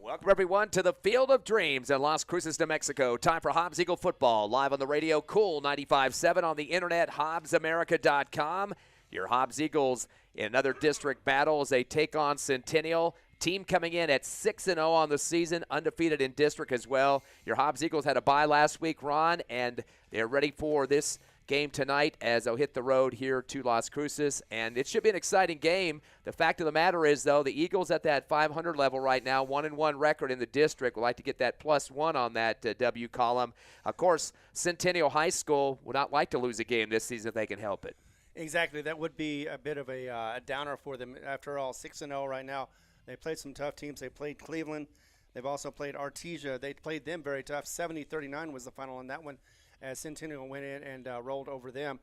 Welcome, everyone, to the Field of Dreams in Las Cruces, New Mexico. Time for Hobbs Eagle football. Live on the radio, Cool 95.7 on the internet, HobbsAmerica.com. Your Hobbs Eagles in another district battle as they take on Centennial. Team coming in at 6-0 on the season, undefeated in district as well. Your Hobbs Eagles had a bye last week, Ron, and they're ready for this game tonight as they'll hit the road here to Las Cruces, and it should be an exciting game. The fact of the matter is, though, the Eagles at that 500 level right now, 1-1 record in the district. We'd like to get that +1 on that W column. Of course, Centennial High School would not like to lose a game this season if they can help it. Exactly. That would be a bit of a downer for them. After all, 6-0 right now. They played some tough teams. They played Cleveland. They've also played Artesia. They played them very tough. 70-39 was the final on that one, as Centennial went in and rolled over them.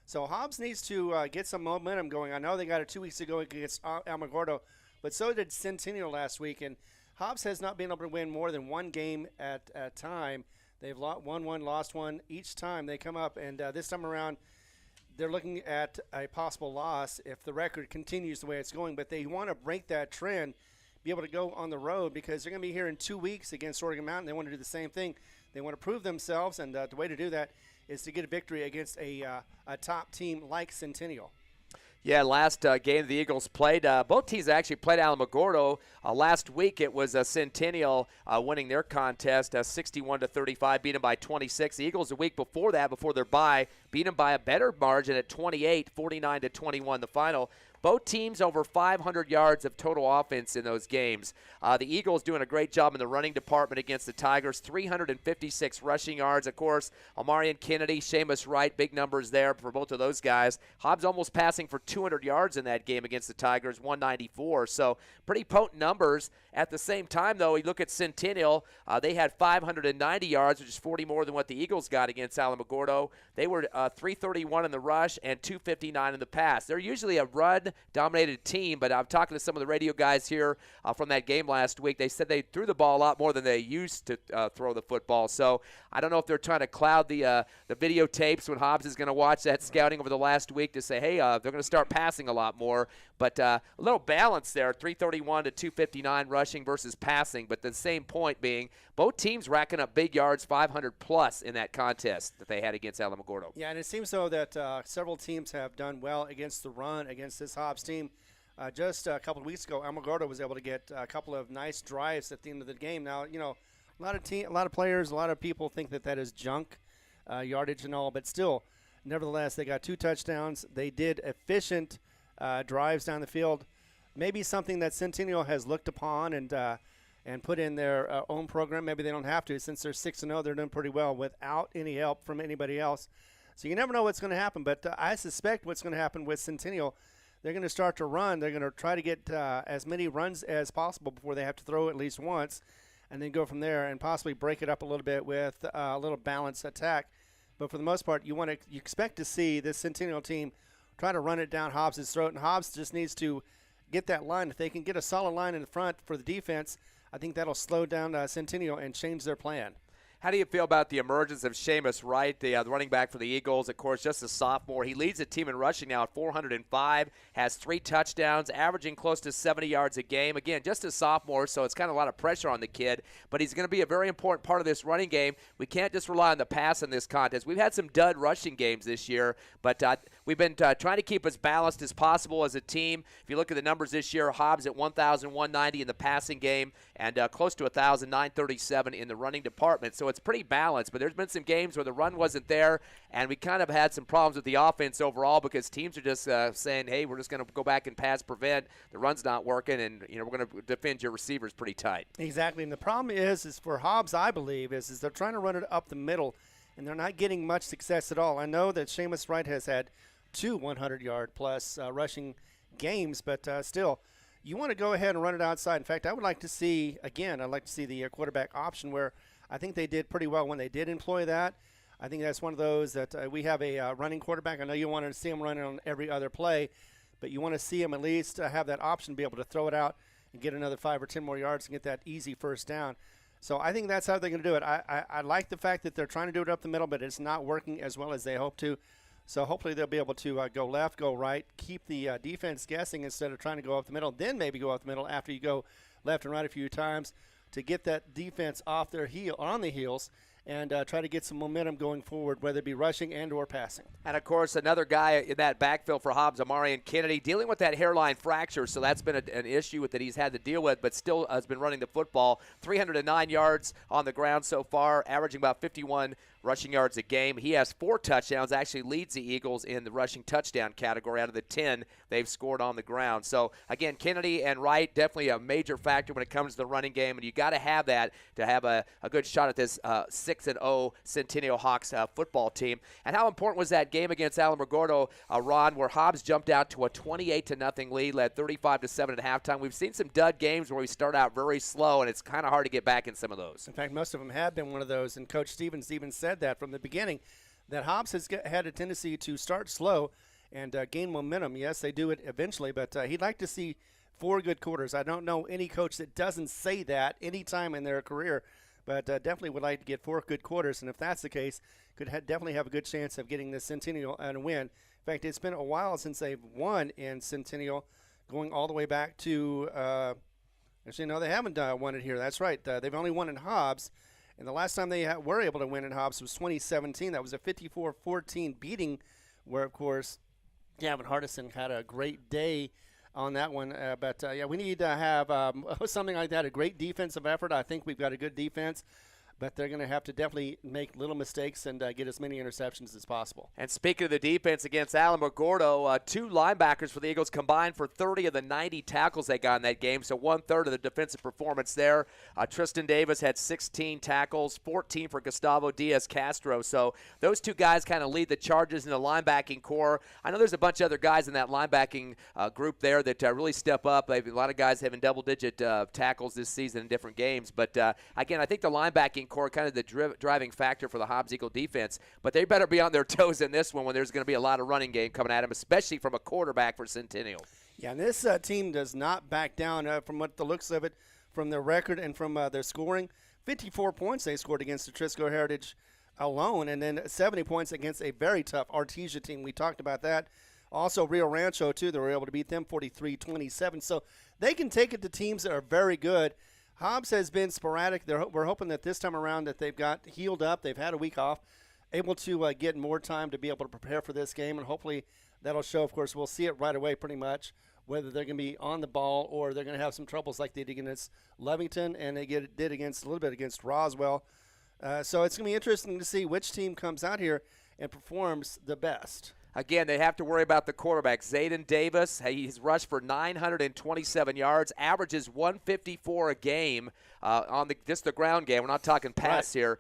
So Hobbs needs to get some momentum going. I know they got it 2 weeks ago against Alamogordo, but so did Centennial last week. And Hobbs has not been able to win more than one game at a time. They've won one, lost one each time they come up. And this time around, they're looking at a possible loss if the record continues the way it's going. But they want to break that trend, be able to go on the road, because they're going to be here in 2 weeks against Oregon Mountain. They want to do the same thing. They want to prove themselves, and the way to do that is to get a victory against a top team like Centennial. Yeah, last game the Eagles played, both teams actually played Alamogordo. Last week it was Centennial winning their contest 61-35, beat them by 26. The Eagles a week before that, before their bye, beat them by a better margin at 28, 49-21 the final. Both teams over 500 yards of total offense in those games. The Eagles doing a great job in the running department against the Tigers, 356 rushing yards. Of course, Amarian Kennedy, Seamus Wright, big numbers there for both of those guys. Hobbs almost passing for 200 yards in that game against the Tigers, 194. So pretty potent numbers. At the same time, though, you look at Centennial, they had 590 yards, which is 40 more than what the Eagles got against Alamogordo. They were 331 in the rush and 259 in the pass. They're usually a run-dominated team, but I'm talking to some of the radio guys here from that game last week. They said they threw the ball a lot more than they used to throw the football. So I don't know if they're trying to cloud the videotapes when Hobbs is going to watch that scouting over the last week to say, hey, they're going to start passing a lot more. But a little balance there, 331 to 259 rushing versus passing. But the same point being, both teams racking up big yards, 500 plus in that contest that they had against Alamogordo. Yeah, and it seems so that several teams have done well against the run against this Hobbs team. Just a couple of weeks ago, Alamogordo was able to get a couple of nice drives at the end of the game. Now, you know, a lot of players, a lot of people think that is junk yardage and all, but still, nevertheless, they got 2 touchdowns. They did efficient drives down the field. Maybe something that Centennial has looked upon and put in their own program. Maybe they don't have to. Since they're 6-0, they're doing pretty well without any help from anybody else. So you never know what's going to happen, but I suspect what's going to happen with Centennial, they're going to start to run. They're going to try to get as many runs as possible before they have to throw at least once, and then go from there and possibly break it up a little bit with a little balanced attack. But for the most part, you expect to see this Centennial team try to run it down Hobbs' throat, and Hobbs just needs to get that line. If they can get a solid line in the front for the defense, I think that'll slow down Centennial and change their plan. How do you feel about the emergence of Seamus Wright, the running back for the Eagles? Of course, just a sophomore. He leads the team in rushing now at 405, has 3 touchdowns, averaging close to 70 yards a game. Again, just a sophomore, so it's kind of a lot of pressure on the kid, but he's going to be a very important part of this running game. We can't just rely on the pass in this contest. We've had some dud rushing games this year, but we've been trying to keep as balanced as possible as a team. If you look at the numbers this year, Hobbs at 1,190 in the passing game and close to 1,937 in the running department. So it's pretty balanced, but there's been some games where the run wasn't there, and we kind of had some problems with the offense overall because teams are just saying, hey, we're just going to go back and pass prevent. The run's not working, and we're going to defend your receivers pretty tight. Exactly, and the problem is for Hobbs, I believe, is they're trying to run it up the middle, and they're not getting much success at all. I know that Seamus Wright has had 2 100-yard-plus rushing games, but still, you want to go ahead and run it outside. In fact, I'd like to see the quarterback option where I think they did pretty well when they did employ that. I think that's one of those that we have a running quarterback. I know you want to see him running on every other play, but you want to see him at least have that option, be able to throw it out and get another 5 or 10 more yards and get that easy first down. So I think that's how they're going to do it. I like the fact that they're trying to do it up the middle, but it's not working as well as they hope to. So hopefully they'll be able to go left, go right, keep the defense guessing instead of trying to go up the middle, then maybe go up the middle after you go left and right a few times. to get that defense off their on the heels and try to get some momentum going forward, whether it be rushing and or passing. And, of course, another guy in that backfield for Hobbs, Amarian Kennedy, dealing with that hairline fracture, so that's been an issue that he's had to deal with, but still has been running the football. 309 yards on the ground so far, averaging about 51 rushing yards a game. He has 4 touchdowns, actually leads the Eagles in the rushing touchdown category out of the 10 they've scored on the ground. So, again, Kennedy and Wright, definitely a major factor when it comes to the running game, and you got to have that to have a good shot at this 6-0 Centennial Hawks football team. And how important was that game against Alamogordo, Ron, where Hobbs jumped out to a 28-0 lead, led 35-7 at halftime. We've seen some dud games where we start out very slow, and it's kind of hard to get back in some of those. In fact, most of them have been one of those, and Coach Stevens even said that from the beginning, that Hobbs has had a tendency to start slow and gain momentum. Yes, they do it eventually, but he'd like to see 4 good quarters. I don't know any coach that doesn't say that any time in their career, but definitely would like to get 4 good quarters, and if that's the case, could definitely have a good chance of getting the Centennial and a win. In fact, it's been a while since they've won in Centennial, going all the way back to actually, no, they haven't won it here. That's right. They've only won in Hobbs. And the last time they were able to win in Hobbs was 2017. That was a 54-14 beating where, of course, Gavin Hardison had a great day on that one. But we need to have something like that, a great defensive effort. I think we've got a good defense. But they're going to have to definitely make little mistakes and get as many interceptions as possible. And speaking of the defense against Alamogordo, 2 linebackers for the Eagles combined for 30 of the 90 tackles they got in that game, so 1/3 of the defensive performance there. Tristan Davis had 16 tackles, 14 for Gustavo Diaz-Castro. So those 2 guys kind of lead the charges in the linebacking core. I know there's a bunch of other guys in that linebacking group there that really step up. A lot of guys having double-digit tackles this season in different games. But, again, I think the linebacking core kind of the driving factor for the Hobbs Eagle defense, but they better be on their toes in this one when there's going to be a lot of running game coming at them, especially from a quarterback for Centennial. Yeah, and this team does not back down from what the looks of it, from their record and from their scoring. 54 points they scored against the Trisco Heritage alone, and then 70 points against a very tough Artesia team. We talked about that. Also, Rio Rancho, too, they were able to beat them 43-27. So they can take it to teams that are very good. Hobbs has been sporadic. We're hoping that this time around that they've got healed up. They've had a week off, able to get more time to be able to prepare for this game, and hopefully that'll show. Of course, we'll see it right away pretty much, whether they're going to be on the ball or they're going to have some troubles like they did against Lovington and they did against a little bit against Roswell. So it's going to be interesting to see which team comes out here and performs the best. Again, they have to worry about the quarterback. Zayden Davis, he's rushed for 927 yards, averages 154 a game on just the ground game. We're not talking pass here.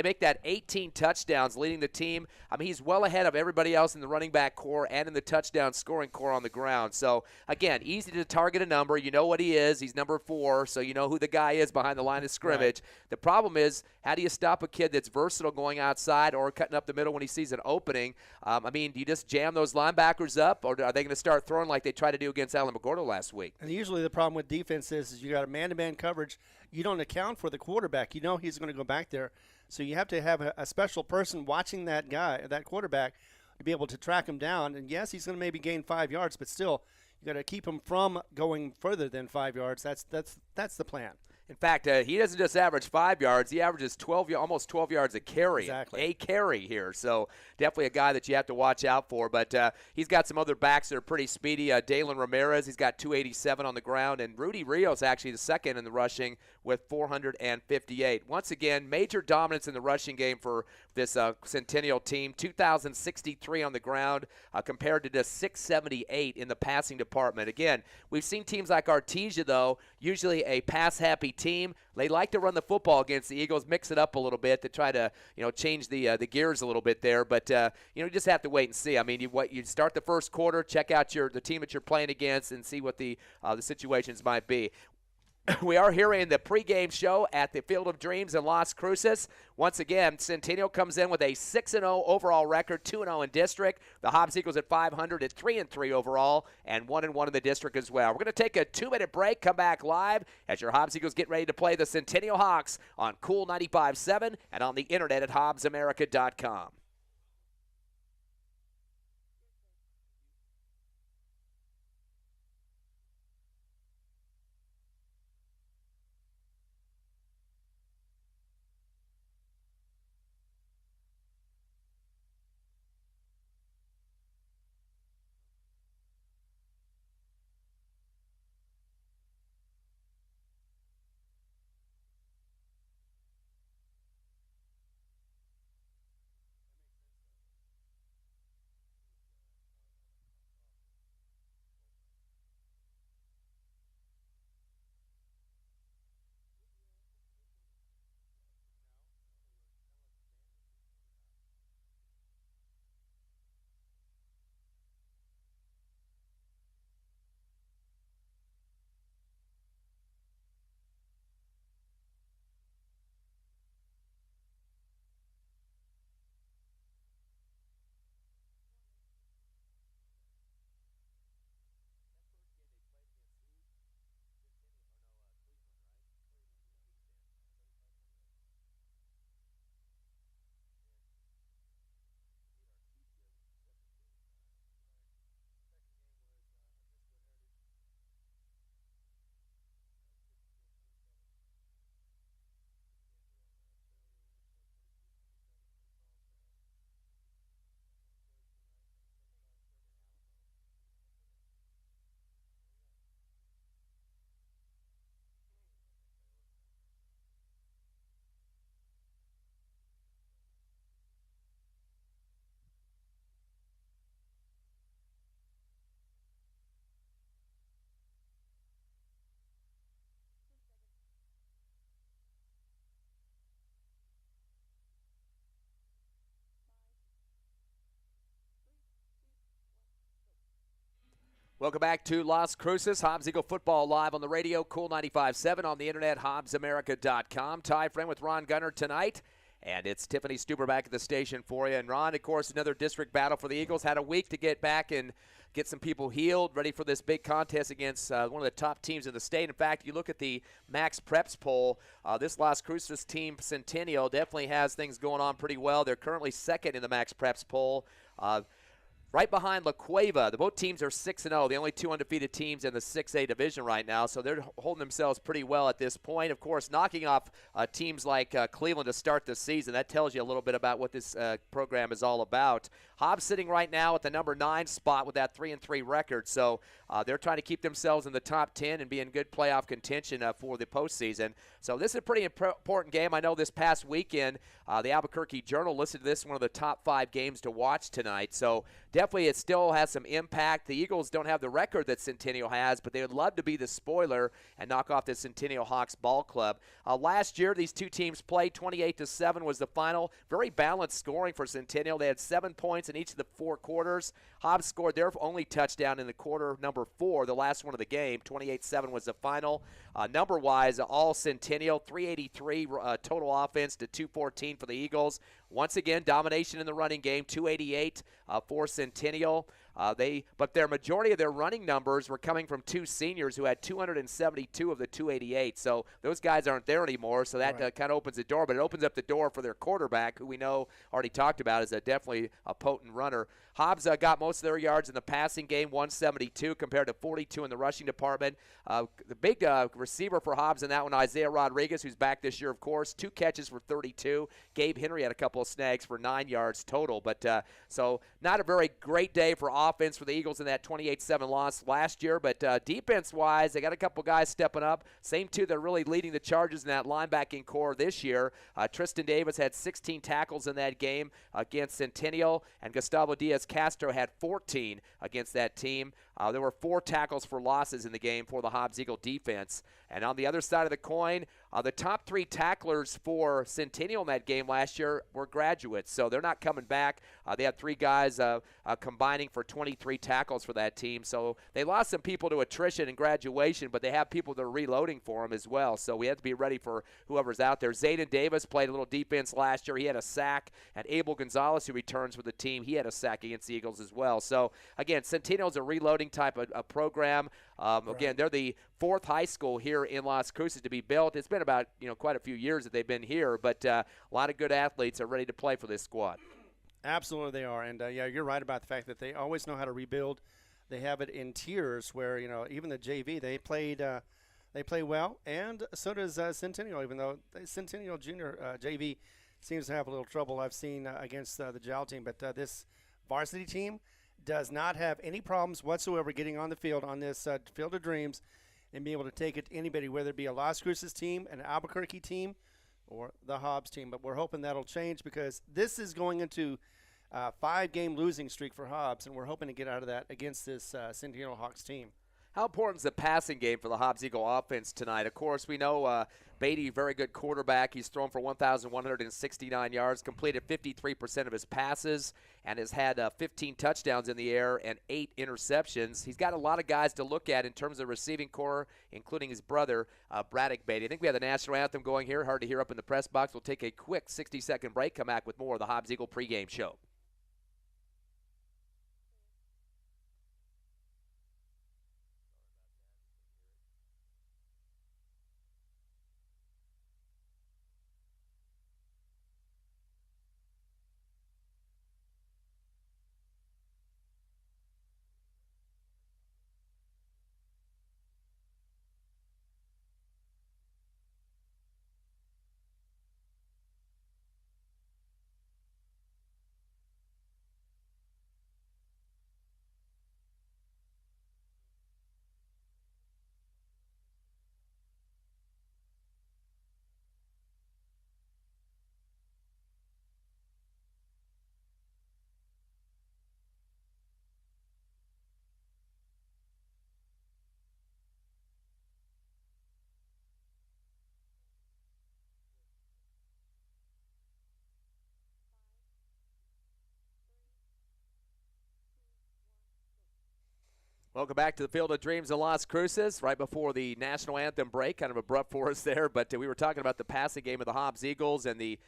Make that 18 touchdowns, leading the team. I mean, he's well ahead of everybody else in the running back core and in the touchdown scoring core on the ground. So, again, easy to target a number. You know what he is. He's number 4, so you know who the guy is behind the line of scrimmage. Right. The problem is, how do you stop a kid that's versatile going outside or cutting up the middle when he sees an opening? I mean, do you just jam those linebackers up, or are they going to start throwing like they tried to do against Alamogordo last week? And usually the problem with defense is you got a man-to-man coverage. You don't account for the quarterback. You know he's going to go back there. So you have to have a special person watching that guy, that quarterback, to be able to track him down. And, yes, he's going to maybe gain 5 yards, but still you got to keep him from going further than 5 yards. That's the plan. In fact, he doesn't just average 5 yards. He averages almost 12 yards a carry. Exactly. A carry here. So definitely a guy that you have to watch out for. But he's got some other backs that are pretty speedy. Dalen Ramirez, he's got 287 on the ground. And Rudy Rios actually the second in the rushing with 458. Once again, major dominance in the rushing game for this Centennial team. 2,063 on the ground compared to just 678 in the passing department. Again, we've seen teams like Artesia, though, usually a pass-happy team. They like to run the football against the Eagles, mix it up a little bit to try to, change the gears a little bit there. But you just have to wait and see. I mean, you start the first quarter, check out the team that you're playing against, and see what the situations might be. We are here in the pregame show at the Field of Dreams in Las Cruces. Once again, Centennial comes in with a 6-0 overall record, 2-0 in district. The Hobbs Eagles at 500 at 3-3 overall, and 1-1 in the district as well. We're going to take a 2-minute break, come back live as your Hobbs Eagles get ready to play the Centennial Hawks on Cool 95.7 and on the internet at hobbsamerica.com. Welcome back to Las Cruces. Hobbs Eagle football live on the radio, Cool 95.7 on the internet, HobbsAmerica.com. Ty Friend with Ron Gunner tonight. And it's Tiffany Stuber back at the station for you. And Ron, of course, another district battle for the Eagles. Had a week to get back and get some people healed, ready for this big contest against one of the top teams in the state. In fact, you look at the Max Preps poll, this Las Cruces team, Centennial, definitely has things going on pretty well. They're currently second in the Max Preps poll. Right behind La Cueva. Both teams are 6-0, the only two undefeated teams in the 6A division right now, so they're holding themselves pretty well at this point. Of course, knocking off teams like Cleveland to start the season. That tells you a little bit about what this program is all about. Hobbs sitting right now at the number 9 spot with that 3-3 record, so they're trying to keep themselves in the top 10 and be in good playoff contention for the postseason. So this is a pretty important game. I know this past weekend, the Albuquerque Journal listed this one of the top 5 games to watch tonight, so definitely it still has some impact. The Eagles don't have the record that Centennial has, but they would love to be the spoiler and knock off the Centennial Hawks ball club. Last year, these two teams played. 28-7 was the final. Very balanced scoring for Centennial. They had 7 points in each of the 4 quarters. Hobbs scored their only touchdown in the quarter number 4, the last one of the game. 28-7 was the final. Number-wise, all Centennial, 383 total offense to 214 for the Eagles. Once again, domination in the running game, 288 for Centennial. But their majority of their running numbers were coming from 2 seniors who had 272 of the 288. So those guys aren't there anymore, so that kind of opens the door. But it opens up the door for their quarterback, who we know already talked about is definitely a potent runner. Hobbs got most of their yards in the passing game, 172 compared to 42 in the rushing department. The big receiver for Hobbs in that one, Isaiah Rodriguez, who's back this year, of course, 2 catches for 32. Gabe Henry had a couple of snags for 9 yards total. But so not a very great day for offense for the Eagles in that 28-7 loss last year. But defense-wise, they got a couple guys stepping up. Same two that are really leading the charges in that linebacking core this year. Tristan Davis had 16 tackles in that game against Centennial, and Gustavo Diaz-Castro had 14 against that team. There were 4 tackles for losses in the game for the Hobbs Eagle defense. And on the other side of the coin, the top 3 tacklers for Centennial in that game last year were graduates, so they're not coming back. They had 3 guys combining for 23 tackles for that team. So they lost some people to attrition and graduation, but they have people that are reloading for them as well. So we have to be ready for whoever's out there. Zayden Davis played a little defense last year. He had a sack. And Abel Gonzalez, who returns with the team, he had a sack against the Eagles as well. So, again, Centennial's a reloading type of program. Again, they're the 4th high school here in Las Cruces to be built. It's been about quite a few years that they've been here, but a lot of good athletes are ready to play for this squad. Absolutely they are. And, yeah, you're right about the fact that they always know how to rebuild. They have it in tiers where, even the JV, they play well, and so does Centennial, even though Centennial Junior JV seems to have a little trouble I've seen against the JAL team. But this varsity team does not have any problems whatsoever getting on the field on this Field of Dreams and being able to take it to anybody, whether it be a Las Cruces team, an Albuquerque team, or the Hobbs team. But we're hoping that'll change, because this is going into a 5-game losing streak for Hobbs, and we're hoping to get out of that against this Centennial Hawks team. How important is the passing game for the Hobbs Eagle offense tonight? Of course, we know Beatty, very good quarterback. He's thrown for 1,169 yards, completed 53% of his passes, and has had 15 touchdowns in the air and 8 interceptions. He's got a lot of guys to look at in terms of receiving core, including his brother, Braddock Beatty. I think we have the national anthem going here. Hard to hear up in the press box. We'll take a quick 60-second break, come back with more of the Hobbs Eagle pregame show. Welcome back to the Field of Dreams of Las Cruces, right before the national anthem break. Kind of abrupt for us there, but we were talking about the passing game of the Hobbs Eagles and the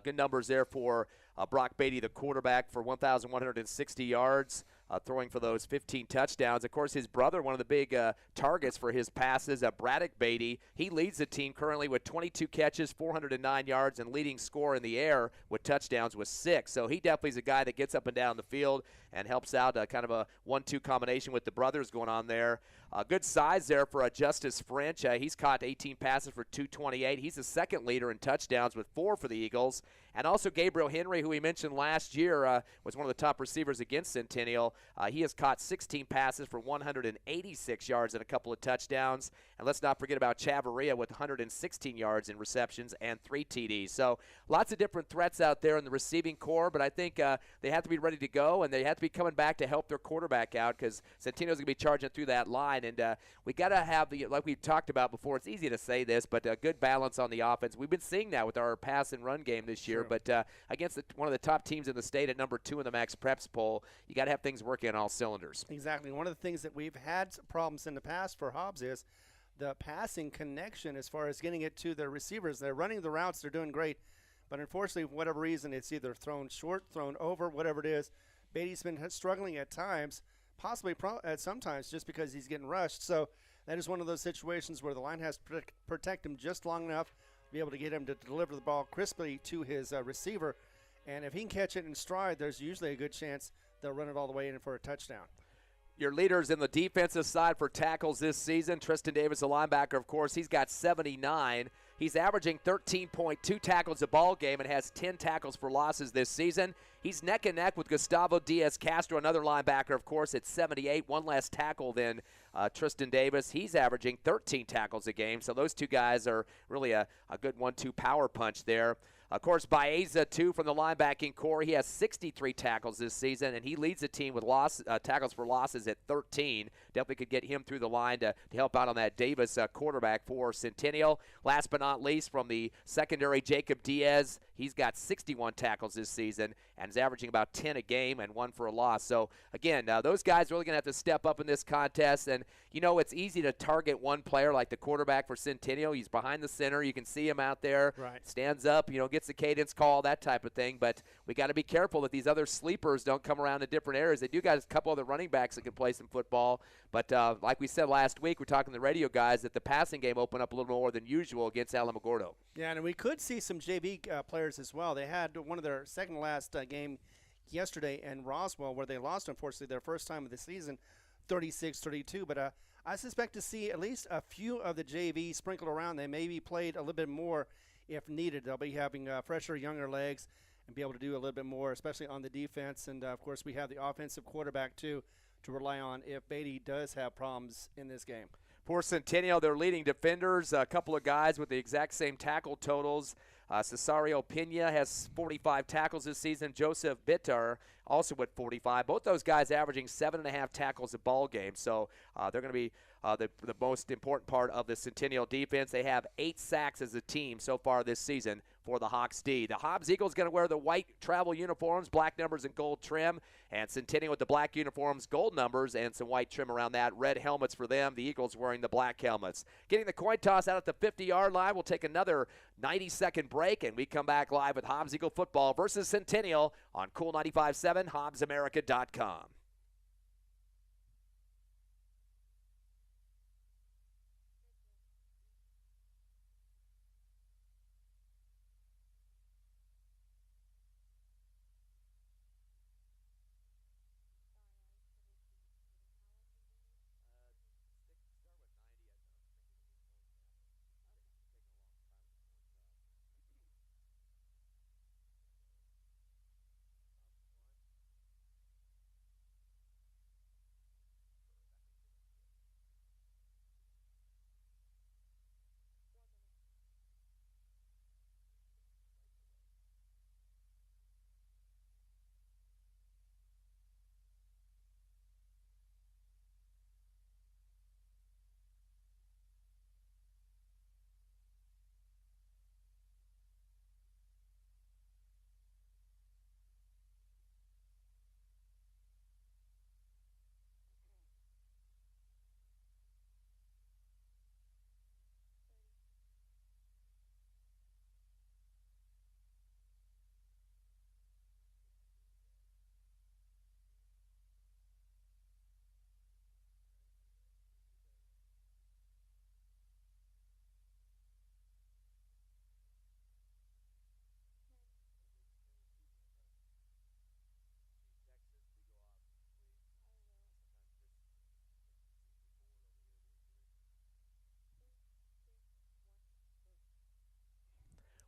good numbers there for Brock Beatty, the quarterback, for 1,160 yards, throwing for those 15 touchdowns. Of course, his brother, one of the big targets for his passes, Braddock Beatty, he leads the team currently with 22 catches, 409 yards, and leading scorer in the air with touchdowns with 6. So he definitely is a guy that gets up and down the field and helps out, kind of a 1-2 combination with the brothers going on there. Good size there for Justice French. He's caught 18 passes for 228. He's the second leader in touchdowns with 4 for the Eagles. And also Gabriel Henry, who we mentioned last year, was one of the top receivers against Centennial. He has caught 16 passes for 186 yards and a couple of touchdowns. And let's not forget about Chavarria with 116 yards in receptions and 3 TDs. So lots of different threats out there in the receiving core, but I think they have to be ready to go, and they have to be coming back to help their quarterback out because Centennial's going to be charging through that line. And we got to have, like we've talked about before, it's easy to say this, but a good balance on the offense. We've been seeing that with our pass and run game this year, but against one of the top teams in the state at number 2 in the Max Preps poll, you got to have things working on all cylinders. Exactly. One of the things that we've had problems in the past for Hobbs is the passing connection as far as getting it to their receivers. They're running the routes. They're doing great. But unfortunately, for whatever reason, it's either thrown short, thrown over, whatever it is. Beatty's been struggling at times, possibly at sometimes just because he's getting rushed. So that is one of those situations where the line has to protect him just long enough to be able to get him to deliver the ball crisply to his receiver. And if he can catch it in stride, there's usually a good chance they'll run it all the way in for a touchdown. Your leaders in the defensive side for tackles this season, Tristan Davis, the linebacker, of course, he's got 79. He's averaging 13.2 tackles a ball game and has 10 tackles for losses this season. He's neck and neck with Gustavo Diaz-Castro, another linebacker, of course, at 78, one less tackle than Tristan Davis. He's averaging 13 tackles a game, so those two guys are really a good 1-2 power punch there. Of course, Baeza, too, from the linebacking core. He has 63 tackles this season, and he leads the team with tackles for losses at 13. Definitely could get him through the line to help out on that Davis quarterback for Centennial. Last but not least, from the secondary, Jacob Diaz. He's got 61 tackles this season and is averaging about 10 a game and 1 for a loss. So, again, those guys are really going to have to step up in this contest. And, you know, it's easy to target one player like the quarterback for Centennial. He's behind the center. You can see him out there. Right. Stands up, gets the cadence call, that type of thing. But we got to be careful that these other sleepers don't come around in different areas. They do got a couple other running backs that can play some football. But like we said last week, we're talking to the radio guys that the passing game opened up a little more than usual against Alamogordo. Yeah, and we could see some JV players as well. They had one of their second-to-last game yesterday in Roswell where they lost, unfortunately, their first time of the season, 36-32. But I suspect to see at least a few of the JV sprinkled around. They maybe played a little bit more if needed. They'll be having fresher, younger legs and be able to do a little bit more, especially on the defense. And, of course, we have the offensive quarterback, too, to rely on if Beatty does have problems in this game. For Centennial, their leading defenders, a couple of guys with the exact same tackle totals. Cesario Pena has 45 tackles this season. Joseph Bitter also with 45. Both those guys averaging 7.5 tackles a ball game. So they're going to be the most important part of the Centennial defense. They have 8 sacks as a team so far this season for the Hawks D. The Hobbs Eagles going to wear the white travel uniforms, black numbers and gold trim, and Centennial with the black uniforms, gold numbers, and some white trim around that. Red helmets for them. The Eagles wearing the black helmets. Getting the coin toss out at the 50-yard line. We'll take another 90-second break, and we come back live with Hobbs Eagle football versus Centennial on Cool 95.7, HobbsAmerica.com.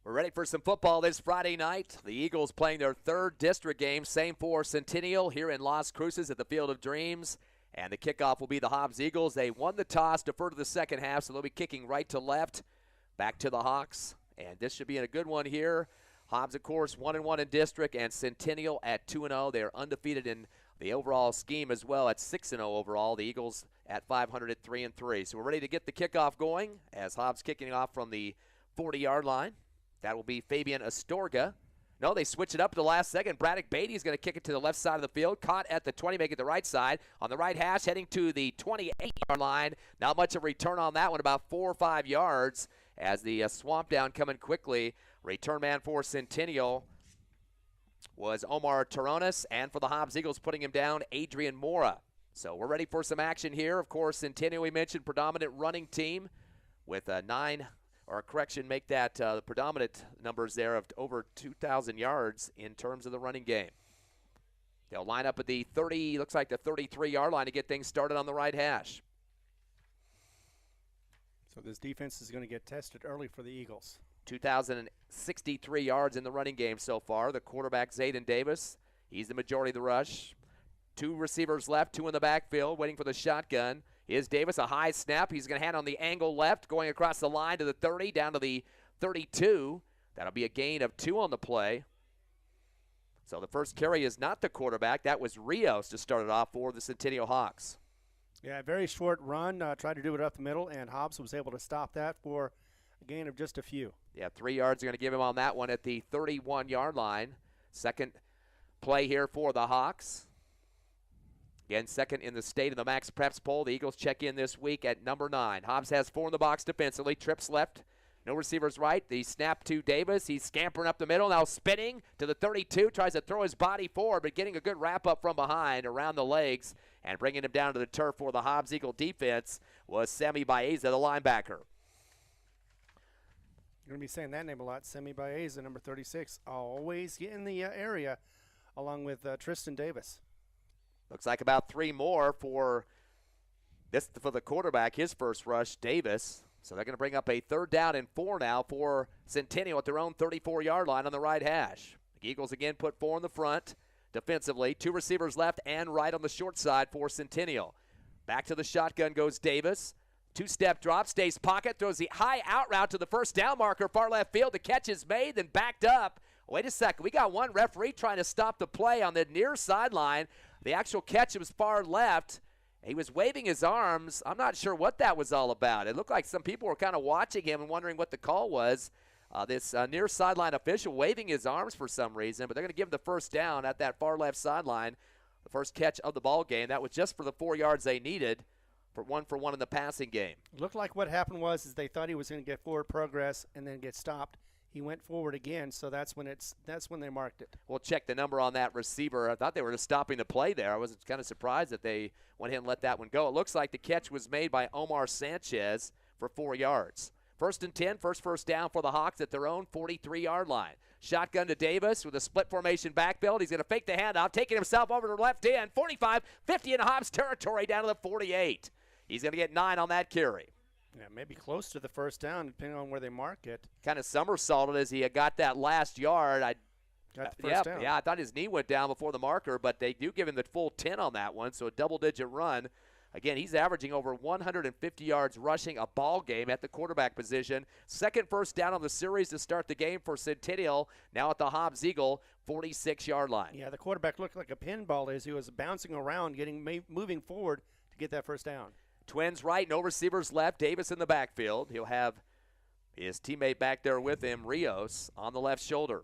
We're ready for some football this Friday night. The Eagles playing their third district game, same for Centennial here in Las Cruces at the Field of Dreams. And the kickoff will be the Hobbs Eagles. They won the toss, deferred to the second half, so they'll be kicking right to left, back to the Hawks. And this should be a good one here. Hobbs, of course, 1-1 in district, and Centennial at 2-0. They are undefeated in the overall scheme as well at 6-0 overall. The Eagles at 500 at 3-3. So we're ready to get the kickoff going as Hobbs kicking off from the 40-yard line. That will be Fabian Astorga. No, they switch it up at the last second. Braddock Beatty is going to kick it to the left side of the field. Caught at the 20, make it the right side. On the right hash, heading to the 28-yard line. Not much of a return on that one, about 4 or 5 yards as the swamp down coming quickly. Return man for Centennial was Omar Taronis, and for the Hobbs Eagles putting him down, Adrian Mora. So we're ready for some action here. Of course, Centennial, we mentioned, predominant running team with make that the predominant numbers there of over 2,000 yards in terms of the running game. They'll line up at the 33-yard line to get things started on the right hash. So this defense is going to get tested early for the Eagles. 2,063 yards in the running game so far. The quarterback, Zayden Davis, he's the majority of the rush. 2 receivers left, 2 in the backfield, waiting for the shotgun. Is Davis, a high snap. He's going to hand on the angle left, going across the line to the 30, down to the 32. That'll be a gain of 2 on the play. So the first carry is not the quarterback. That was Rios to start it off for the Centennial Hawks. Yeah, very short run. Tried to do it up the middle, and Hobbs was able to stop that for a gain of just a few. Yeah, 3 yards are going to give him on that one at the 31-yard line. Second play here for the Hawks. Again, second in the state of the Max Preps poll. The Eagles check in this week at number 9. Hobbs has 4 in the box defensively. Trips left. No receivers right. The snap to Davis. He's scampering up the middle. Now spinning to the 32. Tries to throw his body forward, but getting a good wrap up from behind around the legs and bringing him down to the turf for the Hobbs Eagle defense was Semi Baeza, the linebacker. You're going to be saying that name a lot. Semi Baeza, number 36. Always get in the area along with Tristan Davis. Looks like about 3 more for the quarterback, his first rush, Davis. So they're going to bring up a 3rd down and 4 now for Centennial at their own 34-yard line on the right hash. The Eagles again put 4 in the front defensively. 2 receivers left and right on the short side for Centennial. Back to the shotgun goes Davis. 2-step drop, stays pocket, throws the high out route to the first down marker, far left field. The catch is made, then backed up. Wait a second. We got one referee trying to stop the play on the near sideline. The actual catch was far left. He was waving his arms. I'm not sure what that was all about. It looked like some people were kind of watching him and wondering what the call was. This near sideline official waving his arms for some reason, but they're going to give him the first down at that far left sideline. The first catch of the ball game. That was just for the 4 yards they needed for one in the passing game. Looked like what happened was they thought he was going to get forward progress and then get stopped. He went forward again, so that's when they marked it. We'll check the number on that receiver. I thought they were just stopping the play there. I was kind of surprised that they went ahead and let that one go. It looks like the catch was made by Omar Sanchez for 4 yards. 1st and 10, first down for the Hawks at their own 43-yard line. Shotgun to Davis with a split formation backfield. He's going to fake the handoff, taking himself over to the left end. 45, 50 in Hobbs territory down to the 48. He's going to get 9 on that carry. Yeah, maybe close to the first down, depending on where they mark it. Kind of somersaulted as he got that last yard. Got the first down. Yeah, I thought his knee went down before the marker, but they do give him the full 10 on that one, so a double-digit run. Again, he's averaging over 150 yards rushing a ball game at the quarterback position. Second first down on the series to start the game for Centennial, now at the Hobbs Eagle 46-yard line. Yeah, the quarterback looked like a pinball as he was bouncing around, moving forward to get that first down. Twins right, no receivers left. Davis in the backfield. He'll have his teammate back there with him, Rios, on the left shoulder.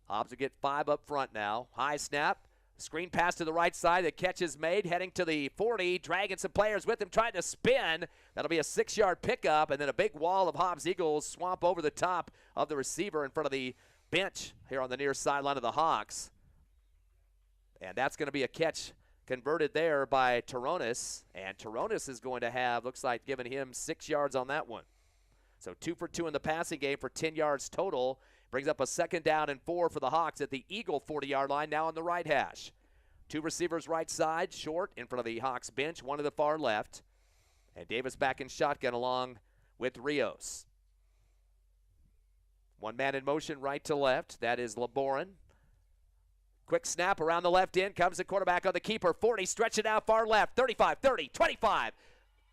Hobbs will get 5 up front now. High snap. Screen pass to the right side. The catch is made. Heading to the 40. Dragging some players with him. Trying to spin. That'll be a 6-yard pickup. And then a big wall of Hobbs Eagles swamp over the top of the receiver in front of the bench here on the near sideline of the Hawks. And that's going to be a catch converted there by Taronis, and Taronis is going to have, looks like, giving him 6 yards on that one. So 2 for 2 in the passing game for 10 yards total. Brings up a 2nd down and 4 for the Hawks at the Eagle 40-yard line, now on the right hash. 2 receivers right side, short in front of the Hawks bench, 1 to the far left. And Davis back in shotgun along with Rios. One man in motion right to left. That is LeBoren. Quick snap around the left end. Comes the quarterback on the keeper. 40, stretch it out far left. 35, 30, 25,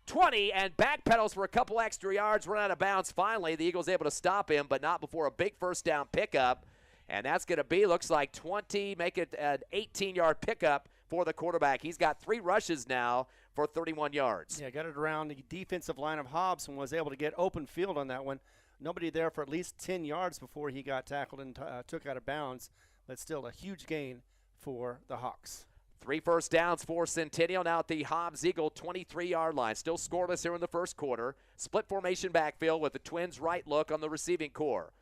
20, and backpedals for a couple extra yards. Run out of bounds finally. The Eagles able to stop him, but not before a big first down pickup. And that's going to be, looks like 20, make it an 18-yard pickup for the quarterback. He's got 3 rushes now for 31 yards. Yeah, got it around the defensive line of Hobbs and was able to get open field on that one. Nobody there for at least 10 yards before he got tackled and took out of bounds. But still a huge gain for the Hawks. 3 first downs for Centennial now at the Hobbs Eagle 23-yard line. Still scoreless here in the first quarter. Split formation backfield with the Twins right look on the receiving core.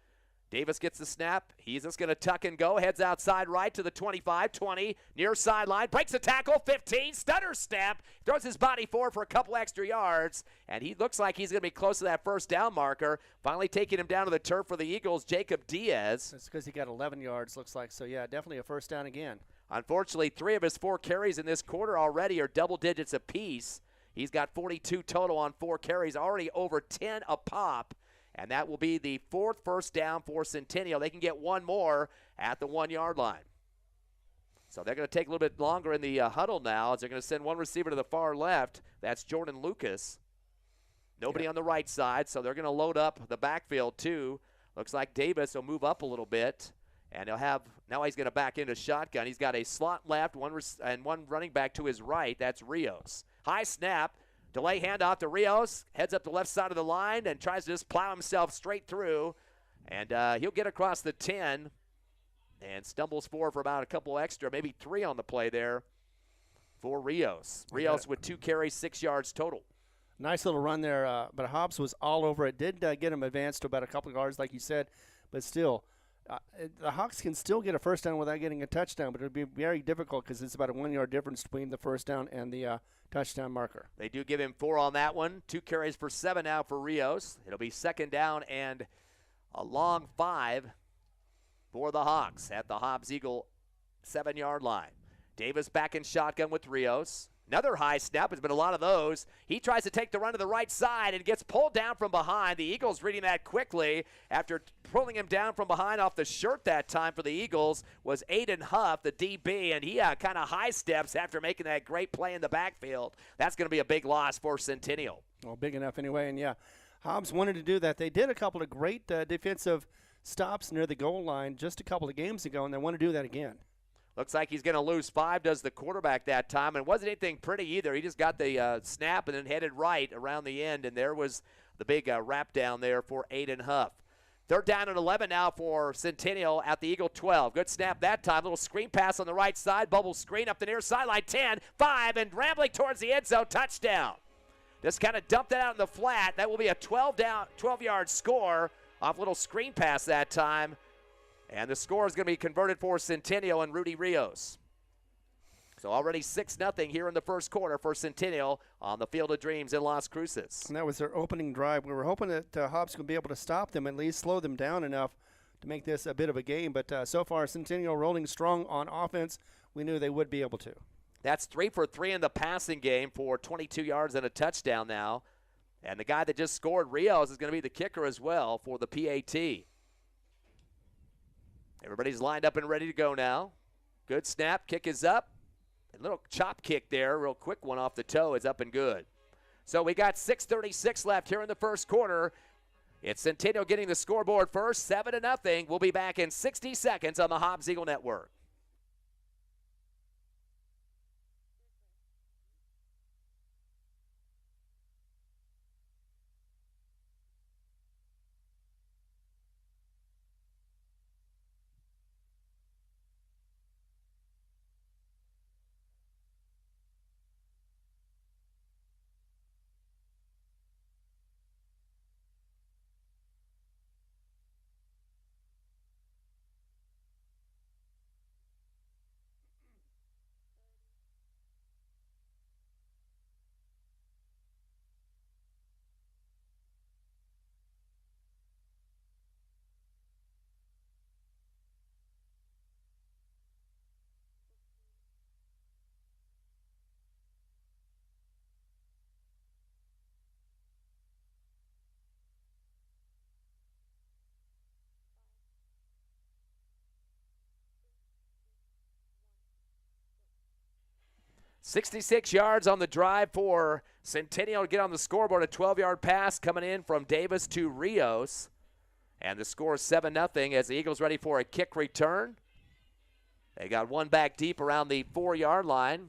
Davis gets the snap. He's just going to tuck and go. Heads outside right to the 25, 20, near sideline. Breaks a tackle, 15, stutter step. Throws his body forward for a couple extra yards. And he looks like he's going to be close to that first down marker. Finally taking him down to the turf for the Eagles, Jacob Diaz. That's because he got 11 yards, looks like. So, yeah, definitely a first down again. Unfortunately, 3 of his 4 carries in this quarter already are double digits apiece. He's got 42 total on 4 carries, already over 10 a pop. And that will be the 4th first down for Centennial. They can get 1 more at the 1-yard line. So they're going to take a little bit longer in the huddle now as they're going to send one receiver to the far left. That's Jordan Lucas. Nobody on the right side, so they're going to load up the backfield too. Looks like Davis will move up a little bit. And he'll have, now he's going to back into shotgun. He's got a slot left and one running back to his right. That's Rios. High snap. Delay handoff to Rios, heads up the left side of the line and tries to just plow himself straight through. And he'll get across the 10 and stumbles forward for about a couple extra, maybe 3 on the play there for Rios. Rios with 2 carries, 6 yards total. Nice little run there, but Hobbs was all over it. Did get him advanced to about a couple of yards, like you said, but still. The Hawks can still get a first down without getting a touchdown, but it would be very difficult because it's about a 1-yard difference between the first down and the touchdown marker. They do give him 4 on that one. 2 carries for 7 now for Rios. It'll be second down and a long 5 for the Hawks at the Hobbs Eagle 7-yard line. Davis back in shotgun with Rios. Another high snap. There's been a lot of those. He tries to take the run to the right side and gets pulled down from behind. The Eagles reading that quickly after pulling him down from behind off the shirt that time for the Eagles was Aiden Huff, the DB, and he kind of high steps after making that great play in the backfield. That's going to be a big loss for Centennial. Well, big enough anyway, and yeah, Hobbs wanted to do that. They did a couple of great defensive stops near the goal line just a couple of games ago, and they want to do that again. Looks like he's going to lose 5, does the quarterback that time. And it wasn't anything pretty either. He just got the snap and then headed right around the end, and there was the big wrap down there for Aiden Huff. 3rd down and 11 now for Centennial at the Eagle 12. Good snap that time. Little screen pass on the right side. Bubble screen up the near sideline. 10, 5, and rambling towards the end zone. Touchdown. Just kind of dumped that out in the flat. That will be a 12-yard score off little screen pass that time. And the score is going to be converted for Centennial and Rudy Rios. So already 6-0 here in the first quarter for Centennial on the Field of Dreams in Las Cruces. And that was their opening drive. We were hoping that Hobbs could be able to stop them, at least slow them down enough to make this a bit of a game. But so far, Centennial rolling strong on offense. We knew they would be able to. That's 3 for 3 in the passing game for 22 yards and a touchdown now. And the guy that just scored, Rios, is going to be the kicker as well for the PAT. Everybody's lined up and ready to go now. Good snap. Kick is up. A little chop kick there. Real quick one off the toe is up and good. So we got 6:36 left here in the first quarter. It's Centennial getting the scoreboard first, 7-0. We'll be back in 60 seconds on the Hobbs Eagle Network. 66 yards on the drive for Centennial to get on the scoreboard. A 12-yard pass coming in from Davis to Rios. And the score is 7-0 as the Eagles ready for a kick return. They got one back deep around the 4-yard line.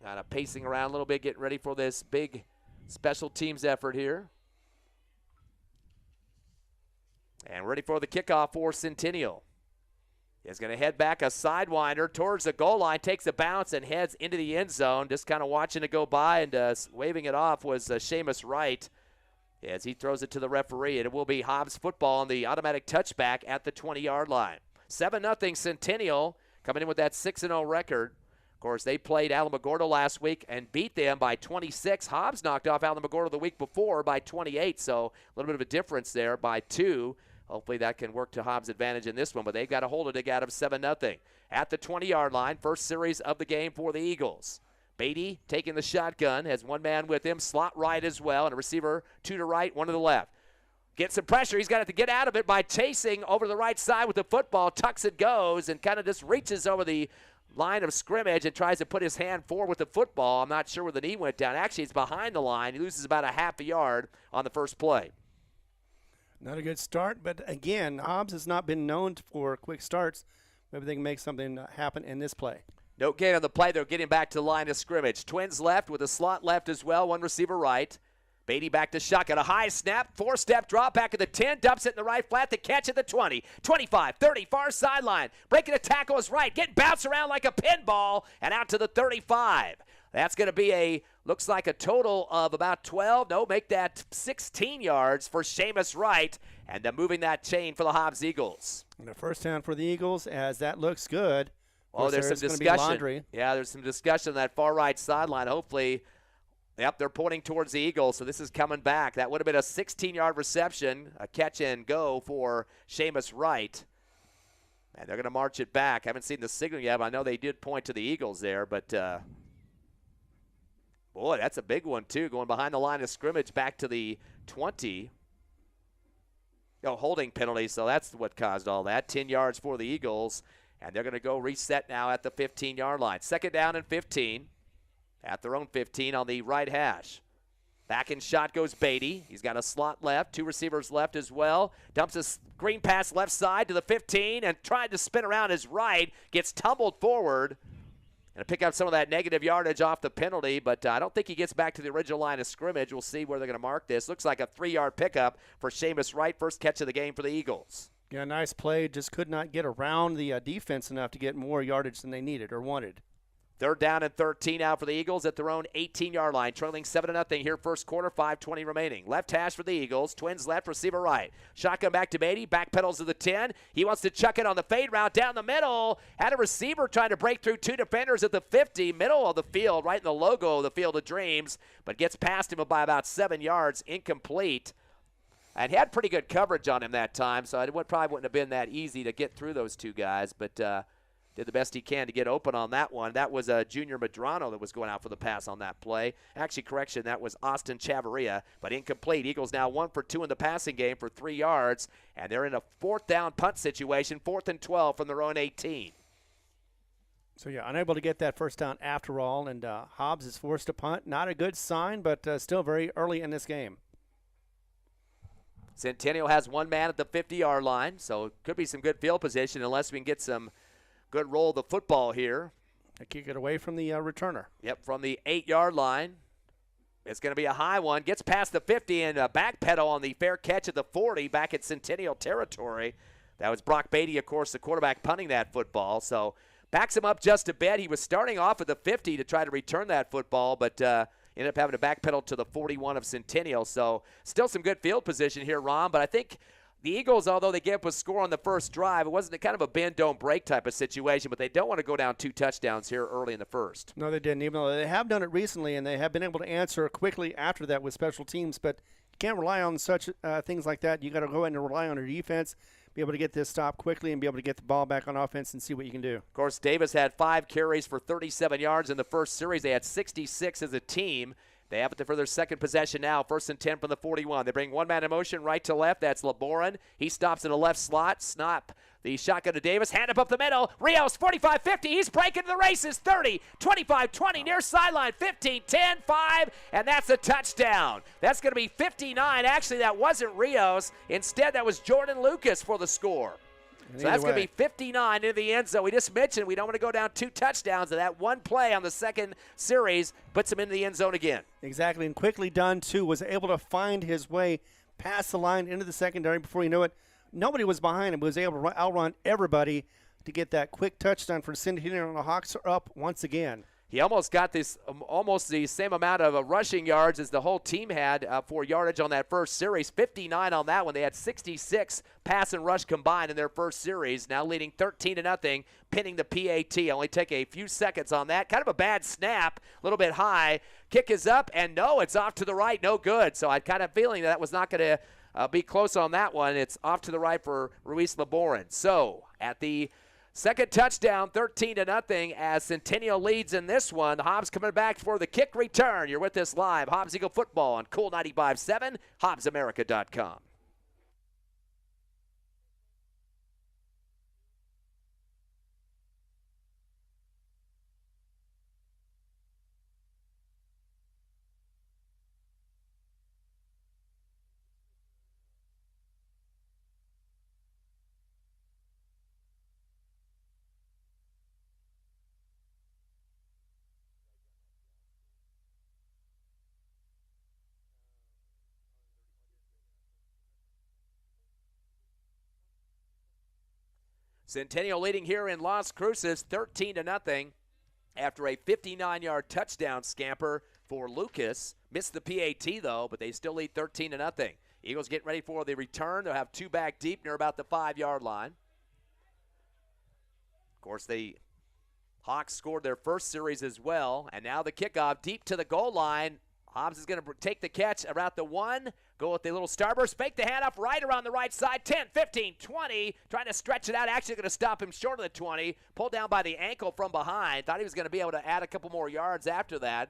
Kind of pacing around a little bit, getting ready for this big special teams effort here. And ready for the kickoff for Centennial. Is going to head back a sidewinder towards the goal line, takes a bounce and heads into the end zone. Just kind of watching it go by and waving it off was Seamus Wright as he throws it to the referee. And it will be Hobbs football on the automatic touchback at the 20-yard line. 7-0 Centennial coming in with that 6-0 record. Of course, they played Alamogordo last week and beat them by 26. Hobbs knocked off Alamogordo the week before by 28, so a little bit of a difference there by 2. Hopefully that can work to Hobbs' advantage in this one, but they've got to hold it to get him 7-0. At the 20-yard line, first series of the game for the Eagles. Beatty taking the shotgun, has one man with him, slot right as well, and a receiver 2 to right, 1 to the left. Gets some pressure. He's got to get out of it by chasing over the right side with the football. Tucks it goes and kind of just reaches over the line of scrimmage and tries to put his hand forward with the football. I'm not sure where the knee went down. Actually, it's behind the line. He loses about a half a yard on the first play. Not a good start, but again, Hobbs has not been known for quick starts. Maybe they can make something happen in this play. No gain on the play. They're getting back to the line of scrimmage. Twins left with a slot left as well. One receiver right. Beatty back to shotgun. A high snap. 4-step drop back at the 10. Dumps it in the right flat. The catch at the 20. 25, 30, far sideline. Breaking a tackle is right. Getting bounced around like a pinball and out to the 35. That's going to be looks like a total of about 12. No, make that 16 yards for Seamus Wright. And moving that chain for the Hobbs Eagles. And a first down for the Eagles as that looks good. Oh, there's some discussion. Yeah, there's some discussion on that far right sideline. Hopefully, yep, they're pointing towards the Eagles, so this is coming back. That would have been a 16-yard reception, a catch and go for Seamus Wright. And they're going to march it back. I haven't seen the signal yet, but I know they did point to the Eagles there. But, boy, that's a big one, too, going behind the line of scrimmage back to the 20. Oh, holding penalty, so that's what caused all that. 10 yards for the Eagles, and they're going to go reset now at the 15-yard line. Second down and 15 at their own 15 on the right hash. Back in shot goes Beatty. He's got a slot left, 2 receivers left as well. Dumps a screen pass left side to the 15 and tried to spin around his right. Gets tumbled forward and pick up some of that negative yardage off the penalty, but I don't think he gets back to the original line of scrimmage. We'll see where they're going to mark this. Looks like a 3-yard pickup for Seamus Wright. First catch of the game for the Eagles. Yeah, nice play. Just could not get around the defense enough to get more yardage than they needed or wanted. Third down and 13 now for the Eagles at their own 18-yard line, trailing 7-0 here first quarter, 5:20 remaining. Left hash for the Eagles, twins left, receiver right. Shotgun back to Beatty, back pedals to the 10. He wants to chuck it on the fade route down the middle. Had a receiver trying to break through 2 defenders at the 50, middle of the field, right in the logo of the Field of Dreams, but gets past him by about 7 yards, incomplete. And he had pretty good coverage on him that time, so it probably wouldn't have been that easy to get through those 2 guys, but did the best he can to get open on that one. That was Junior Medrano that was going out for the pass on that play. Actually, correction, that was Austin Chavarria, but incomplete. Eagles now 1 for 2 in the passing game for 3 yards, and they're in a 4th down punt situation, 4th and 12 from their own 18. So, yeah, unable to get that first down after all, and Hobbs is forced to punt. Not a good sign, but still very early in this game. Centennial has 1 man at the 50-yard line, so could be some good field position unless we can get some good roll of the football here. They kick it away from the returner. Yep, from the 8-yard line. It's going to be a high one. Gets past the 50 and backpedal on the fair catch at the 40 back at Centennial territory. That was Brock Beatty, of course, the quarterback punting that football. So backs him up just a bit. He was starting off at the 50 to try to return that football, but ended up having to backpedal to the 41 of Centennial. So still some good field position here, Ron, but I think the Eagles, although they gave up a score on the first drive, it wasn't kind of a bend, don't break type of situation, but they don't want to go down 2 touchdowns here early in the first. No, they didn't, even though they have done it recently, and they have been able to answer quickly after that with special teams, but you can't rely on such things like that. You got to go in and rely on your defense, be able to get this stop quickly and be able to get the ball back on offense and see what you can do. Of course, Davis had 5 carries for 37 yards in the first series. They had 66 as a team. They have it for their second possession now. 1st and 10 from the 41. They bring one man in motion right to left. That's LeBorin. He stops in the left slot. Snap the shotgun to Davis. Hand up the middle. Rios, 45-50. He's breaking the races. 30, 25, 20. Near sideline. 15, 10, 5. And that's a touchdown. That's going to be 59. Actually, that wasn't Rios. Instead, that was Jordan Lucas for the score. So that's going to be 59 into the end zone. We just mentioned we don't want to go down 2 touchdowns, and that one play on the second series puts him in the end zone again. Exactly, and quickly done, too. Was able to find his way past the line into the secondary before you knew it. Nobody was behind him, but was able to outrun everybody to get that quick touchdown for Centennial, and the Hawks are up once again. He almost got this almost the same amount of rushing yards as the whole team had for yardage on that first series. 59 on that one. They had 66 pass and rush combined in their first series. Now leading 13-0, pinning the PAT. Only take a few seconds on that. Kind of a bad snap, a little bit high. Kick is up, and no, it's off to the right. No good. So I kind of feeling that was not going to be close on that one. It's off to the right for Ruiz LeBorin. So at the second touchdown, 13-0 as Centennial leads in this one. Hobbs coming back for the kick return. You're with us live. Hobbs Eagle Football on Cool 95.7, HobbsAmerica.com. Centennial leading here in Las Cruces, 13-0 after a 59-yard touchdown scamper for Lucas. Missed the PAT, though, but they still lead 13-0. Eagles getting ready for the return. They'll have 2 back deep near about the 5-yard line. Of course, the Hawks scored their first series as well, and now the kickoff deep to the goal line. Hobbs is going to take the catch around the 1, go with the little starburst, fake the handoff right around the right side, 10, 15, 20, trying to stretch it out, actually going to stop him short of the 20, pulled down by the ankle from behind, thought he was going to be able to add a couple more yards after that,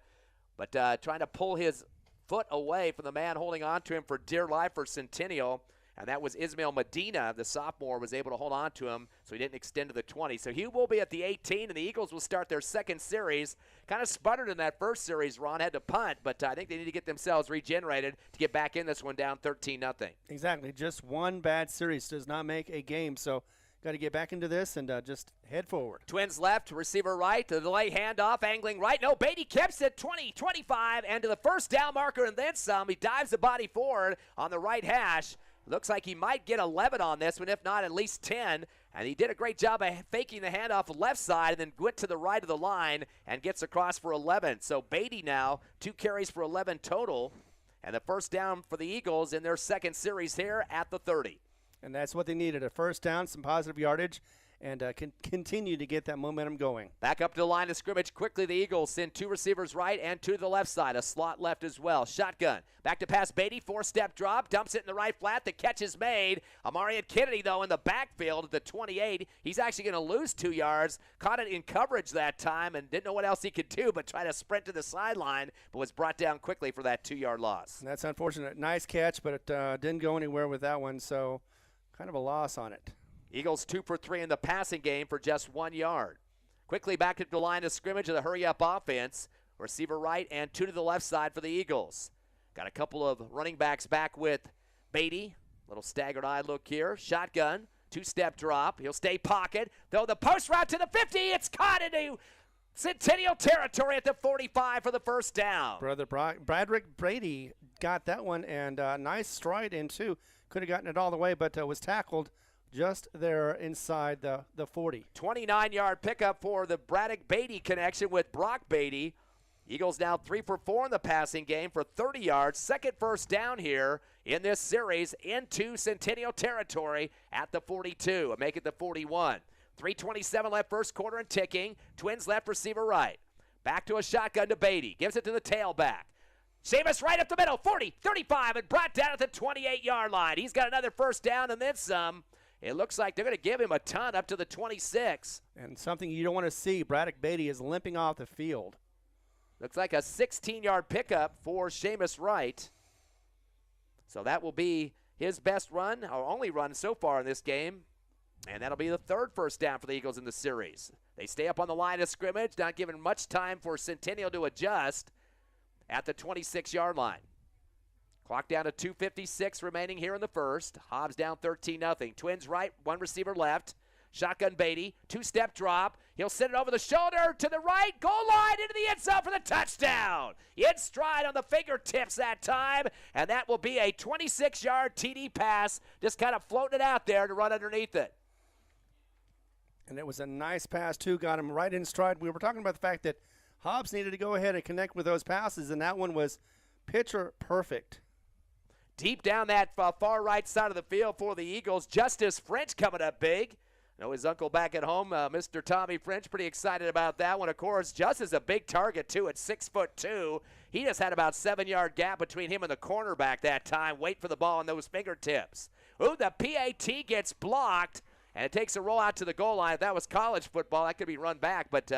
but trying to pull his foot away from the man holding on to him for dear life for Centennial, and that was Ismail Medina, the sophomore, was able to hold on to him, so he didn't extend to the 20. So he will be at the 18, and the Eagles will start their second series. Kind of sputtered in that first series, Ron, had to punt, but I think they need to get themselves regenerated to get back in this one down 13-0. Exactly. Just one bad series does not make a game, so got to get back into this and just head forward. Twins left, receiver right, the delay handoff, angling right. No, Beatty keeps it 20, 25, and to the first down marker and then some. He dives the body forward on the right hash. Looks like he might get 11 on this one, if not at least 10. And he did a great job of faking the handoff left side and then went to the right of the line and gets across for 11. So Beatty now, 2 carries for 11 total. And the first down for the Eagles in their second series here at the 30. And that's what they needed, a first down, some positive yardage, and continue to get that momentum going. Back up to the line of scrimmage. Quickly, the Eagles send 2 receivers right and 2 to the left side. A slot left as well. Shotgun. Back to pass Beatty. 4-step drop. Dumps it in the right flat. The catch is made. Amarian Kennedy, though, in the backfield at the 28. He's actually going to lose 2 yards. Caught it in coverage that time and didn't know what else he could do but try to sprint to the sideline, but was brought down quickly for that 2-yard loss. And that's unfortunate. Nice catch, but it didn't go anywhere with that one, so kind of a loss on it. Eagles 2 for 3 in the passing game for just 1 yard. Quickly back to the line of scrimmage of the hurry-up offense. Receiver right and 2 to the left side for the Eagles. Got a couple of running backs back with Beatty. Little staggered eye look here. Shotgun, 2-step drop. He'll stay pocket. Throw the post route to the 50. It's caught into Centennial territory at the 45 for the first down. Brother Bradrick Brady got that one, and nice stride in, too. Could have gotten it all the way, but was tackled just there inside the 40. 29-yard pickup for the Braddock Beatty connection with Brock Beatty. Eagles now 3 for 4 in the passing game for 30 yards. Second first down here in this series into Centennial territory at the 42 and make it the 41. 3:27 left first quarter and ticking. Twins left receiver right. Back to a shotgun to Beatty. Gives it to the tailback. Seamus right up the middle, 40, 35, and brought down at the 28-yard line. He's got another first down and then some. It looks like they're going to give him a ton up to the 26. And something you don't want to see, Braddock Beatty is limping off the field. Looks like a 16-yard pickup for Seamus Wright. So that will be his best run, or only run so far in this game. And that'll be the third first down for the Eagles in the series. They stay up on the line of scrimmage, not giving much time for Centennial to adjust at the 26-yard line. Clock down to 2:56 remaining here in the first. Hobbs down 13-0. Twins right, one receiver left. Shotgun Beatty, two-step drop. He'll send it over the shoulder to the right, goal line into the end zone for the touchdown. In stride on the fingertips that time, and that will be a 26-yard TD pass, just kind of floating it out there to run underneath it. And it was a nice pass, too. Got him right in stride. We were talking about the fact that Hobbs needed to go ahead and connect with those passes, and that one was picture perfect. Deep down that far right side of the field for the Eagles, Justice French coming up big. Know his uncle back at home, Mr. Tommy French, pretty excited about that one. Of course, Justice a big target, too, at 6'2". He just had about 7-yard gap between him and the cornerback that time. Wait for the ball on those fingertips. Ooh, the PAT gets blocked. And it takes a roll out to the goal line. If that was college football, that could be run back, but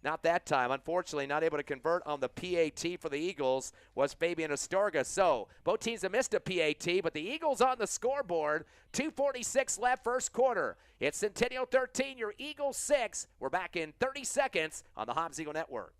not that time. Unfortunately, not able to convert on the PAT for the Eagles was Fabian Astorga. So both teams have missed a PAT, but the Eagles on the scoreboard. 2:46 left first quarter. It's Centennial 13, your Eagles 6. We're back in 30 seconds on the Hobbs Eagle Network.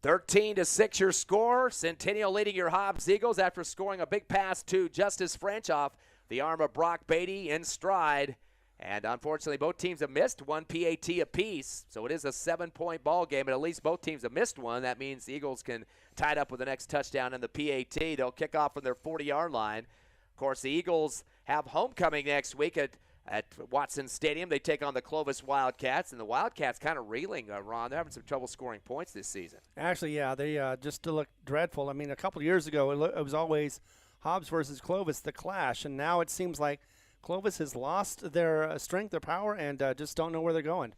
Thirteen to 6 your score. Centennial leading your Hobbs Eagles after scoring a big pass to Justice French off the arm of Brock Beatty in stride. And unfortunately, both teams have missed one PAT apiece. So it is a 7-point ball game, but at least both teams have missed one. That means the Eagles can tie it up with the next touchdown in the PAT. They'll kick off from their 40-yard line. Of course, the Eagles have homecoming next week at Watson Stadium. They take on the Clovis Wildcats, and the Wildcats kind of reeling, Ron. They're having some trouble scoring points this season. Actually, yeah, they just look dreadful. I mean, a couple of years ago, it was always Hobbs versus Clovis, the clash, and now it seems like Clovis has lost their strength, their power, and just don't know where they're going.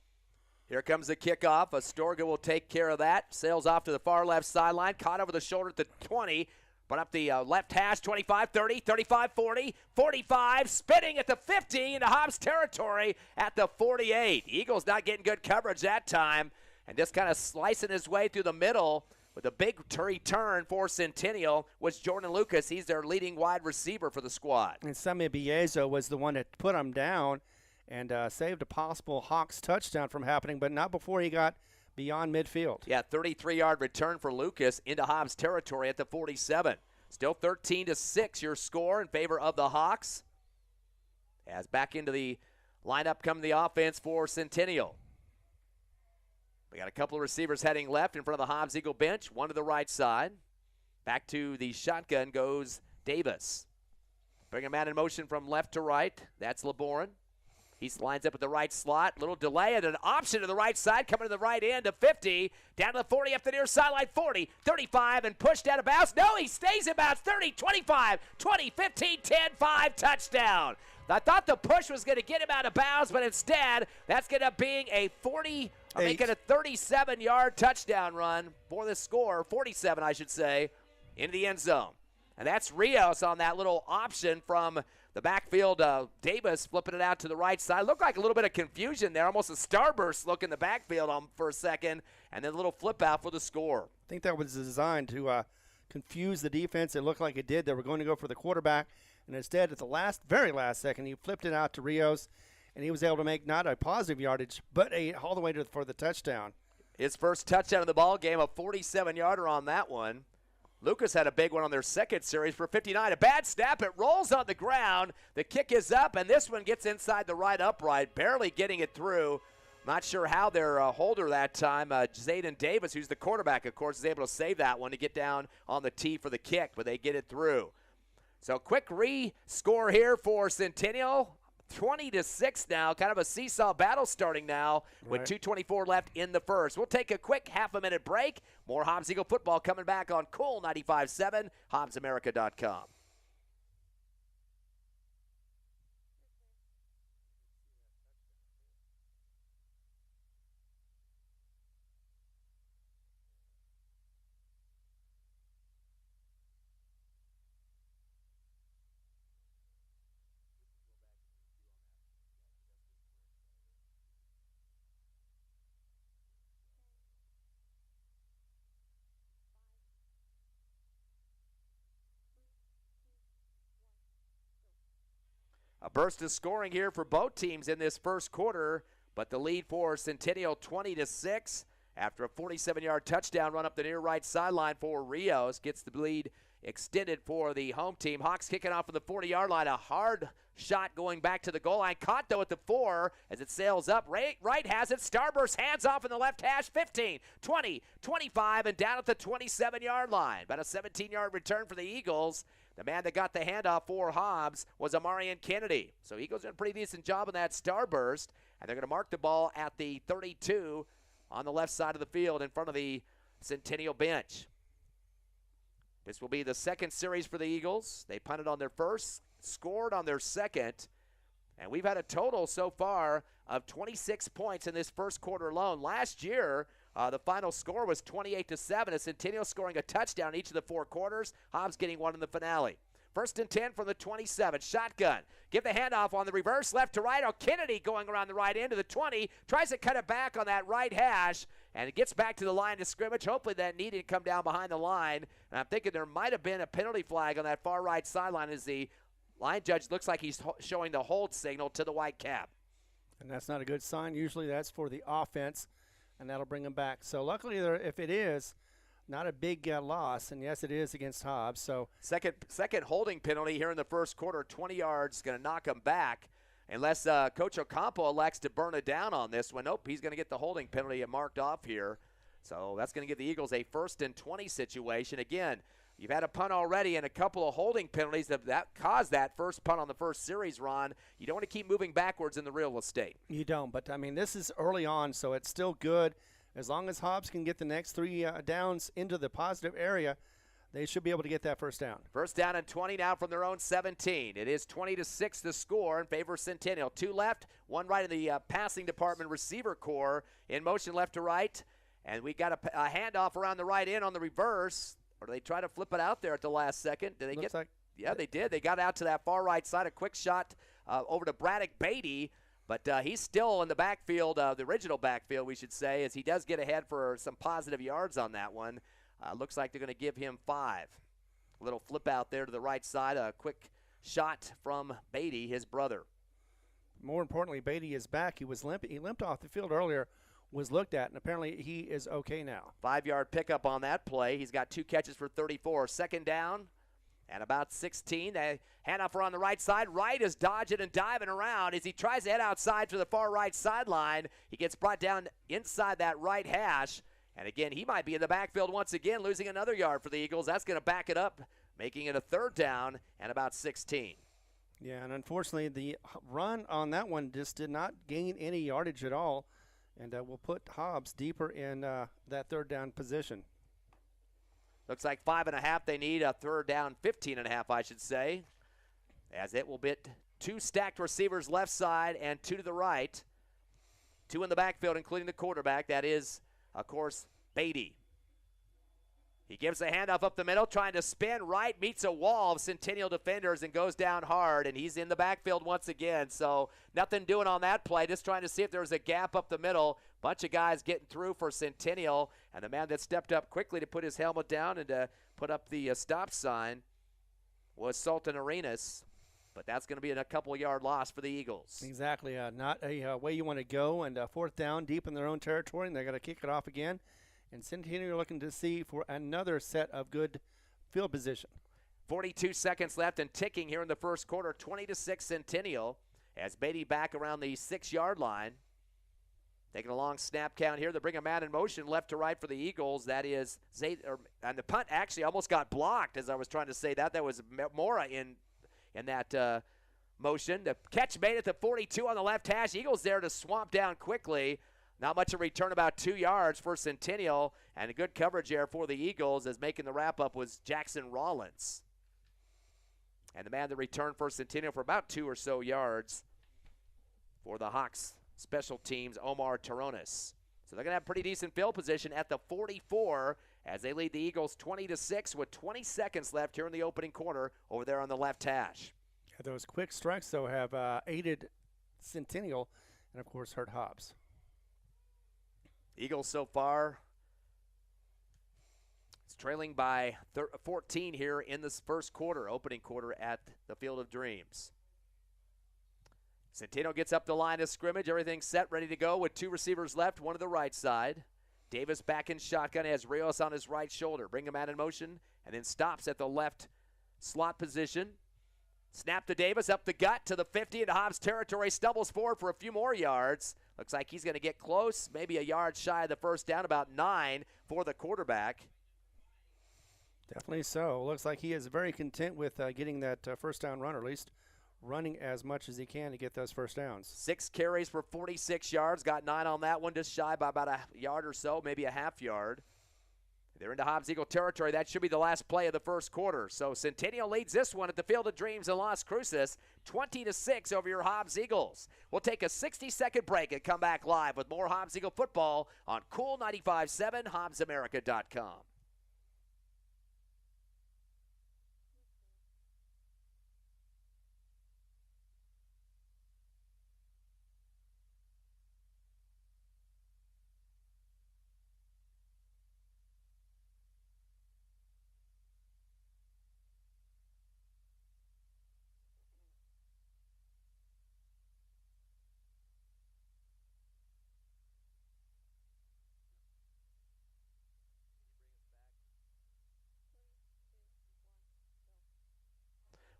Here comes the kickoff. Astorga will take care of that. Sails off to the far left sideline, caught over the shoulder at the 20. But up the left hash, 25, 30, 35, 40, 45, spinning at the 50 into Hobbs territory at the 48. Eagles not getting good coverage that time, and just kind of slicing his way through the middle with a big return for Centennial was Jordan Lucas. He's their leading wide receiver for the squad. And Sammy Biezo was the one that put him down and saved a possible Hawks touchdown from happening, but not before he got beyond midfield. Yeah, 33-yard return for Lucas into Hobbs territory at the 47. Still 13 to 6 your score in favor of the Hawks. As back into the lineup come the offense for Centennial. We got a couple of receivers heading left in front of the Hobbs Eagle bench, one to the right side. Back to the shotgun goes Davis. Bring a man in motion from left to right. That's LeBorin. He lines up at the right slot. Little delay and an option to the right side. Coming to the right end of 50. Down to the 40 up the near sideline. 40, 35, and pushed out of bounds. No, he stays in bounds. 30, 25, 20, 15, 10, 5. Touchdown. I thought the push was going to get him out of bounds, but instead, that's going to be a 37-yard touchdown run for the score. 47, I should say, into the end zone. And that's Rios on that little option from the backfield. Davis flipping it out to the right side. Looked like a little bit of confusion there, almost a starburst look in the backfield for a second, and then a little flip out for the score. I think that was designed to confuse the defense. It looked like it did. They were going to go for the quarterback, and instead, at the very last second, he flipped it out to Rios, and he was able to make not a positive yardage, but all the way for the touchdown. His first touchdown of the ball game, a 47-yarder on that one. Lucas had a big one on their second series for 59. A bad snap. It rolls on the ground. The kick is up, and this one gets inside the right upright, barely getting it through. Not sure how their holder that time, Zayden Davis, who's the quarterback, of course, is able to save that one to get down on the tee for the kick, but they get it through. So quick re-score here for Centennial. 20-6 now. Kind of a seesaw battle starting now with 2:24 left in the first. We'll take a quick half-a-minute break. More Hobbs Eagle football coming back on Cool 95.7, HobbsAmerica.com. A burst of scoring here for both teams in this first quarter, but the lead for Centennial 20-6 after a 47-yard touchdown run up the near right sideline for Rios. Gets the lead extended for the home team. Hawks kicking off from the 40-yard line. A hard shot going back to the goal line. Caught, though, at the 4 as it sails up. Right has it. Starburst hands off in the left hash. 15, 20, 25, and down at the 27-yard line. About a 17-yard return for the Eagles. The man that got the handoff for Hobbs was Amarian Kennedy. So Eagles did a pretty decent job on that starburst, and they're going to mark the ball at the 32 on the left side of the field in front of the Centennial bench. This will be the second series for the Eagles. They punted on their first, scored on their second, and we've had a total so far of 26 points in this first quarter alone. Last year, the final score was 28-7, as Centennial scoring a touchdown each of the 4 quarters. Hobbs getting one in the finale. First and 10 from the 27. Shotgun. Give the handoff on the reverse, left to right. Oh, Kennedy going around the right end of the 20. Tries to cut it back on that right hash, and it gets back to the line of scrimmage. Hopefully that knee didn't come down behind the line. And I'm thinking there might have been a penalty flag on that far right sideline as the line judge looks like he's showing the hold signal to the white cap. And that's not a good sign. Usually that's for the offense, and that'll bring them back. So luckily, if it is, not a big loss, and yes, it is against Hobbs. So second holding penalty here in the first quarter, 20 yards, going to knock him back, unless Coach Ocampo elects to burn it down on this one. Nope, he's going to get the holding penalty marked off here. So that's going to give the Eagles a 1st and 20 situation. Again, you've had a punt already and a couple of holding penalties that caused that first punt on the first series, Ron. You don't want to keep moving backwards in the real estate. You don't, but, I mean, this is early on, so it's still good. As long as Hobbs can get the next 3 downs into the positive area, they should be able to get that first down. First down and 20 now from their own 17. It is 20-6 the score in favor of Centennial. 2 left, 1 right in the passing department receiver core in motion left to right. And we got a handoff around the right end on the reverse. Or do they try to flip it out there at the last second? Did they Looks like yeah, they did. They got out to that far right side. A quick shot over to Braddock Beatty. But he's still in the backfield, the original backfield, we should say, as he does get ahead for some positive yards on that one. Looks like they're going to give him 5. A little flip out there to the right side. A quick shot from Beatty, his brother. More importantly, Beatty is back. He limped off the field earlier, was looked at, and apparently he is okay now. 5-yard pickup on that play. He's got 2 catches for 34. Second down. And about 16, they handoff on the right side. Wright is dodging and diving around as he tries to head outside to the far right sideline. He gets brought down inside that right hash. And again, he might be in the backfield once again, losing another yard for the Eagles. That's going to back it up, making it a 3rd down and about 16. Yeah, and unfortunately, the run on that one just did not gain any yardage at all. And we'll put Hobbs deeper in that 3rd down position. Looks like 5.5 they need, a 3rd down, 15.5, I should say, as it will bit 2 stacked receivers left side and 2 to the right. 2 in the backfield, including the quarterback. That is, of course, Beatty. He gives a handoff up the middle, trying to spin right, meets a wall of Centennial defenders and goes down hard, and he's in the backfield once again. So nothing doing on that play, just trying to see if there's a gap up the middle. Bunch of guys getting through for Centennial, and the man that stepped up quickly to put his helmet down and to put up the stop sign was Sultan Arenas. But that's going to be a couple-yard loss for the Eagles. Exactly. Not a way you want to go, and 4th down deep in their own territory, and they're going to kick it off again. And Centennial are looking to see for another set of good field position. 42 seconds left and ticking here in the first quarter. 20-6 Centennial as Beatty back around the 6-yard line. Taking a long snap count here. They bring a man in motion left to right for the Eagles. That is and the punt actually almost got blocked as I was trying to say that. That was Mora in that motion. The catch made at the 42 on the left hash. Eagles there to swamp down quickly. Not much of a return, about 2 yards for Centennial, and a good coverage there for the Eagles, as making the wrap-up was Jackson Rollins. And the man that returned for Centennial for about 2 or so yards for the Hawks special teams, Omar Taronis. So they're going to have pretty decent field position at the 44 as they lead the Eagles 20-6 with 20 seconds left here in the opening quarter over there on the left hash. Yeah, those quick strikes, though, have aided Centennial and, of course, hurt Hobbs. Eagles so far is trailing by 14 here in this first quarter, opening quarter at the Field of Dreams. Centennial gets up the line of scrimmage. Everything's set, ready to go with 2 receivers left, one to the right side. Davis back in shotgun, has Rios on his right shoulder. Bring him out in motion, and then stops at the left slot position. Snap to Davis, up the gut to the 50 into Hobbs territory. Stumbles forward for a few more yards. Looks like he's going to get close, maybe a yard shy of the first down, about 9 for the quarterback. Definitely so. Looks like he is very content with getting that first down run, or at least running as much as he can to get those first downs. 6 carries for 46 yards. Got 9 on that one, just shy by about a yard or so, maybe a half yard. They're into Hobbs Eagle territory. That should be the last play of the first quarter. So Centennial leads this one at the Field of Dreams in Las Cruces, 20-6 over your Hobbs Eagles. We'll take a 60-second break and come back live with more Hobbs Eagle football on Cool 95.7, HobbsAmerica.com.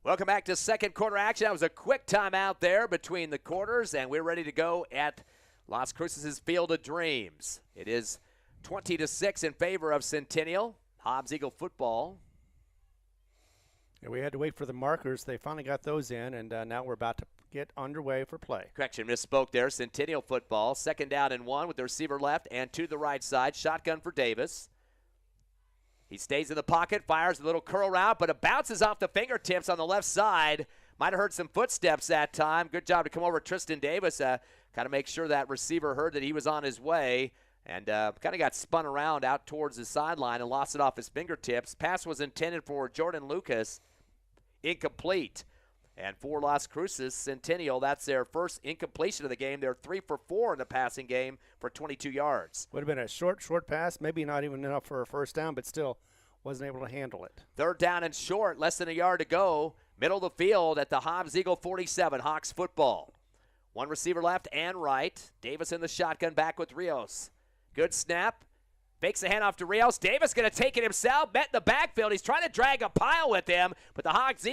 Welcome back to second quarter action. That was a quick timeout there between the quarters, and we're ready to go at Las Cruces' Field of Dreams. It is 20-6 in favor of Centennial. Hobbs Eagle football. Yeah, we had to wait for the markers. They finally got those in, and now we're about to get underway for play. Correction, misspoke there. Centennial football. 2nd down and 1 with the receiver left and to the right side. Shotgun for Davis. He stays in the pocket, fires a little curl route, but it bounces off the fingertips on the left side. Might have heard some footsteps that time. Good job to come over Tristan Davis. Kind of make sure that receiver heard that he was on his way, and kind of got spun around out towards the sideline and lost it off his fingertips. Pass was intended for Jordan Lucas. Incomplete. And for Las Cruces, Centennial, that's their first incompletion of the game. They're 3 for 4 in the passing game for 22 yards. Would have been a short pass, maybe not even enough for a first down, but still wasn't able to handle it. 3rd down and short, less than a yard to go. Middle of the field at the Hobbs Eagle 47, Hawks football. 1 receiver left and right. Davis in the shotgun, back with Rios. Good snap. Fakes the handoff to Rios. Davis going to take it himself. Met in the backfield. He's trying to drag a pile with him, but the Hobbs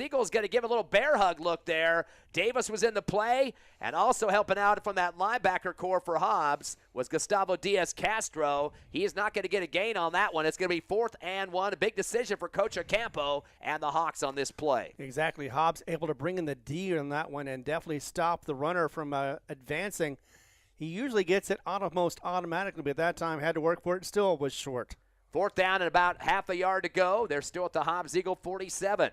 Eagle is going to give a little bear hug look there. Davis was in the play, and also helping out from that linebacker core for Hobbs was Gustavo Diaz-Castro. He is not going to get a gain on that one. It's going to be 4th and 1. A big decision for Coach Ocampo and the Hawks on this play. Exactly. Hobbs able to bring in the D on that one and definitely stop the runner from advancing. He usually gets it almost automatically, but that time had to work for it. Still was short. 4th down and about half a yard to go. They're still at the Hobbs Eagle 47.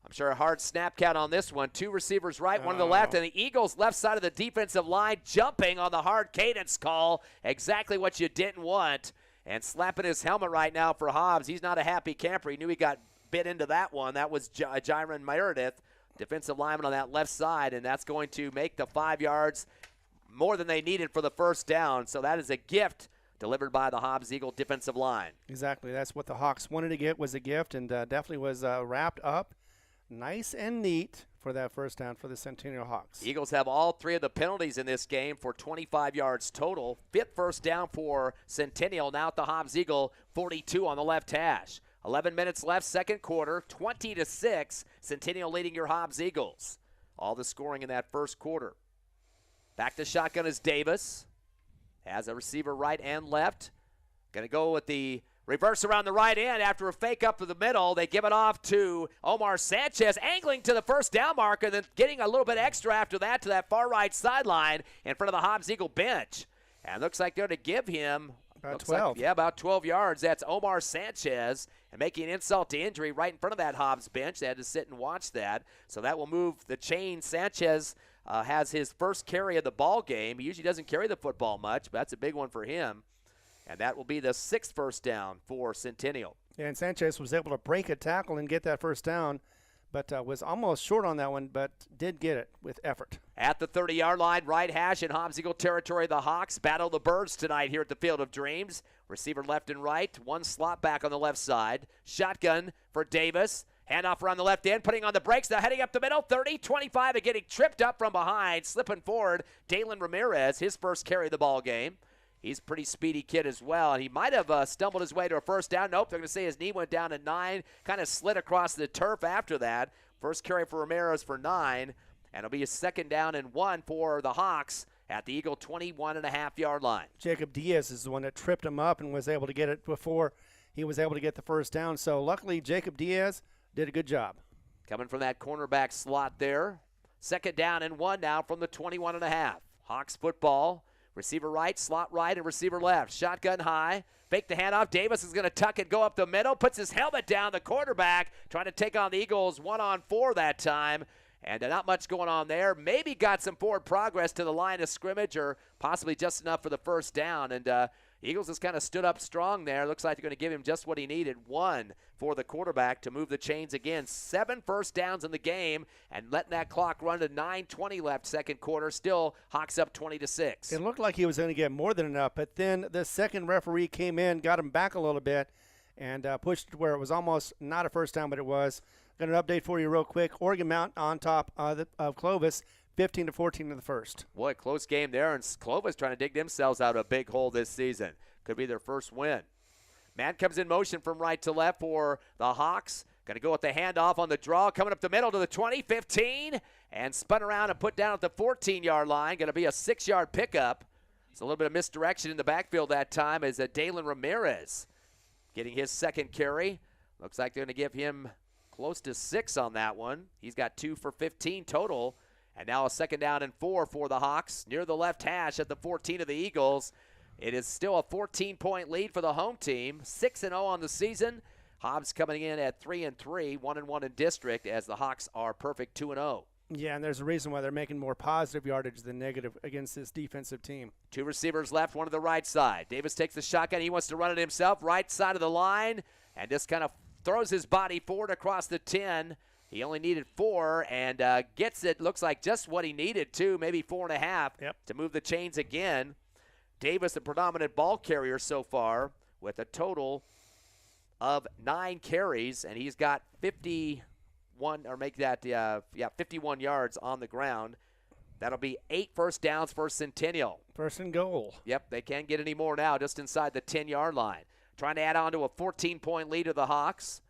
I'm sure a hard snap count on this one. 2 receivers right, 1 to the left, and the Eagles left side of the defensive line jumping on the hard cadence call. Exactly what you didn't want. And slapping his helmet right now for Hobbs. He's not a happy camper. He knew he got bit into that one. That was Jiron Meredith, defensive lineman on that left side, and that's going to make the 5 yards more than they needed for the first down. So that is a gift delivered by the Hobbs Eagle defensive line. Exactly. That's what the Hawks wanted to get, was a gift, and definitely was wrapped up nice and neat for that first down for the Centennial Hawks. Eagles have all 3 of the penalties in this game for 25 yards total. 5th first down for Centennial, now at the Hobbs Eagle 42 on the left hash. 11 minutes left, second quarter, 20-6. Centennial leading your Hobbs Eagles. All the scoring in that first quarter. Back to shotgun is Davis. Has a receiver right and left. Going to go with the Reverse around the right end after a fake up to the middle. They give it off to Omar Sanchez, angling to the first down marker, then getting a little bit extra after that to that far right sideline in front of the Hobbs Eagle bench. And looks like they're to give him about 12. About 12 yards. That's Omar Sanchez, and making an insult to injury right in front of that Hobbs bench. They had to sit and watch that. So that will move the chain. Sanchez has his first carry of the ball game. He usually doesn't carry the football much, but that's a big one for him. And that will be the 6th first down for Centennial. Yeah, and Sanchez was able to break a tackle and get that first down, but was almost short on that one, but did get it with effort. At the 30-yard line, right hash in Hobbs Eagle territory, the Hawks battle the Birds tonight here at the Field of Dreams. Receiver left and right, one slot back on the left side. Shotgun for Davis. Handoff around the left end, putting on the brakes, now heading up the middle, 30, 25, and getting tripped up from behind, slipping forward. Dalen Ramirez, his first carry of the ball game. He's a pretty speedy kid as well, and he might have stumbled his way to a first down. Nope, they're going to say his knee went down to 9, kind of slid across the turf after that. First carry for Ramirez for 9, and it'll be a 2nd down and 1 for the Hawks at the Eagle 21.5-yard line. Jacob Diaz is the one that tripped him up and was able to get it before he was able to get the first down. So luckily, Jacob Diaz did a good job. Coming from that cornerback slot there. 2nd down and 1 now from the 21.5. Hawks football. Receiver right, slot right, and receiver left. Shotgun high. Fake the handoff. Davis is going to tuck it, go up the middle, puts his helmet down. The quarterback trying to take on the Eagles 1-on-4 that time. And not much going on there. Maybe got some forward progress to the line of scrimmage or possibly just enough for the first down. And Eagles has kind of stood up strong there. Looks like they're going to give him just what he needed. 1 for the quarterback to move the chains again. 7 first downs in the game and letting that clock run to 9:20 left second quarter. Still Hawks up 20-6. It looked like he was going to get more than enough, but then the second referee came in, got him back a little bit, and pushed where it was almost not a first down, but it was. Got an update for you real quick. Oregon Mount on top of Clovis, 15-14 in the first. Boy, close game there, and Clovis trying to dig themselves out of a big hole this season. Could be their first win. Man comes in motion from right to left for the Hawks. Going to go with the handoff on the draw, coming up the middle to the 20, 15, and spun around and put down at the 14-yard line. Going to be a 6-yard pickup. It's a little bit of misdirection in the backfield that time as Dalen Ramirez getting his second carry. Looks like they're going to give him close to 6 on that one. He's got 2 for 15 total. And now a 2nd down and 4 for the Hawks near the left hash at the 14 of the Eagles. It is still a 14-point lead for the home team. 6-0 on the season. Hobbs coming in at 3-3, 1-1 in district as the Hawks are perfect 2-0. Yeah, and there's a reason why they're making more positive yardage than negative against this defensive team. 2 receivers left, one to the right side. Davis takes the shotgun. He wants to run it himself. Right side of the line and just kind of throws his body forward across the 10. He only needed 4 and gets it, looks like just what he needed to, maybe 4.5 to move the chains again. Davis, the predominant ball carrier so far with a total of 9 carries, and he's got 51 yards on the ground. That'll be 8 first downs for Centennial. First and goal. Yep, they can't get any more now, just inside the 10-yard line. Trying to add on to a 14-point lead of the Hawks.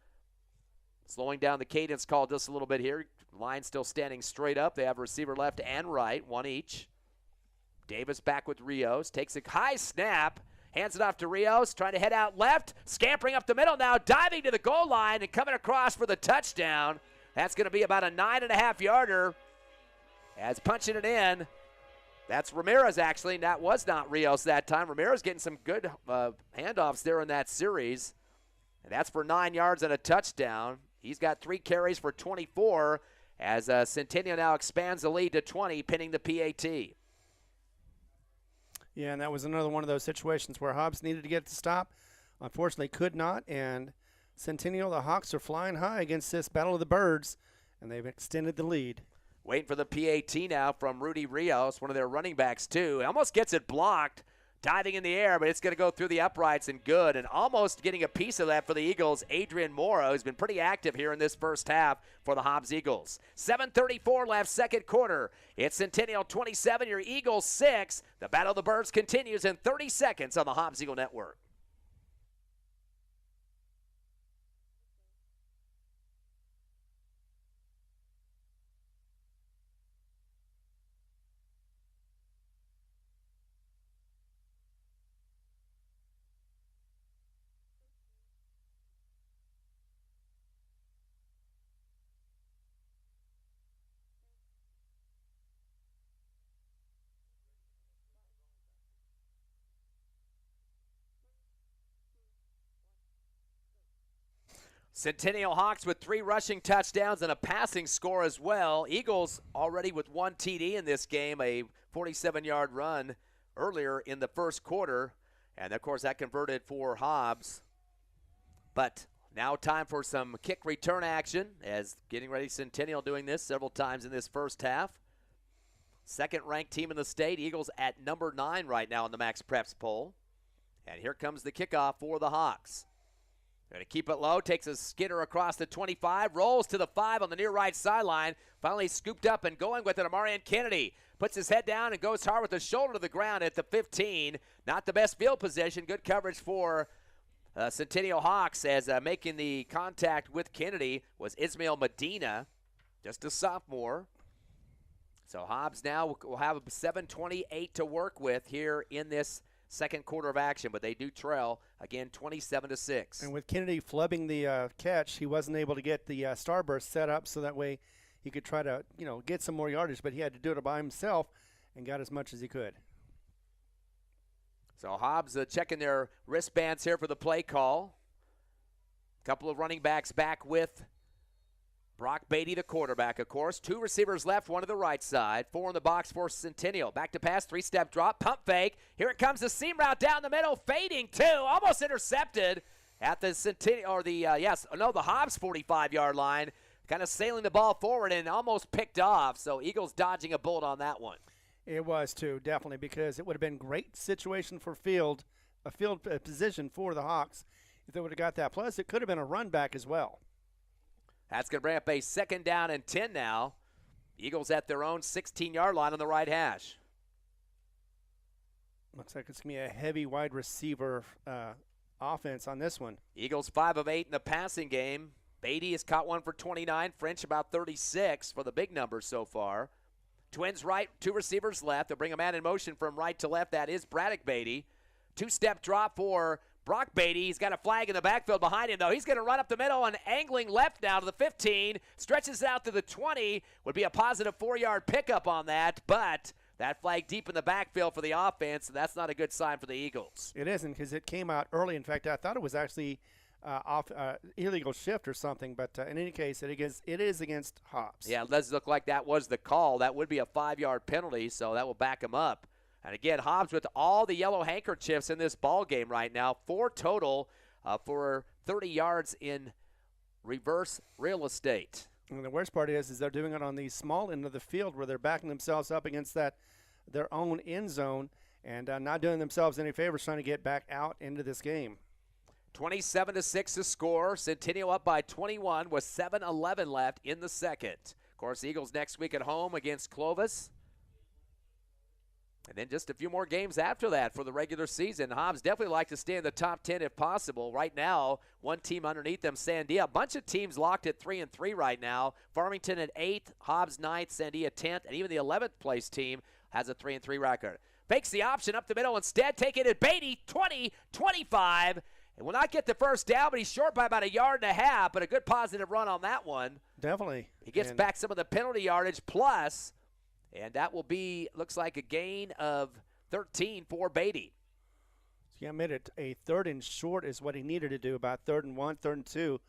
Slowing down the cadence call just a little bit here. Line still standing straight up. They have a receiver left and right, 1 each. Davis back with Rios. Takes a high snap. Hands it off to Rios. Trying to head out left. Scampering up the middle now. Diving to the goal line and coming across for the touchdown. That's going to be about a 9.5-yarder. As punching it in. That's Ramirez, actually. That was not Rios that time. Ramirez getting some good handoffs there in that series. And that's for 9 yards and a touchdown. He's got 3 carries for 24 as Centennial now expands the lead to 20, pinning the PAT. Yeah, and that was another one of those situations where Hobbs needed to get to stop. Unfortunately, could not. And Centennial, the Hawks are flying high against this Battle of the Birds, and they've extended the lead. Waiting for the PAT now from Rudy Rios, one of their running backs, too. He almost gets it blocked, diving in the air, but it's going to go through the uprights and good. And almost getting a piece of that for the Eagles, Adrian Mora, who's been pretty active here in this first half for the Hobbs Eagles. 7:34 left, second quarter. It's Centennial 27, your Eagles 6. The Battle of the Birds continues in 30 seconds on the Hobbs Eagle Network. Centennial Hawks with 3 rushing touchdowns and a passing score as well. Eagles already with 1 TD in this game, a 47-yard run earlier in the first quarter. And, of course, that converted for Hobbs. But now time for some kick return action as getting ready. Centennial doing this several times in this first half. Second-ranked team in the state. Eagles at number 9 right now in the Max Preps poll. And here comes the kickoff for the Hawks. Going to keep it low, takes a skidder across the 25, rolls to the 5 on the near right sideline. Finally scooped up and going with it, Amarian Kennedy. Puts his head down and goes hard with the shoulder to the ground at the 15. Not the best field position. Good coverage for Centennial Hawks as making the contact with Kennedy was Ismail Medina, just a sophomore. So Hobbs now will have 7:28 to work with here in this second quarter of action, but they do trail again 27-6. And with Kennedy flubbing the catch, he wasn't able to get the starburst set up so that way he could try to, get some more yardage, but he had to do it by himself and got as much as he could. So Hobbs checking their wristbands here for the play call. A couple of running backs back with Brock Beatty, the quarterback, of course. 2 receivers left, 1 to the right side. 4 in the box for Centennial. Back to pass, 3-step drop, pump fake. Here it comes, the seam route down the middle, fading 2, almost intercepted at the Centennial, or the Hobbs 45-yard line. Kind of sailing the ball forward and almost picked off. So Eagles dodging a bullet on that one. It was too, definitely, because it would have been great situation for a field position for the Hawks if they would have got that. Plus, it could have been a run back as well. That's going to bring up a 2nd down and 10 now. Eagles at their own 16-yard line on the right hash. Looks like it's going to be a heavy wide receiver offense on this one. Eagles 5 of 8 in the passing game. Beatty has caught one for 29. French about 36 for the big numbers so far. Twins right, 2 receivers left. They'll bring a man in motion from right to left. That is Braddock Beatty. 2-step drop for Brock Beatty. He's got a flag in the backfield behind him, though. He's going to run up the middle and angling left now to the 15. Stretches it out to the 20. Would be a positive 4-yard pickup on that, but that flag deep in the backfield for the offense, and that's not a good sign for the Eagles. It isn't, because it came out early. In fact, I thought it was actually off illegal shift or something, but in any case, it is against Hobbs. Yeah, it does look like that was the call. That would be a 5-yard penalty, so that will back him up. And again, Hobbs with all the yellow handkerchiefs in this ball game right now. 4 total for 30 yards in reverse real estate. And the worst part is they're doing it on the small end of the field where they're backing themselves up against their own end zone and not doing themselves any favors trying to get back out into this game. 27-6 to score. Centennial up by 21 with 7:11 left in the second. Of course, Eagles next week at home against Clovis. And then just a few more games after that for the regular season. Hobbs definitely like to stay in the top 10 if possible. Right now, one team underneath them, Sandia. A bunch of teams locked at 3-3 right now. Farmington at 8th, Hobbs 9th, Sandia 10th, and even the 11th place team has a 3-3 record. Fakes the option up the middle instead. Take it Beatty, 20, 25. And will not get the first down, but he's short by about 1.5 yards, but a good positive run on that one. Definitely. He gets back some of the penalty yardage plus. And that will be, looks like, a gain of 13 for Beatty. So he made it a 3rd and short is what he needed to do, about 3rd and 1, 3rd and 2.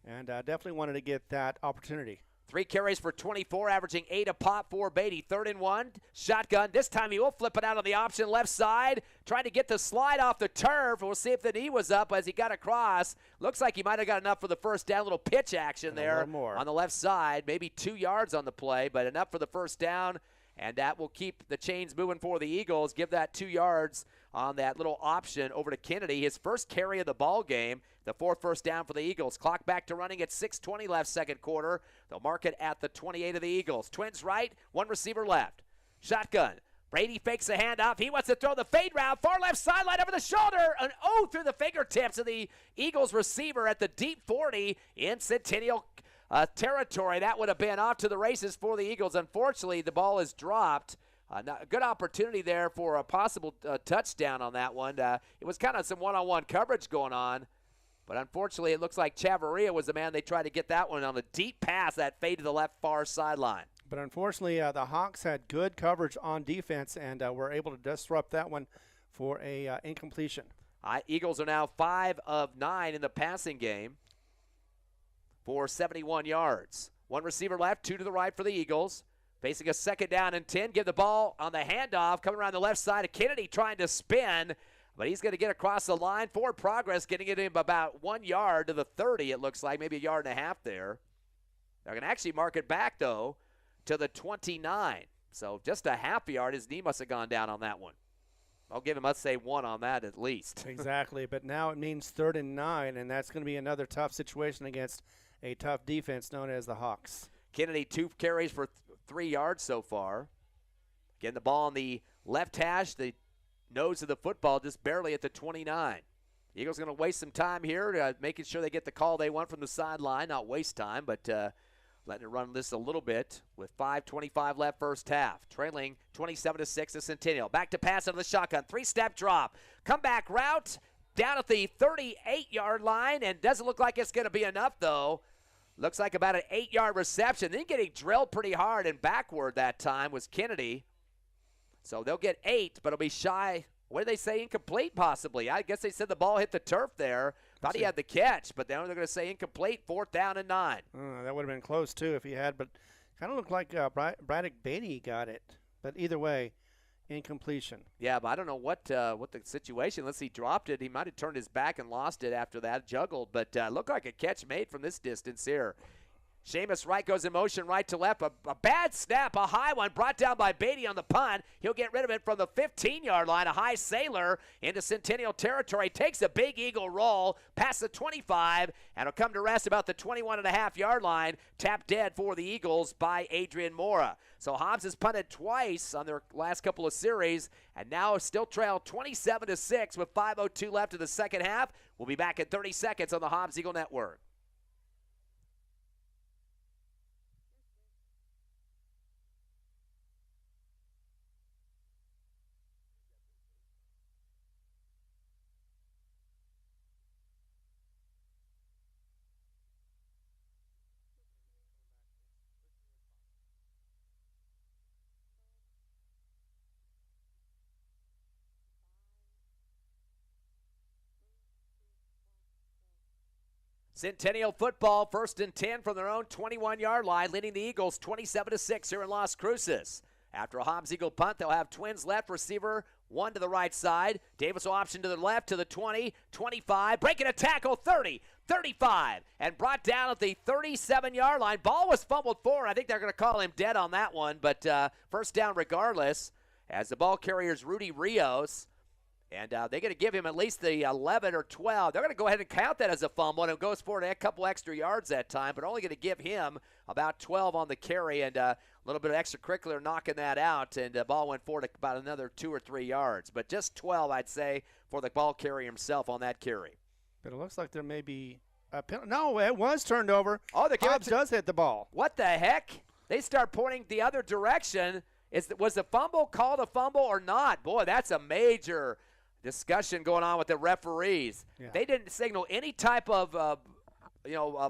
And definitely wanted to get that opportunity. 3 carries for 24, averaging 8 a pop for Beatty. 3rd and 1, shotgun. This time he will flip it out on the option left side. Trying to get the slide off the turf. We'll see if the knee was up as he got across. Looks like he might have got enough for the first down. Little pitch action there on the left side. Maybe 2 yards on the play, but enough for the first down. And that will keep the chains moving for the Eagles. Give that 2 yards on that little option over to Kennedy. His first carry of the ball game. The 4th first down for the Eagles. Clock back to running at 6:20 left second quarter. They'll mark it at the 28 of the Eagles. Twins right, 1 receiver left. Shotgun. Brady fakes a handoff. He wants to throw the fade route. Far left sideline over the shoulder. An O through the fingertips of the Eagles receiver at the deep 40 in Centennial territory. That would have been off to the races for the Eagles. Unfortunately, the ball is dropped. A good opportunity there for a possible touchdown on that one. It was kind of some one-on-one coverage going on. But unfortunately, it looks like Chavarria was the man they tried to get that one on a deep pass that fade to the left far sideline. But unfortunately, the Hawks had good coverage on defense and were able to disrupt that one for a incompletion. Eagles are now 5 of 9 in the passing game. for 71 yards. One receiver left, two to the right for the Eagles. Facing a 2nd down and 10. Give the ball on the handoff. Coming around the left side of Kennedy trying to spin. But he's going to get across the line. Forward progress, getting it in about 1 yard to the 30, it looks like. Maybe a yard and a half there. They're going to actually mark it back, though, to the 29. So just a half yard. His knee must have gone down on that one. I'll give him, let's say, 1 on that at least. Exactly. But now it means 3rd and 9, and that's going to be another tough situation against a tough defense known as the Hawks. Kennedy, 2 carries for 3 yards so far. Getting the ball on the left hash, the nose of the football just barely at the 29. Eagles going to waste some time here, making sure they get the call they want from the sideline. Not waste time, but letting it run this a little bit with 5:25 left first half. Trailing 27-6 to Centennial. Back to pass out of the shotgun. 3-step drop. Comeback route down at the 38-yard line, and doesn't look like it's going to be enough, though. Looks like about an 8-yard reception. Then getting drilled pretty hard and backward that time was Kennedy. So they'll get 8, but it'll be shy. What did they say? Incomplete, possibly. I guess they said the ball hit the turf there. Thought he had the catch, but then they're going to say incomplete, 4th down and 9. That would have been close, too, if he had. But kind of looked like Braddock Beatty got it. But either way, incompletion. Yeah, but I don't know what the situation. Unless he dropped it. He might have turned his back and lost it after that, juggled. But looked like a catch made from this distance here. Seamus Wright goes in motion right to left. A bad snap, a high one brought down by Beatty on the punt. He'll get rid of it from the 15-yard line. A high sailor into Centennial territory. Takes a big Eagle roll past the 25, and will come to rest about the 21.5-yard line. Tapped dead for the Eagles by Adrian Mora. So Hobbs has punted twice on their last couple of series, and now still trail 27-6 with 5:02 left in the second half. We'll be back in 30 seconds on the Hobbs Eagle Network. Centennial football, 1st and 10 from their own 21-yard line, leading the Eagles 27-6 here in Las Cruces. After a Hobbs Eagle punt, they'll have twins left, receiver 1 to the right side. Davis will option to the left to the 20, 25, breaking a tackle, 30, 35, and brought down at the 37-yard line. Ball was fumbled forward. I think they're going to call him dead on that one, but first down regardless, as the ball carrier's Rudy Rios. And they're going to give him at least the 11 or 12. They're going to go ahead and count that as a fumble, and it goes for a couple extra yards that time, but only going to give him about 12 on the carry and a little bit of extracurricular knocking that out, and the ball went forward about another 2 or 3 yards. But just 12, I'd say, for the ball carrier himself on that carry. But it looks like there may be a penalty. No, it was turned over. Oh, the Hobbs does hit the ball. What the heck? They start pointing the other direction. Was the fumble called a fumble or not? Boy, that's a major discussion going on with the referees. Yeah. They didn't signal any type of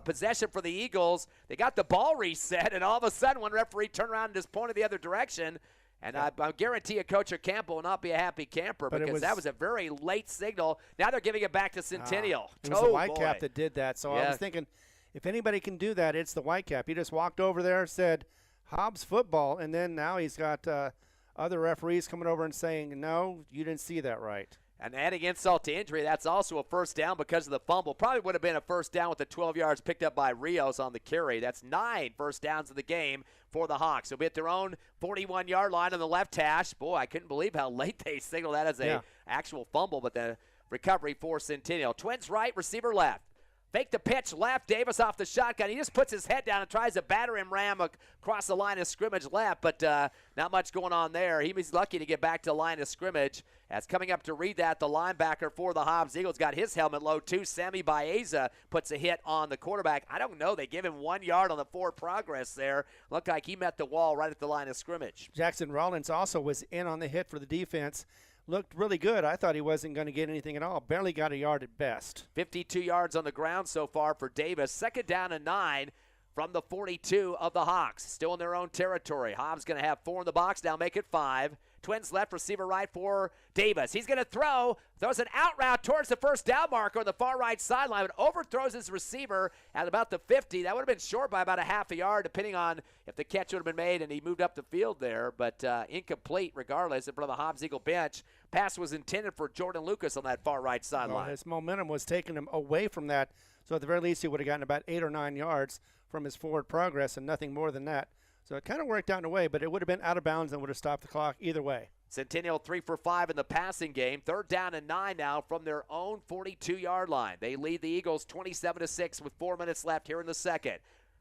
possession for the Eagles. They got the ball reset, and all of a sudden one referee turned around and just pointed the other direction. And I guarantee you Coach Ocampo will not be a happy camper, because that was a very late signal. Now they're giving it back to Centennial. It was the Whitecap that did that. So I was thinking, if anybody can do that, it's the Whitecap. He just walked over there, said Hobbs football, and then now he's got other referees coming over and saying, no, you didn't see that right. And adding insult to injury, that's also a first down because of the fumble. Probably would have been a first down with the 12 yards picked up by Rios on the carry. That's 9 first downs of the game for the Hawks. They'll be at their own 41-yard line on the left hash. Boy, I couldn't believe how late they signaled that as a actual fumble, but the recovery for Centennial. Twins right, receiver left. Fake the pitch left, Davis off the shotgun. He just puts his head down and tries to batter him ram across the line of scrimmage left, but not much going on there. He was lucky to get back to the line of scrimmage. As coming up to read that, the linebacker for the Hobbs Eagles got his helmet low too. Sammy Baeza puts a hit on the quarterback. I don't know. They give him 1 yard on the forward progress there. Looked like he met the wall right at the line of scrimmage. Jackson Rollins also was in on the hit for the defense. Looked really good. I thought he wasn't going to get anything at all. Barely got a yard at best. 52 yards on the ground so far for Davis. 2nd down and 9 from the 42 of the Hawks. Still in their own territory. Hobbs going to have 4 in the box. Now make it 5. Twins left, receiver right for Davis. He's going to throws an out route towards the first down marker on the far right sideline, but overthrows his receiver at about the 50. That would have been short by about a half a yard, depending on if the catch would have been made, and he moved up the field there, but incomplete regardless in front of the Hobbs Eagle bench. Pass was intended for Jordan Lucas on that far right sideline. Well, his momentum was taking him away from that, so at the very least he would have gotten about 8 or 9 yards from his forward progress and nothing more than that. So it kind of worked out in a way, but it would have been out of bounds and would have stopped the clock either way. Centennial 3 for 5 in the passing game. 3rd down and 9 now from their own 42-yard line. They lead the Eagles 27-6 with 4 minutes left here in the second.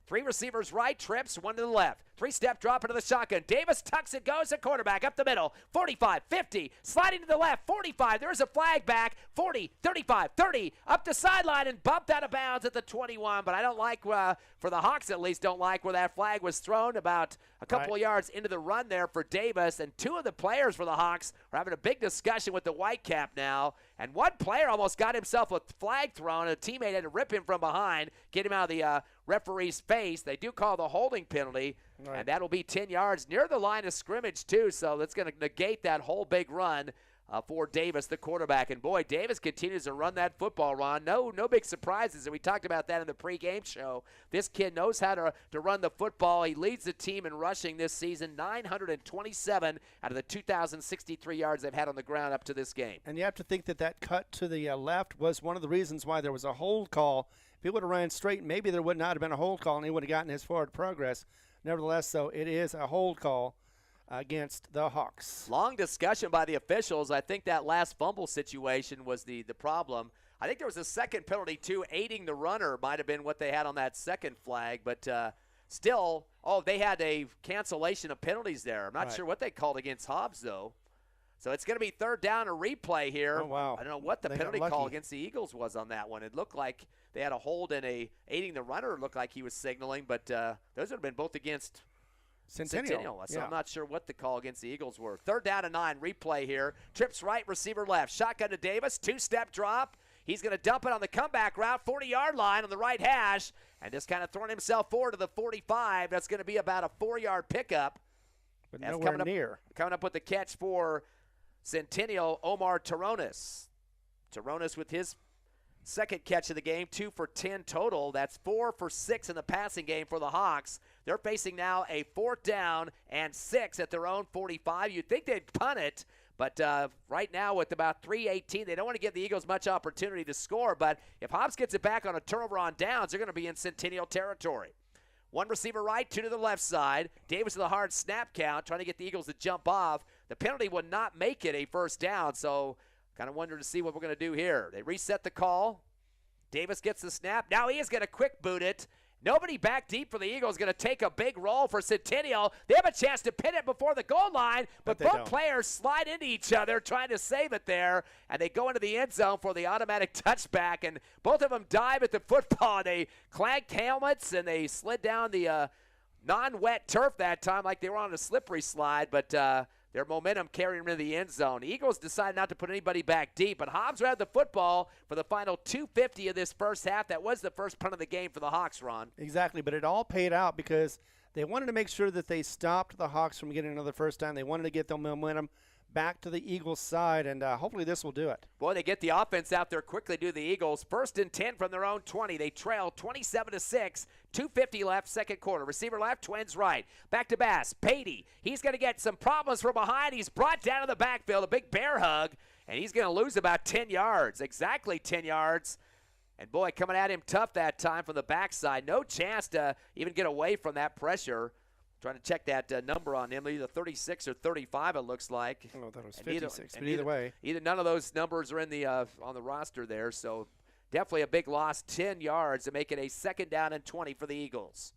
3 receivers right, trips, 1 to the left. 3-step drop into the shotgun. Davis tucks it, goes at quarterback, up the middle. 45, 50, sliding to the left. 45, there's a flag back. 40, 35, 30, up the sideline and bumped out of bounds at the 21. But I don't like, for the Hawks at least, don't like where that flag was thrown about a couple of yards into the run there for Davis. And 2 of the players for the Hawks are having a big discussion with the Whitecap now. And one player almost got himself a flag thrown, and a teammate had to rip him from behind, get him out of the referee's face. They do call the holding penalty, and that'll be 10 yards near the line of scrimmage, too. So that's going to negate that whole big run for Davis, the quarterback. And, boy, Davis continues to run that football, Ron. No big surprises, and we talked about that in the pregame show. This kid knows how to run the football. He leads the team in rushing this season, 927 out of the 2,063 yards they've had on the ground up to this game. And you have to think that that cut to the left was one of the reasons why there was a hold call. If he would have ran straight, maybe there would not have been a hold call, and he would have gotten his forward progress. Nevertheless, though, it is a hold call against the Hawks. Long discussion by the officials. I think that last fumble situation was the problem. I think there was a second penalty, too. Aiding the runner might have been what they had on that second flag. But still, they had a cancellation of penalties there. I'm not sure what they called against Hobbs, though. So it's going to be 3rd down, a replay here. Oh, wow. I don't know what the penalty call against the Eagles was on that one. It looked like they had a hold and aiding the runner. It looked like he was signaling. But those would have been both against Centennial. So I'm not sure what the call against the Eagles were. 3rd down and 9, replay here. Trips right, receiver left. Shotgun to Davis, 2-step drop. He's going to dump it on the comeback route, 40-yard line on the right hash, and just kind of throwing himself forward to the 45. That's going to be about a 4-yard pickup. But nowhere near. Coming up with the catch for Centennial, Omar Terrones. Terrones with his second catch of the game, 2 for 10 total. That's 4 for 6 in the passing game for the Hawks. They're facing now a 4th down and 6 at their own 45. You'd think they'd punt it, but right now with about 3:18, they don't want to give the Eagles much opportunity to score. But if Hobbs gets it back on a turnover on downs, they're going to be in Centennial territory. 1 receiver right, 2 to the left side. Davis with a hard snap count, trying to get the Eagles to jump off. The penalty would not make it a 1st down, so kind of wonder to see what we're going to do here. They reset the call. Davis gets the snap. Now he is going to quick boot it. Nobody back deep for the Eagles, going to take a big roll for Centennial. They have a chance to pin it before the goal line, but both players slide into each other trying to save it there, and they go into the end zone for the automatic touchback, and both of them dive at the football. They clanked helmets, and they slid down the non-wet turf that time like they were on a slippery slide, but their momentum carrying them into the end zone. The Eagles decided not to put anybody back deep, but Hobbs had the football for the final 2:50 of this first half. That was the first punt of the game for the Hawks, Ron. Exactly, but it all paid out because they wanted to make sure that they stopped the Hawks from getting another first down. They wanted to get the momentum back to the Eagles' side, and hopefully this will do it. Boy, they get the offense out there quickly, do the Eagles. 1st and 10 from their own 20. They trail 27-6. 2:50 left, second quarter. Receiver left, Twins right. Back to Bass. Patey. He's going to get some problems from behind. He's brought down to the backfield, a big bear hug, and he's going to lose about 10 yards, exactly 10 yards. And, boy, coming at him tough that time from the backside. No chance to even get away from that pressure. Trying to check that number on him, either 36 or 35 it looks like. Oh, that was 56, but either way. None of those numbers are in the on the roster there, so definitely a big loss, 10 yards to make it a 2nd down and 20 for the Eagles.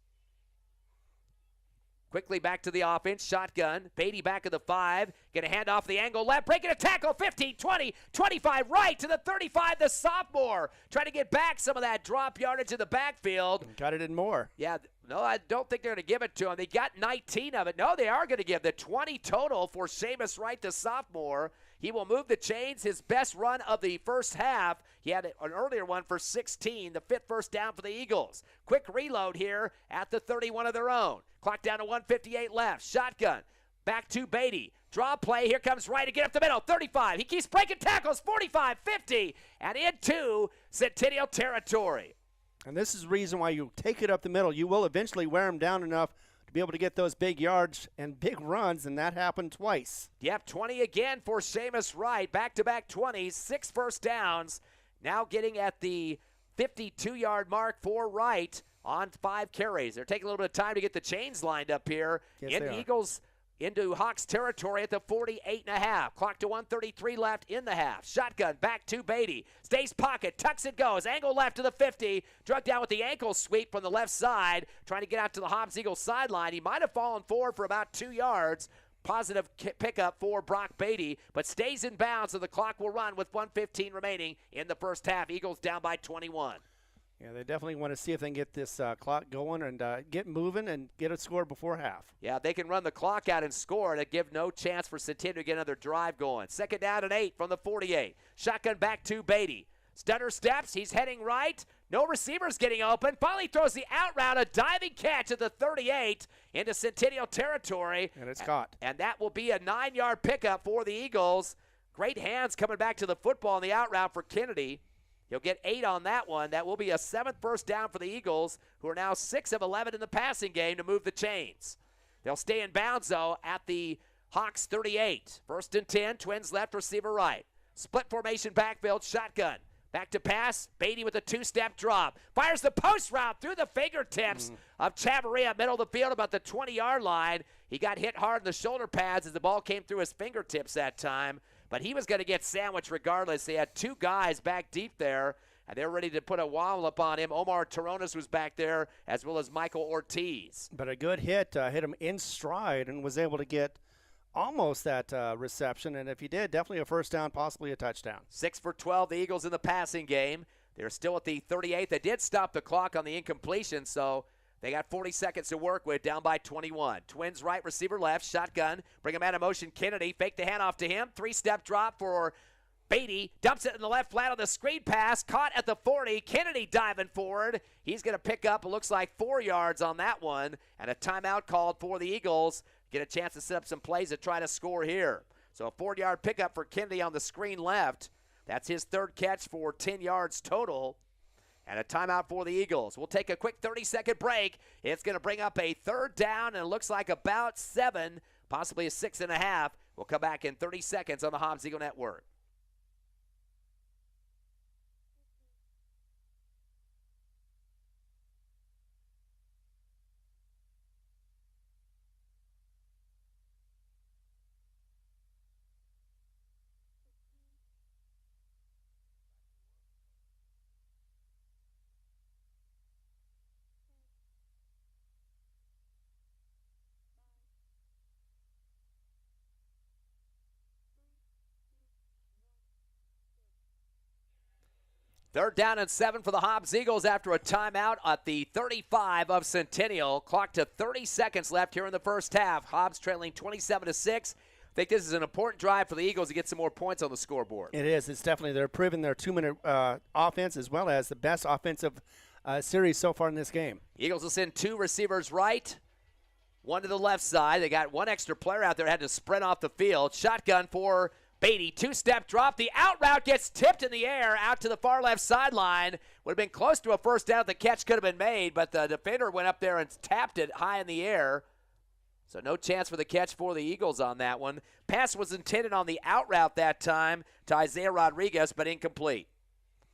Quickly back to the offense, shotgun. Beatty back at the 5. Going to hand off the angle left, breaking a tackle, 15, 20, 25, right to the 35, the sophomore. Trying to get back some of that drop yardage in the backfield. Got it in more. Yeah, no, I don't think they're going to give it to him. They got 19 of it. No, they are going to give the 20 total for Seamus Wright, the sophomore. He will move the chains, his best run of the first half. He had an earlier one for 16, the 5th first down for the Eagles. Quick reload here at the 31 of their own. Clock down to 1:58 left. Shotgun. Back to Beatty. Draw play. Here comes Wright to get up the middle. 35. He keeps breaking tackles. 45, 50, and into Centennial territory. And this is the reason why you take it up the middle. You will eventually wear them down enough to be able to get those big yards and big runs, and that happened twice. Yep, 20 again for Seamus Wright. Back-to-back 20s, 6 first downs. Now getting at the 52-yard mark for Wright on 5 carries. They're taking a little bit of time to get the chains lined up here. Yes, Eagles into Hawks territory at the 48.5. Clock to 1:33 left in the half. Shotgun back to Beatty. Stays pocket, tucks and goes. Angle left to the 50. Drug down with the ankle sweep from the left side. Trying to get out to the Hobbs Eagles sideline. He might have fallen forward for about 2 yards. Positive pickup for Brock Beatty, but stays in bounds, so the clock will run with 1:15 remaining in the first half. Eagles down by 21. Yeah, they definitely want to see if they can get this clock going and get moving and get a score before half. Yeah, they can run the clock out and score to give no chance for Centennial to get another drive going. 2nd down and 8 from the 48. Shotgun back to Beatty. Stutter steps. He's heading right. No receivers getting open. Finally throws the out route. A diving catch at the 38 into Centennial territory. And it's caught. And that will be a 9-yard pickup for the Eagles. Great hands coming back to the football on the out route for Kennedy. He'll get 8 on that one. That will be a 7th first down for the Eagles, who are now 6 of 11 in the passing game to move the chains. They'll stay in bounds, though, at the Hawks 38. 1st and 10, Twins left, receiver right. Split formation backfield, shotgun. Back to pass, Beatty with a 2-step drop. Fires the post route through the fingertips of Chavarria, middle of the field, about the 20-yard line. He got hit hard in the shoulder pads as the ball came through his fingertips that time. But he was going to get sandwiched regardless. They had 2 guys back deep there, and they're ready to put a wallop on him. Omar Toronis was back there, as well as Michael Ortiz. But a good hit, hit him in stride and was able to get almost that reception. And if he did, definitely a first down, possibly a touchdown. 6 for 12, the Eagles in the passing game. They're still at the 38. They did stop the clock on the incompletion, so they got 40 seconds to work with, down by 21. Twins right, receiver left, shotgun. Bring him out of motion, Kennedy. Fake the handoff to him. 3-step drop for Beatty. Dumps it in the left flat on the screen pass. Caught at the 40. Kennedy diving forward. He's going to pick up, it looks like, 4 yards on that one. And a timeout called for the Eagles. Get a chance to set up some plays to try to score here. So a 4-yard pickup for Kennedy on the screen left. That's his 3rd catch for 10 yards total. And a timeout for the Eagles. We'll take a quick 30-second break. It's going to bring up a 3rd down, and it looks like about 7, possibly a 6.5. We'll come back in 30 seconds on the Hobbs Eagle Network. Third down and 7 for the Hobbs Eagles after a timeout at the 35 of Centennial. Clock to 30 seconds left here in the first half. Hobbs trailing 27-6. I think this is an important drive for the Eagles to get some more points on the scoreboard. It is. It's definitely, they're proving their 2-minute offense as well as the best offensive series so far in this game. Eagles will send 2 receivers right, 1 to the left side. They got 1 extra player out there, had to sprint off the field. Shotgun for Beatty, 2-step drop. The out route gets tipped in the air out to the far left sideline. Would have been close to a first down if the catch could have been made, but the defender went up there and tapped it high in the air. So no chance for the catch for the Eagles on that one. Pass was intended on the out route that time to Isaiah Rodriguez, but incomplete.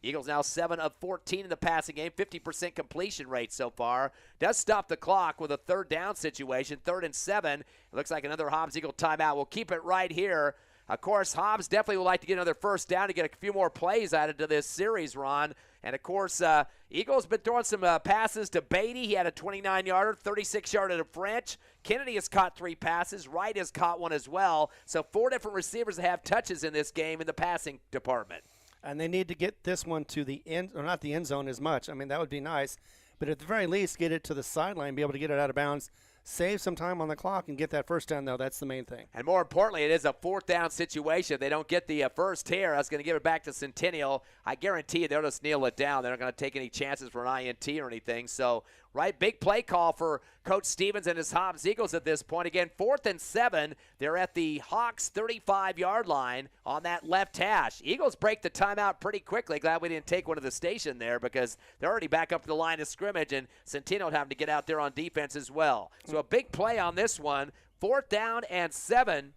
Eagles now 7 of 14 in the passing game, 50% completion rate so far. Does stop the clock with a 3rd down situation, 3rd and 7. It looks like another Hobbs Eagle timeout. We'll keep it right here. Of course, Hobbs definitely would like to get another first down to get a few more plays added to this series, Ron. And, of course, Eagles been throwing some passes to Beatty. He had a 29-yarder, 36-yarder to French. Kennedy has caught 3 passes. Wright has caught 1 as well. So 4 different receivers that have touches in this game in the passing department. And they need to get this one to the end, or not the end zone as much. I mean, that would be nice. But at the very least, get it to the sideline, be able to get it out of bounds save some time on the clock and get that first down, though. That's the main thing. And more importantly, it is a fourth down situation. If they don't get the first here, that's going to give it back to Centennial. I guarantee you they'll just kneel it down. They're not going to take any chances for an INT or anything. So, right, big play call for Coach Stevens and his Hobbs Eagles at this point. Again, 4th and 7. They're at the Hawks 35-yard line on that left hash. Eagles break the timeout pretty quickly. Glad we didn't take one to the station there because they're already back up to the line of scrimmage, and Centennial having to get out there on defense as well. So a big play on this one. 4th down and 7.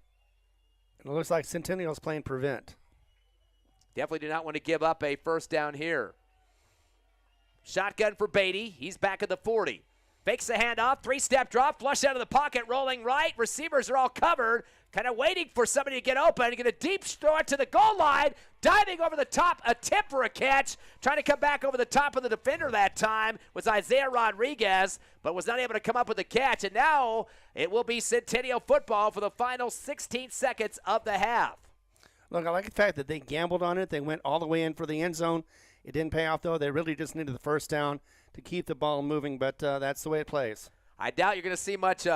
It looks like Centennial's playing prevent. Definitely do not want to give up a first down here. Shotgun for Beatty. He's back at the 40. Fakes the handoff, 3-step drop, flush out of the pocket, rolling right. Receivers are all covered, kind of waiting for somebody to get open. Get a deep throw to the goal line, diving over the top, a tip for a catch. Trying to come back over the top of the defender that time was Isaiah Rodriguez, but was not able to come up with the catch. And now it will be Centennial football for the final 16 seconds of the half. Look, I like the fact that they gambled on it. They went all the way in for the end zone. It didn't pay off, though. They really just needed the first down to keep the ball moving, but that's the way it plays. I doubt you're going to see much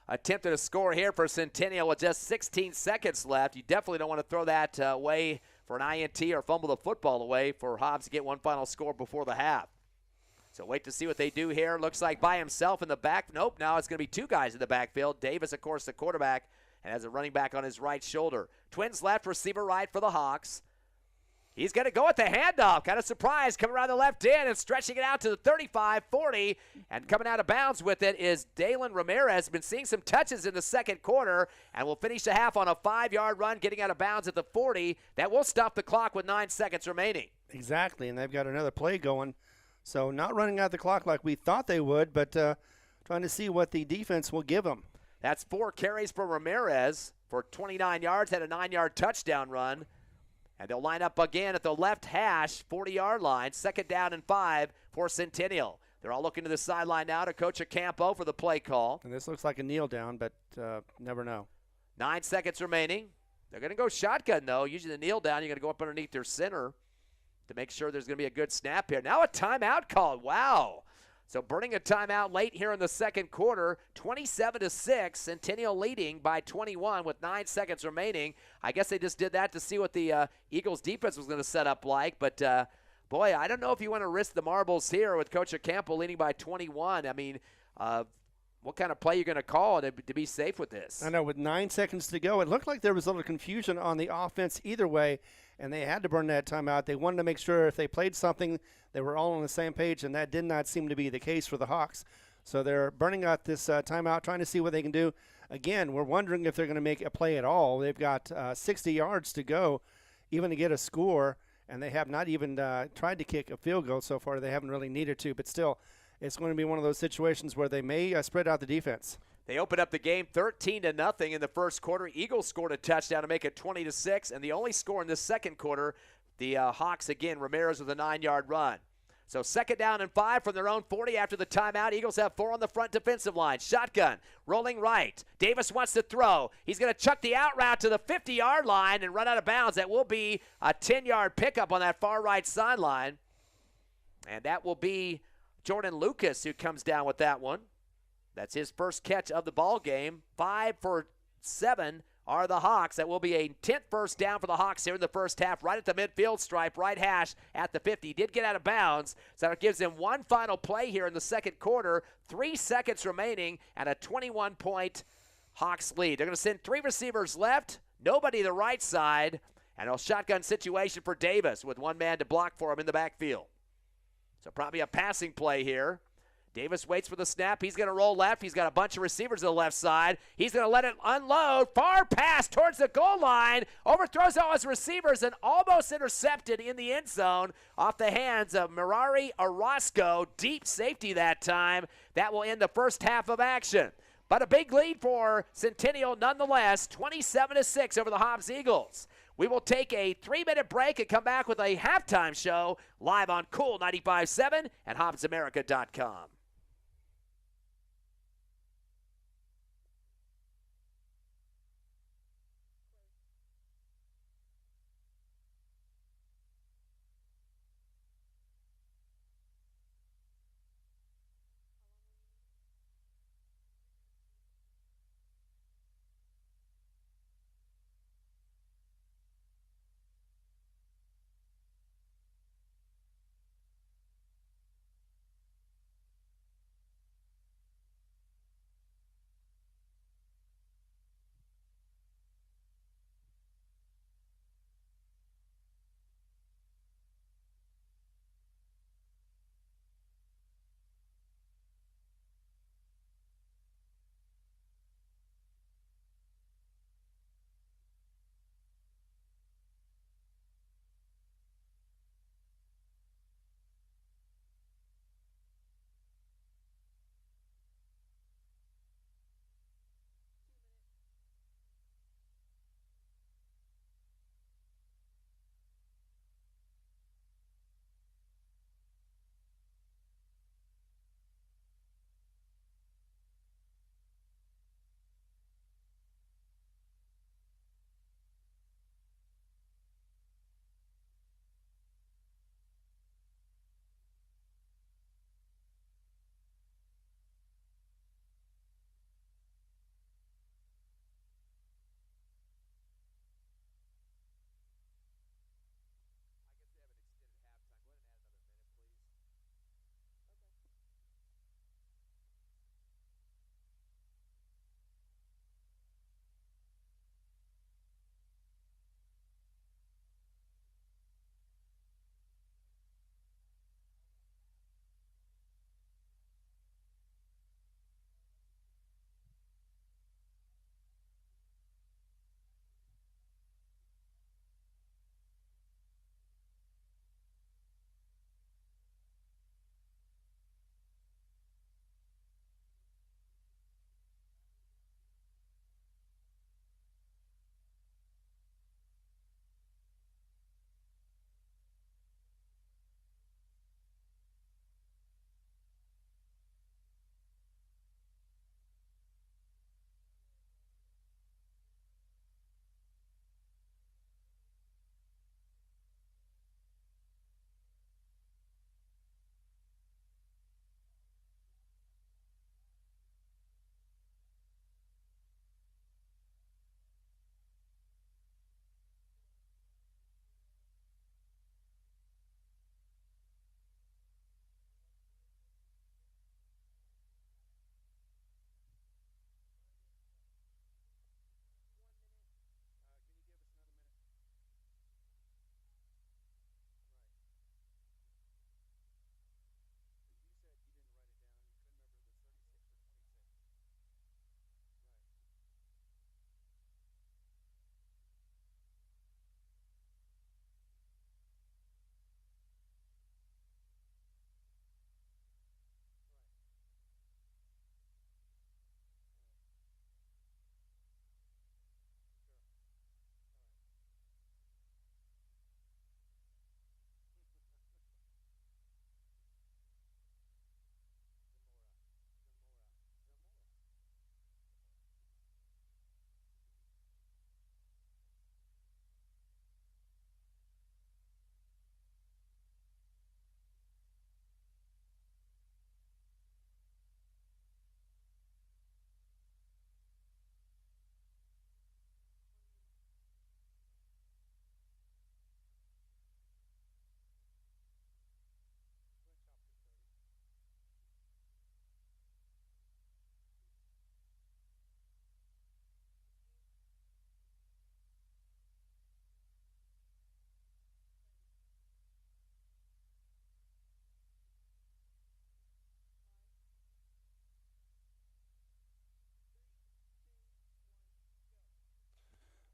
attempt at a score here for Centennial with just 16 seconds left. You definitely don't want to throw that away for an INT or fumble the football away for Hobbs to get one final score before the half. So wait to see what they do here. Looks like by himself in the back. Nope, now it's going to be two guys in the backfield. Davis, of course, the quarterback, and has a running back on his right shoulder. Twins left, receiver right for the Hawks. He's going to go with the handoff. Kind of surprised coming around the left end and stretching it out to the 35, 40. And coming out of bounds with it is Dalen Ramirez. Been seeing some touches in the second quarter and will finish the half on a 5-yard run, getting out of bounds at the 40. That will stop the clock with 9 seconds remaining. Exactly, and they've got another play going. So not running out the clock like we thought they would, but trying to see what the defense will give them. That's 4 carries for Ramirez for 29 yards, had a 9-yard touchdown run. And they'll line up again at the left hash, 40-yard line, 2nd down and 5 for Centennial. They're all looking to the sideline now to Coach Ocampo for the play call. And this looks like a kneel down, but never know. 9 seconds remaining. They're going to go shotgun, though. Usually the kneel down, you're going to go up underneath their center to make sure there's going to be a good snap here. Now a timeout called. Wow. So burning a timeout late here in the second quarter, 27-6, Centennial leading by 21 with 9 seconds remaining. I guess they just did that to see what the Eagles defense was going to set up like. But, boy, I don't know if you want to risk the marbles here with Coach Ocampo leading by 21. I mean, what kind of play you're going to call to be safe with this? I know, with 9 seconds to go, it looked like there was a little confusion on the offense either way, and they had to burn that timeout. They wanted to make sure if they played something, they were all on the same page, and that did not seem to be the case for the Hawks. So they're burning out this timeout, trying to see what they can do. Again, we're wondering if they're going to make a play at all. They've got 60 yards to go, even to get a score, and they have not even tried to kick a field goal so far. They haven't really needed to, but still, it's going to be one of those situations where they may spread out the defense. They opened up the game 13-0 in the first quarter. Eagles scored a touchdown to make it 20-6, and the only score in the second quarter, the Hawks, again, Ramirez with a 9-yard run. So 2nd down and 5 from their own 40 after the timeout. Eagles have 4 on the front defensive line. Shotgun, rolling right. Davis wants to throw. He's going to chuck the out route to the 50-yard line and run out of bounds. That will be a 10-yard pickup on that far right sideline. And that will be Jordan Lucas who comes down with that one. That's his first catch of the ball game. 5 for 7 are the Hawks. That will be a 10th first down for the Hawks here in the first half, right at the midfield stripe, right hash at the 50. He did get out of bounds, so that gives him one final play here in the second quarter. 3 seconds remaining and a 21-point Hawks lead. They're going to send 3 receivers left, nobody to the right side, and a shotgun situation for Davis with one man to block for him in the backfield. So probably a passing play here. Davis waits for the snap. He's going to roll left. He's got a bunch of receivers to the left side. He's going to let it unload. Far pass towards the goal line. Overthrows all his receivers and almost intercepted in the end zone off the hands of Mirari Orozco. Deep safety that time. That will end the first half of action. But a big lead for Centennial nonetheless, 27-6 over the Hobbs Eagles. We will take a 3-minute break and come back with a halftime show live on Cool 95.7 and HobbsAmerica.com.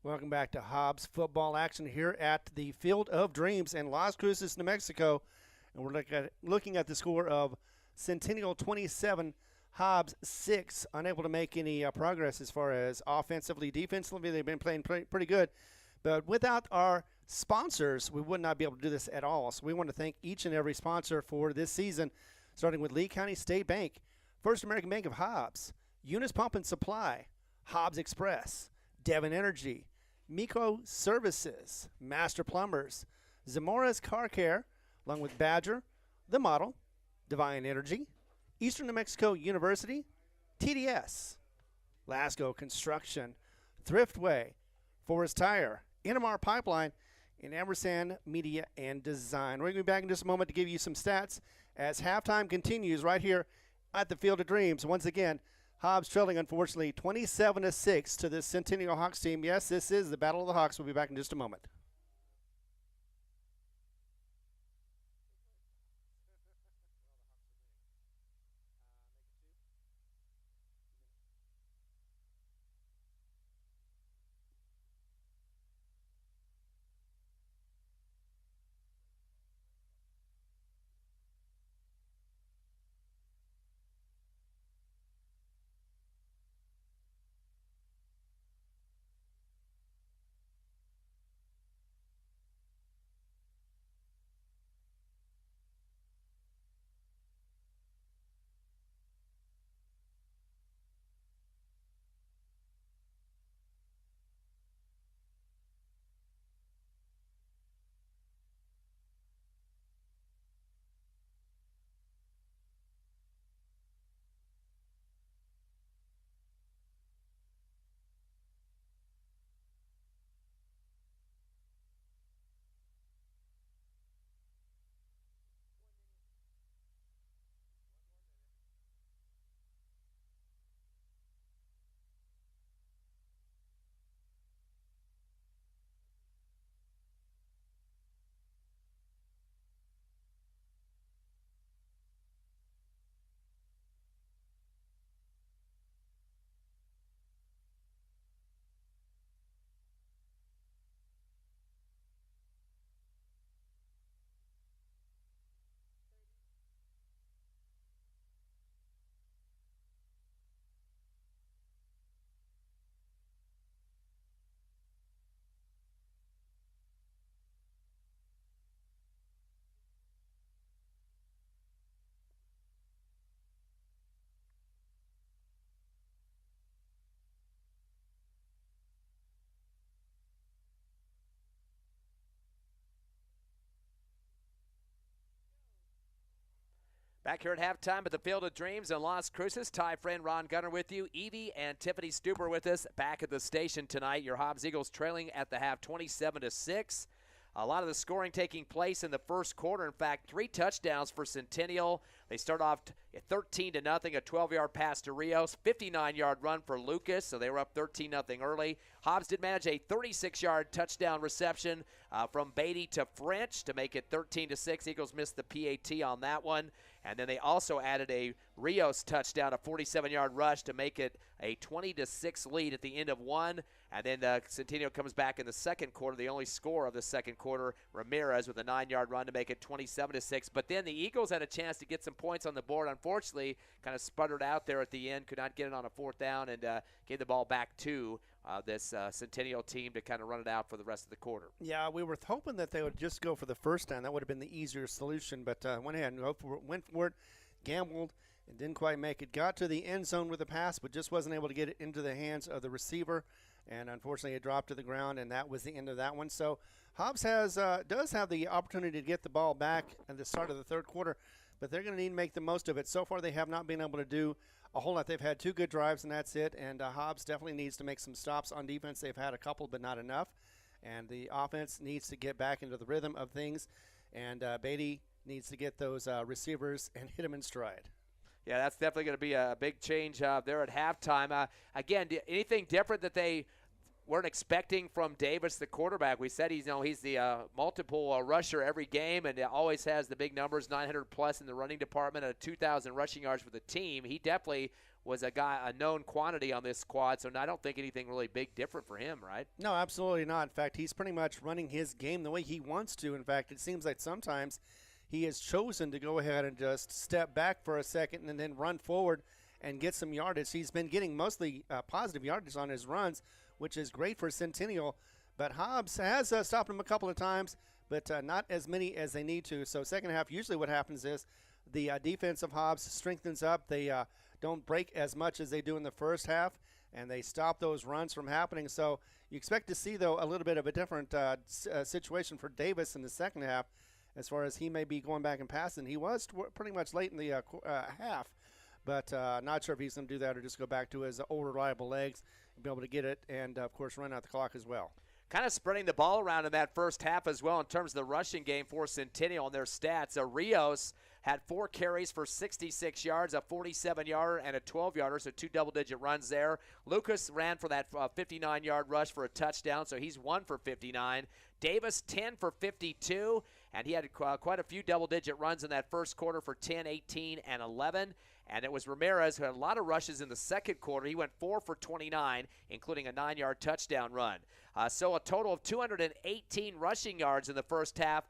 Welcome back to Hobbs football action here at the Field of Dreams in Las Cruces, New Mexico. And we're looking at the score of Centennial 27, Hobbs 6. Unable to make any progress as far as offensively. Defensively, they've been playing pretty good. But without our sponsors, we would not be able to do this at all. So we want to thank each and every sponsor for this season, starting with Lee County State Bank, First American Bank of Hobbs, Eunice Pump and Supply, Hobbs Express, Devon Energy, Miko Services, Master Plumbers, Zamora's Car Care, along with Badger, The Model, Divine Energy, Eastern New Mexico University, TDS, Lasco Construction, Thriftway, Forest Tire, NMR Pipeline, and Emerson Media and Design. We're going to be back in just a moment to give you some stats as halftime continues right here at the Field of Dreams. Once again, Hobbs trailing, unfortunately, 27-6 to this Centennial Hawks team. Yes, this is the Battle of the Hawks. We'll be back in just a moment. Back here at halftime at the Field of Dreams in Las Cruces. Ty friend Ron Gunner with you. Evie and Tiffany Stuber with us back at the station tonight. Your Hobbs Eagles trailing at the half 27-6. A lot of the scoring taking place in the first quarter. In fact, 3 touchdowns for Centennial. They start off at 13-0, a 12-yard pass to Rios, 59-yard run for Lucas, so they were up 13-0 early. Hobbs did manage a 36-yard touchdown reception from Beatty to French to make it 13-6. Eagles missed the PAT on that one. And then they also added a Rios touchdown, a 47-yard rush to make it a 20-6 lead at the end of one. And then Centennial comes back in the second quarter, the only score of the second quarter, Ramirez with a 9-yard run to make it 27-6. But then the Eagles had a chance to get some points on the board. Unfortunately, kind of sputtered out there at the end, could not get it on a fourth down, and gave the ball back to this Centennial team to kind of run it out for the rest of the quarter. Yeah, we were hoping that they would just go for the first down. That would have been the easier solution, but went ahead and went for it, gambled, and didn't quite make it. Got to the end zone with the pass, but just wasn't able to get it into the hands of the receiver, and unfortunately it dropped to the ground, and that was the end of that one. So Hobbs does have the opportunity to get the ball back at the start of the third quarter, but they're going to need to make the most of it. So far they have not been able to do a whole lot. They've had 2 good drives, and that's it, and Hobbs definitely needs to make some stops on defense. They've had a couple, but not enough, and the offense needs to get back into the rhythm of things, and Beatty needs to get those receivers and hit them in stride. Yeah, that's definitely going to be a big change there at halftime. Again, anything different that they weren't expecting from Davis, the quarterback. We said he's the multiple rusher every game and always has the big numbers, 900 plus in the running department and 2,000 rushing yards for the team. He definitely was a known quantity on this squad, so I don't think anything really big different for him, right? No, absolutely not. In fact, he's pretty much running his game the way he wants to. In fact, it seems like sometimes he has chosen to go ahead and just step back for a second and then run forward and get some yardage. He's been getting mostly positive yardage on his runs, which is great for Centennial. But Hobbs has stopped him a couple of times, but not as many as they need to. So second half, usually what happens is the defense of Hobbs strengthens up. They don't break as much as they do in the first half, and they stop those runs from happening. So you expect to see, though, a little bit of a different situation for Davis in the second half, as far as he may be going back and passing. He was pretty much late in the half, but not sure if he's going to do that or just go back to his old reliable legs and be able to get it and, of course, run out the clock as well. Kind of spreading the ball around in that first half as well in terms of the rushing game for Centennial and their stats. Rios had 4 carries for 66 yards, a 47-yarder and a 12-yarder, so 2 double-digit runs there. Lucas ran for that 59-yard rush for a touchdown, so he's 1 for 59. Davis, 10 for 52, and he had quite a few double-digit runs in that first quarter for 10, 18, and 11. And it was Ramirez who had a lot of rushes in the second quarter. He went 4 for 29, including a 9-yard touchdown run. So a total of 218 rushing yards in the first half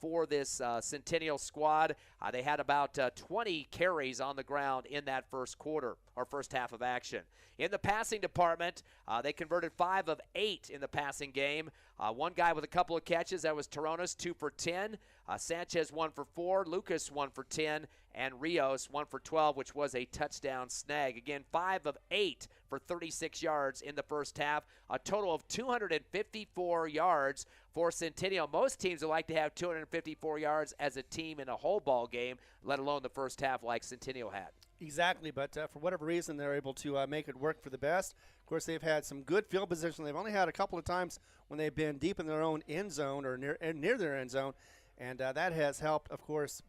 for this Centennial squad. They had about 20 carries on the ground in that first quarter, or first half of action. In the passing department, they converted 5 of 8 in the passing game. One guy with a couple of catches, that was Toronas, 2 for 10. Sanchez, 1 for 4. Lucas, 1 for 10. And Rios, 1 for 12, which was a touchdown snag. Again, 5 of 8 for 36 yards in the first half. A total of 254 yards for Centennial. Most teams would like to have 254 yards as a team in a whole ball game, let alone the first half like Centennial had. Exactly, but for whatever reason, they're able to make it work for the best. Of course, they've had some good field position. They've only had a couple of times when they've been deep in their own end zone or near their end zone, and that has helped, of course,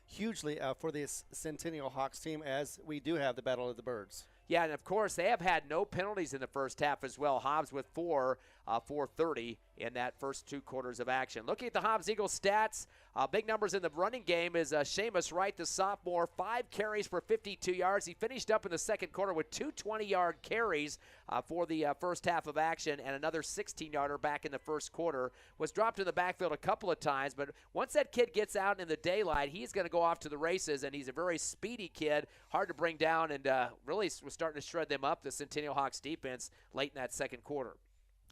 hugely for this Centennial Hawks team, as we do have the Battle of the Birds. Yeah, and of course, they have had no penalties in the first half as well. Hobbs with 4 for 30 in that first 2 quarters of action. Looking at the Hobbs Eagles stats, big numbers in the running game is Seamus Wright, the sophomore, 5 carries for 52 yards. He finished up in the second quarter with 2 20-yard carries for the first half of action, and another 16-yarder back in the first quarter. Was dropped in the backfield a couple of times, but once that kid gets out in the daylight, he's going to go off to the races, and he's a very speedy kid, hard to bring down, and really was starting to shred them up, the Centennial Hawks defense, late in that second quarter.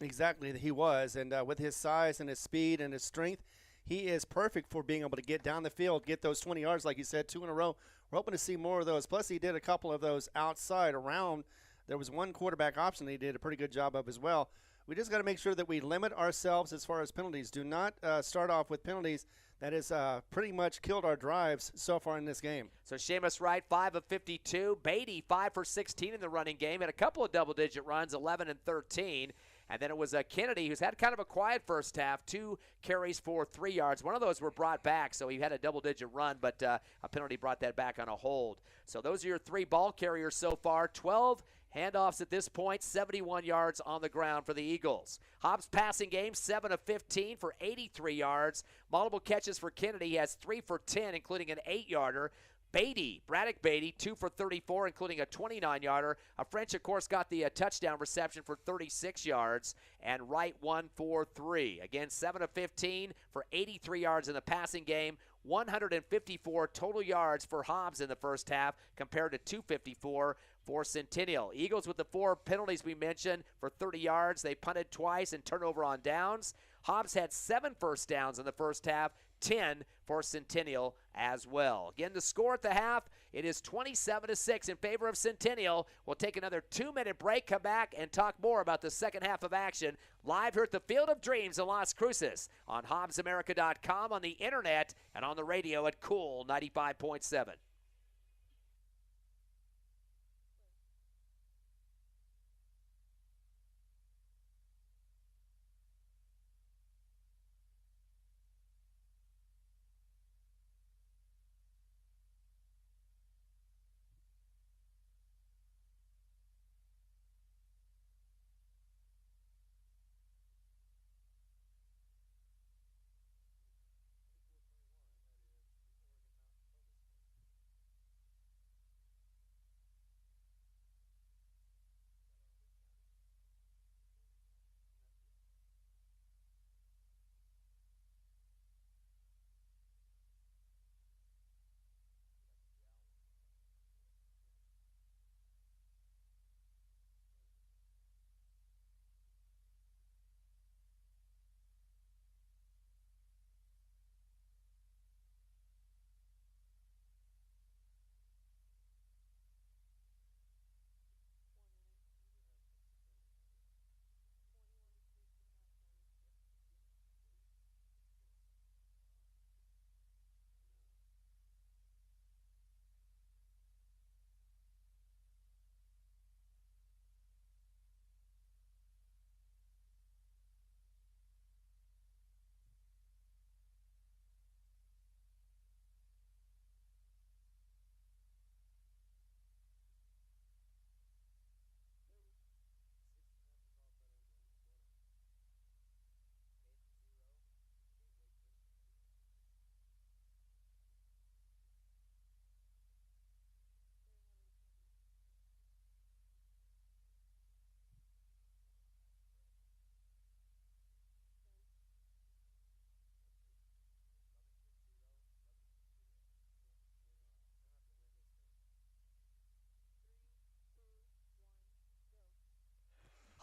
Exactly, he was, and with his size and his speed and his strength, he is perfect for being able to get down the field, get those 20 yards, like you said, 2 in a row. We're hoping to see more of those. Plus, he did a couple of those outside around. There was one quarterback option that he did a pretty good job of as well. We just got to make sure that we limit ourselves as far as penalties. Do not start off with penalties. That has pretty much killed our drives so far in this game. So Seamus Wright, 5 of 52. Beatty, 5 for 16 in the running game. Had a couple of double-digit runs, 11 and 13. And then it was Kennedy, who's had kind of a quiet first half, 2 carries for 3 yards. One of those were brought back, so he had a double-digit run, but a penalty brought that back on a hold. So those are your 3 ball carriers so far. 12 handoffs at this point, 71 yards on the ground for the Eagles. Hobbs passing game, 7 of 15 for 83 yards. Multiple catches for Kennedy. He has 3 for 10, including an 8-yarder. Braddock Beatty, 2 for 34, including a 29-yarder. French, of course, got the touchdown reception for 36 yards, and Wright 1 for 3. Again, 7 of 15 for 83 yards in the passing game. 154 total yards for Hobbs in the first half compared to 254 for Centennial. Eagles with the 4 penalties we mentioned for 30 yards. They punted twice and turnover on downs. Hobbs had 7 first downs in the first half, 10 for Centennial as well. Again, the score at the half, it is 27-6 in favor of Centennial. We'll take another 2-minute break, come back, and talk more about the second half of action live here at the Field of Dreams in Las Cruces on HobbsAmerica.com, on the internet, and on the radio at Cool 95.7.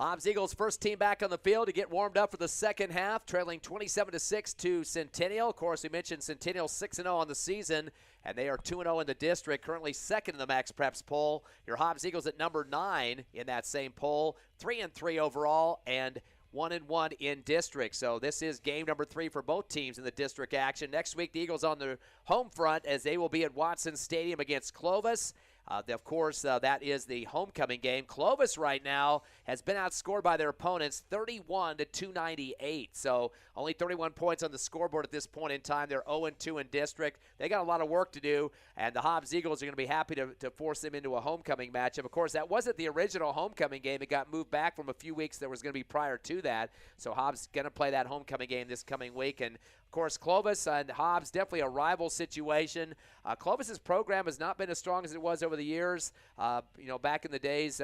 Hobbs Eagles first team back on the field to get warmed up for the second half, trailing 27-6 to Centennial. Of course, we mentioned Centennial 6-0 on the season, and they are 2-0 in the district, currently second in the Max Preps poll. Your Hobbs Eagles at number 9 in that same poll, 3-3 overall, and 1-1 in district. So this is game number 3 for both teams in the district action. Next week, the Eagles on the home front as they will be at Watson Stadium against Clovis. Of course, that is the homecoming game. Clovis right now has been outscored by their opponents 31-298. So only 31 points on the scoreboard at this point in time. They're 0-2 in district. They got a lot of work to do, and the Hobbs Eagles are going to be happy to force them into a homecoming matchup. Of course, that wasn't the original homecoming game. It got moved back from a few weeks that was going to be prior to that. So Hobbs going to play that homecoming game this coming week. And of course, Clovis and Hobbs, definitely a rival situation. Clovis's program has not been as strong as it was over the years. Back in the days,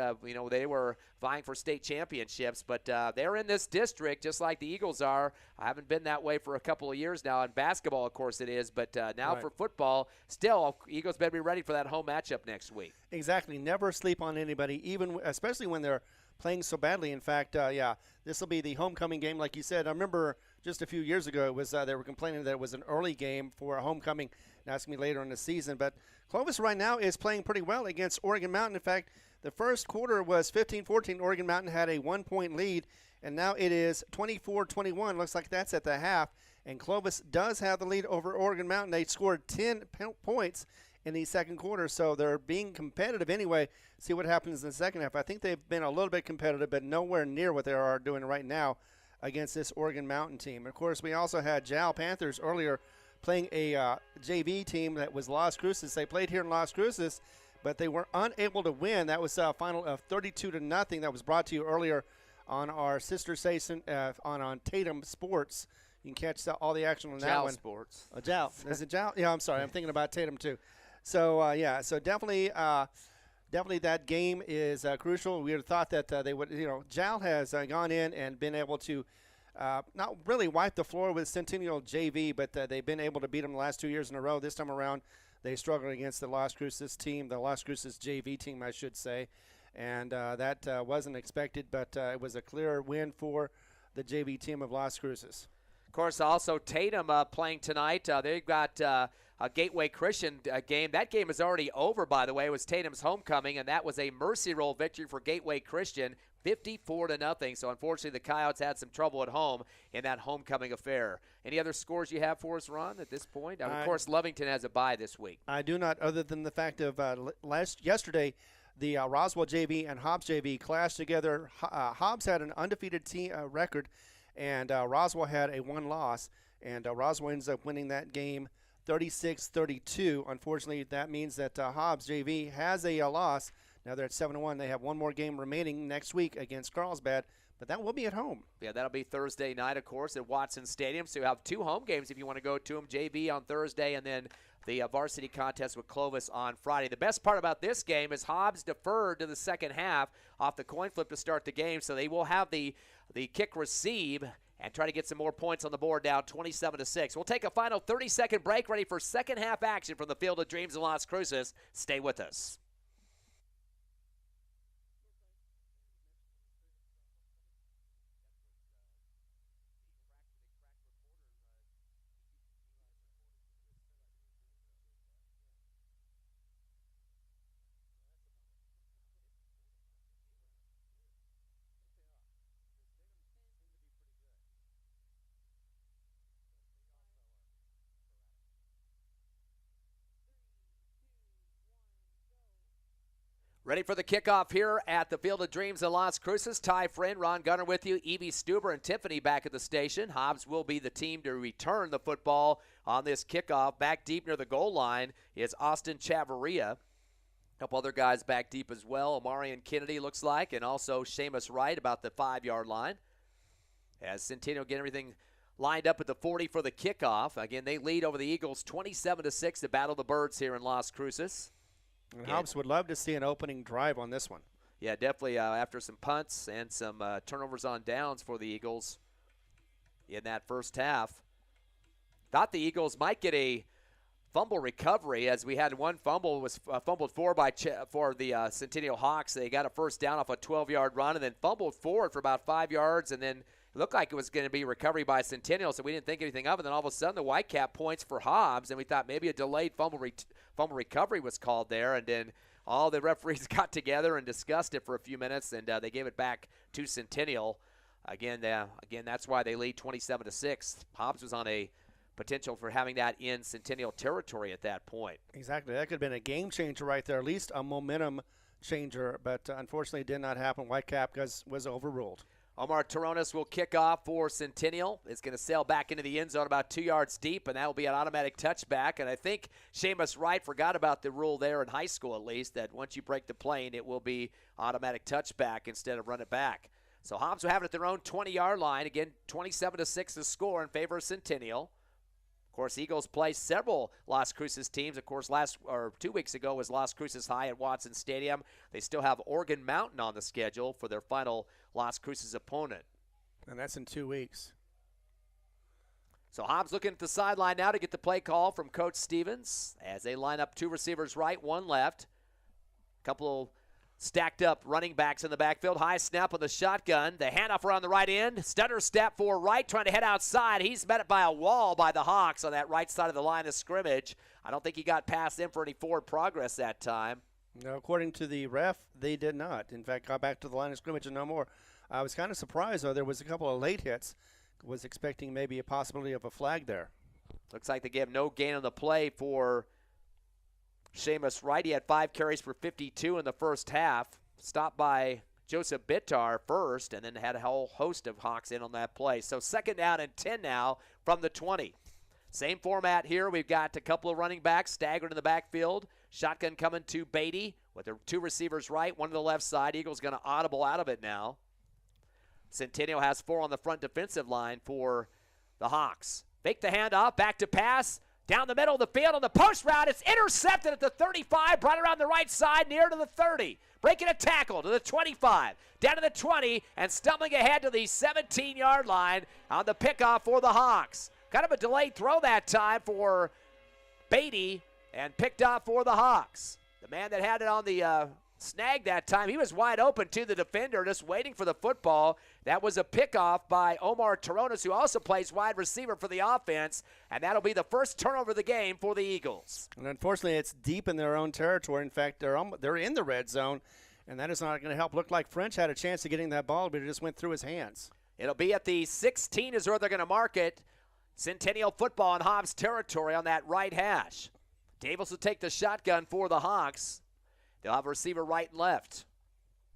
they were vying for state championships, but they're in this district just like the Eagles are. I haven't been that way for a couple of years now. In basketball, of course, it is, but now right. For football, still, Eagles better be ready for that home matchup next week. Exactly. Never sleep on anybody, especially when they're playing so badly. In fact, this will be the homecoming game, like you said. I remember just a few years ago, it was they were complaining that it was an early game for a homecoming. And ask me later in the season, but Clovis right now is playing pretty well against Oregon Mountain. In fact, the first quarter was 15-14. Oregon Mountain had a 1-point lead, and now it is 24-21. Looks like that's at the half, and Clovis does have the lead over Oregon Mountain. They scored 10 points in the second quarter, so they're being competitive anyway. See what happens in the second half. I think they've been a little bit competitive, but nowhere near what they are doing right now against this Oregon Mountain team. Of course, we also had Jal Panthers earlier playing a JV team that was Las Cruces. They played here in Las Cruces, but they were unable to win. That was a final of 32-0. That was brought to you earlier on our sister station on Tatum Sports. You can catch all the action on that one. Sports. Jal. Is it Jal? Yeah, I'm sorry. I'm thinking about Tatum too. So, so definitely that game is crucial. We would have thought that they would, Jal has gone in and been able to not really wipe the floor with Centennial JV, but they've been able to beat them the last 2 years in a row. This time around, they struggled against the Las Cruces team, the Las Cruces JV team, I should say. And that wasn't expected, but it was a clear win for the JV team of Las Cruces. Of course, also Tatum playing tonight. They've got a Gateway Christian game. That game is already over, by the way. It was Tatum's homecoming, and that was a mercy roll victory for Gateway Christian, 54-0. So unfortunately, the Coyotes had some trouble at home in that homecoming affair. Any other scores you have for us, Ron, at this point? Of course, Lovington has a bye this week. I do not, other than the fact of yesterday, the Roswell JV and Hobbs JV clashed together. Hobbs had an undefeated team record, and Roswell had a 1 loss, and Roswell ends up winning that game 36-32. Unfortunately, that means that Hobbs JV has a loss. Now they're at 7-1. They have one more game remaining next week against Carlsbad, but that will be at home. Yeah, that'll be Thursday night, of course, at Watson Stadium. So you have 2 home games if you want to go to them. JV on Thursday, and then the varsity contest with Clovis on Friday. The best part about this game is Hobbs deferred to the second half off the coin flip to start the game, so they will have the kick receive and try to get some more points on the board, down 27-6. We'll take a final 30-second break, ready for second half action from the Field of Dreams in Las Cruces. Stay with us. Ready for the kickoff here at the Field of Dreams in Las Cruces. Ty Friend, Ron Gunner with you, Evie Stuber and Tiffany back at the station. Hobbs will be the team to return the football on this kickoff. Back deep near the goal line is Austin Chavarria. A couple other guys back deep as well. Omarion Kennedy looks like, and also Seamus Wright about the 5-yard line. As Centennial get everything lined up at the 40 for the kickoff. Again, they lead over the Eagles 27-6 to battle the Birds here in Las Cruces. And Hobbs would love to see an opening drive on this one. Yeah, definitely after some punts and some turnovers on downs for the Eagles in that first half. Thought the Eagles might get a fumble recovery, as we had one fumble was fumbled for the Centennial Hawks. They got a first down off a 12-yard run and then fumbled forward for about 5 yards, and then it looked like it was going to be recovery by Centennial, so we didn't think anything of it. Then all of a sudden the Whitecap points for Hobbs, and we thought maybe a delayed fumble recovery was called there, and then all the referees got together and discussed it for a few minutes, and they gave it back to Centennial. Again, that's why they lead 27-6. Hobbs was on a potential for having that in Centennial territory at that point. Exactly. That could have been a game changer right there, at least a momentum changer, but unfortunately it did not happen. Whitecap was overruled. Omar Toronis will kick off for Centennial. It's going to sail back into the end zone about 2 yards deep, and that will be an automatic touchback. And I think Seamus Wright forgot about the rule there in high school, at least, that once you break the plane, it will be automatic touchback instead of run it back. So Hobbs will have it at their own 20-yard line. Again, 27-6 the score in favor of Centennial. Of course, Eagles play several Las Cruces teams. Of course, 2 weeks ago was Las Cruces High at Watson Stadium. They still have Oregon Mountain on the schedule for their final Las Cruces opponent. And that's in 2 weeks. So Hobbs looking at the sideline now to get the play call from Coach Stevens as they line up 2 receivers right, 1 left. A couple of stacked up running backs in the backfield. High snap on the shotgun. The handoff around the right end. Stutter step for Wright trying to head outside. He's met it by a wall by the Hawks on that right side of the line of scrimmage. I don't think he got past them for any forward progress that time. No, according to the ref, they did not. In fact, got back to the line of scrimmage and no more. I was kind of surprised, though. There was a couple of late hits. Was expecting maybe a possibility of a flag there. Looks like they gave no gain on the play for Seamus Wright. He had 5 carries for 52 in the first half. Stopped by Joseph Bittar first, and then had a whole host of Hawks in on that play. So 2nd down and 10 now from the 20. Same format here. We've got a couple of running backs staggered in the backfield. Shotgun coming to Beatty with the 2 receivers right, 1 to the left side. Eagles going to audible out of it now. Centennial has 4 on the front defensive line for the Hawks. Fake the handoff, back to pass. Down the middle of the field on the post route. It's intercepted at the 35, brought around the right side, near to the 30. Breaking a tackle to the 25, down to the 20, and stumbling ahead to the 17-yard line on the pickoff for the Hawks. Kind of a delayed throw that time for Beatty, and picked off for the Hawks. The man that had it on the snag that time, he was wide open to the defender, just waiting for the football. That was a pickoff by Omar Toronis, who also plays wide receiver for the offense, and that'll be the first turnover of the game for the Eagles. And unfortunately, it's deep in their own territory. In fact, they're in the red zone, and that is not going to help. Looked like French had a chance of getting that ball, but it just went through his hands. It'll be at the 16 is where they're going to mark it. Centennial football in Hobbs territory on that right hash. Davis will take the shotgun for the Hawks. They'll have a receiver right and left.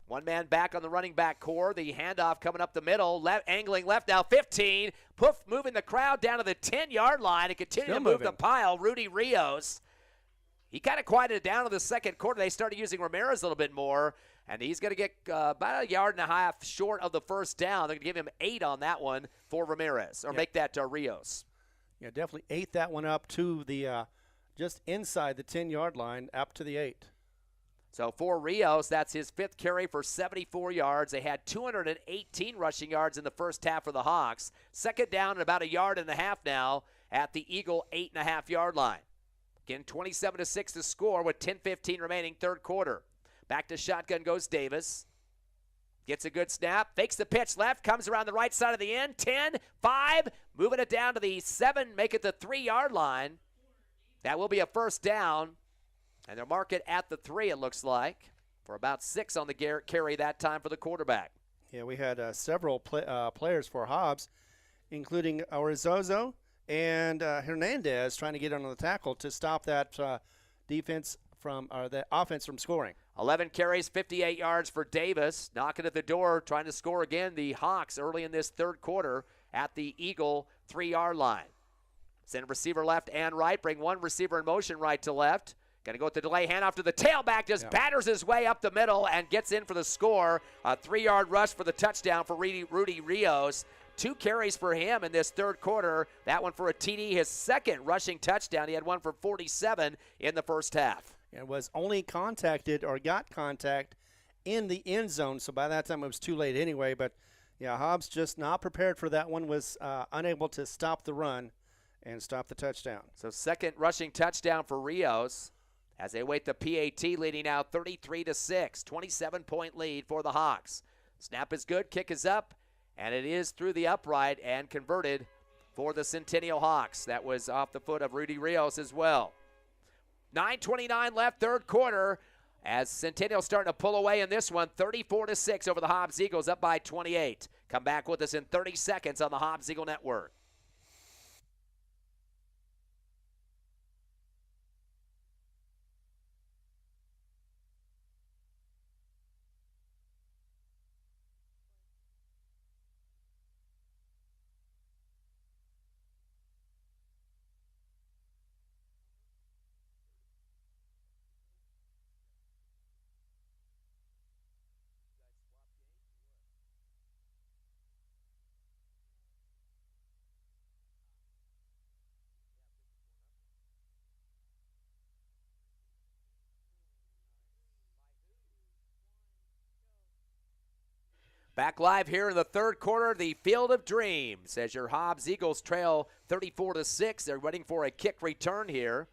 1 man back on the running back core. The handoff coming up the middle. Angling left now, 15. Poof, moving the crowd down to the 10-yard line and continue to move the pile. Rudy Rios. He kind of quieted it down in the second quarter. They started using Ramirez a little bit more, and he's going to get about 1.5 yards short of the first down. They're going to give him 8 on that one for Ramirez, or make that Rios. Yeah, definitely 8 that one up to the just inside the 10-yard line, up to the 8. So for Rios, that's his 5th carry for 74 yards. They had 218 rushing yards in the first half for the Hawks. 2nd down and about 1.5 yards now at the Eagle 8.5-yard line. Again, 27-6 to score with 10:15 remaining, 3rd quarter. Back to shotgun goes Davis. Gets a good snap, fakes the pitch left, comes around the right side of the end. 10, 5, moving it down to the 7, make it the 3-yard line. That will be a first down. And they'll mark it at the 3, it looks like, for about 6 on the carry that time for the quarterback. Yeah, we had several players for Hobbs, including Orizozo and Hernandez trying to get on the tackle to stop that the offense from scoring. 11 carries, 58 yards for Davis. Knocking at the door, trying to score again, the Hawks early in this 3rd quarter at the Eagle 3-yard line. Send receiver left and right, bring 1 receiver in motion right to left. Going to go with the delay handoff to the tailback, just batters his way up the middle and gets in for the score. A 3-yard rush for the touchdown for Rudy Rios. 2 carries for him in this 3rd quarter. That one for a TD, his 2nd rushing touchdown. He had 1 for 47 in the first half. And was only got contact in the end zone, so by that time it was too late anyway. But, yeah, Hobbs just not prepared for that one, was unable to stop the run, and stop the touchdown. So second rushing touchdown for Rios as they await the PAT, leading now 33-6, 27-point lead for the Hawks. Snap is good, kick is up, and it is through the upright and converted for the Centennial Hawks. That was off the foot of Rudy Rios as well. 9:29 left, third quarter, as Centennial starting to pull away in this one, 34-6 over the Hobbs Eagles, up by 28. Come back with us in 30 seconds on the Hobbs Eagle Network. Back live here in the third quarter, the Field of Dreams, as your Hobbs Eagles trail 34-6. They're waiting for a kick return here.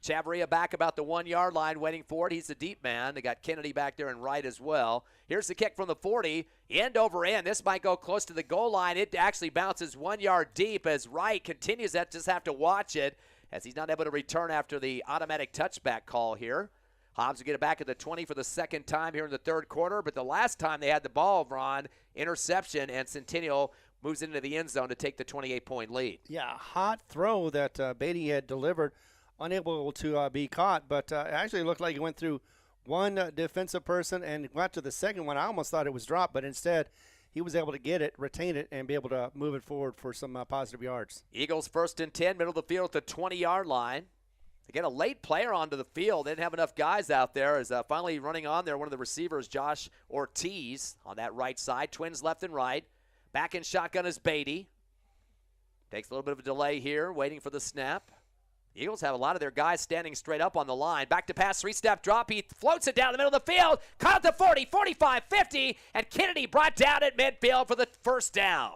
Chavarria back about the 1 yard line waiting for it. He's the deep man. They got Kennedy back there and Wright as well. Here's the kick from the 40, end over end. This might go close to the goal line. It actually bounces 1 yard deep as Wright continues that. Just have to watch it as he's not able to return after the automatic touchback call here. Hobbs will get it back at the 20 for the second time here in the third quarter, but the last time they had the ball, Ron, interception, and Centennial moves into the end zone to take the 28-point lead. Yeah, hot throw that Beatty had delivered, unable to be caught, but actually looked like he went through one defensive person and got to the second one. I almost thought it was dropped, but instead he was able to get it, retain it, and be able to move it forward for some positive yards. Eagles 1st and 10, middle of the field at the 20-yard line. They get a late player onto the field. They didn't have enough guys out there. As finally running on there, one of the receivers, Josh Ortiz, on that right side. Twins left and right. Back in shotgun is Beatty. Takes a little bit of a delay here, waiting for the snap. The Eagles have a lot of their guys standing straight up on the line. Back to pass, three-step drop. He floats it down the middle of the field. Caught at the 40, 45, 50, and Kennedy brought down at midfield for the first down.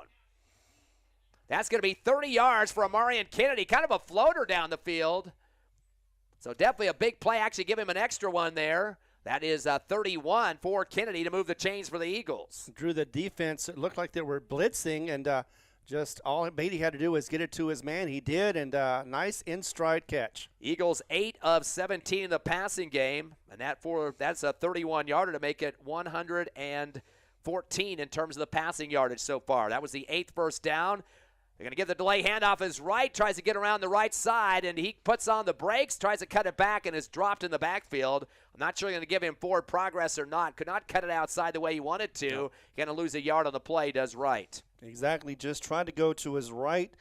That's going to be 30 yards for Amarian Kennedy. Kind of a floater down the field. So definitely a big play. Actually give him an extra one there. That is 31 for Kennedy to move the chains for the Eagles. Drew, the defense, it looked like they were blitzing, and just all Beatty had to do was get it to his man. He did, and nice in-stride catch. Eagles 8 of 17 in the passing game, and that's a 31-yarder to make it 114 in terms of the passing yardage so far. That was the 8th first down. They're going to give the delay handoff his right, tries to get around the right side, and he puts on the brakes, tries to cut it back, and is dropped in the backfield. I'm not sure they're going to give him forward progress or not. Could not cut it outside the way he wanted to. No. Going to lose a yard on the play, does Wright. Exactly, just tried to go to his right.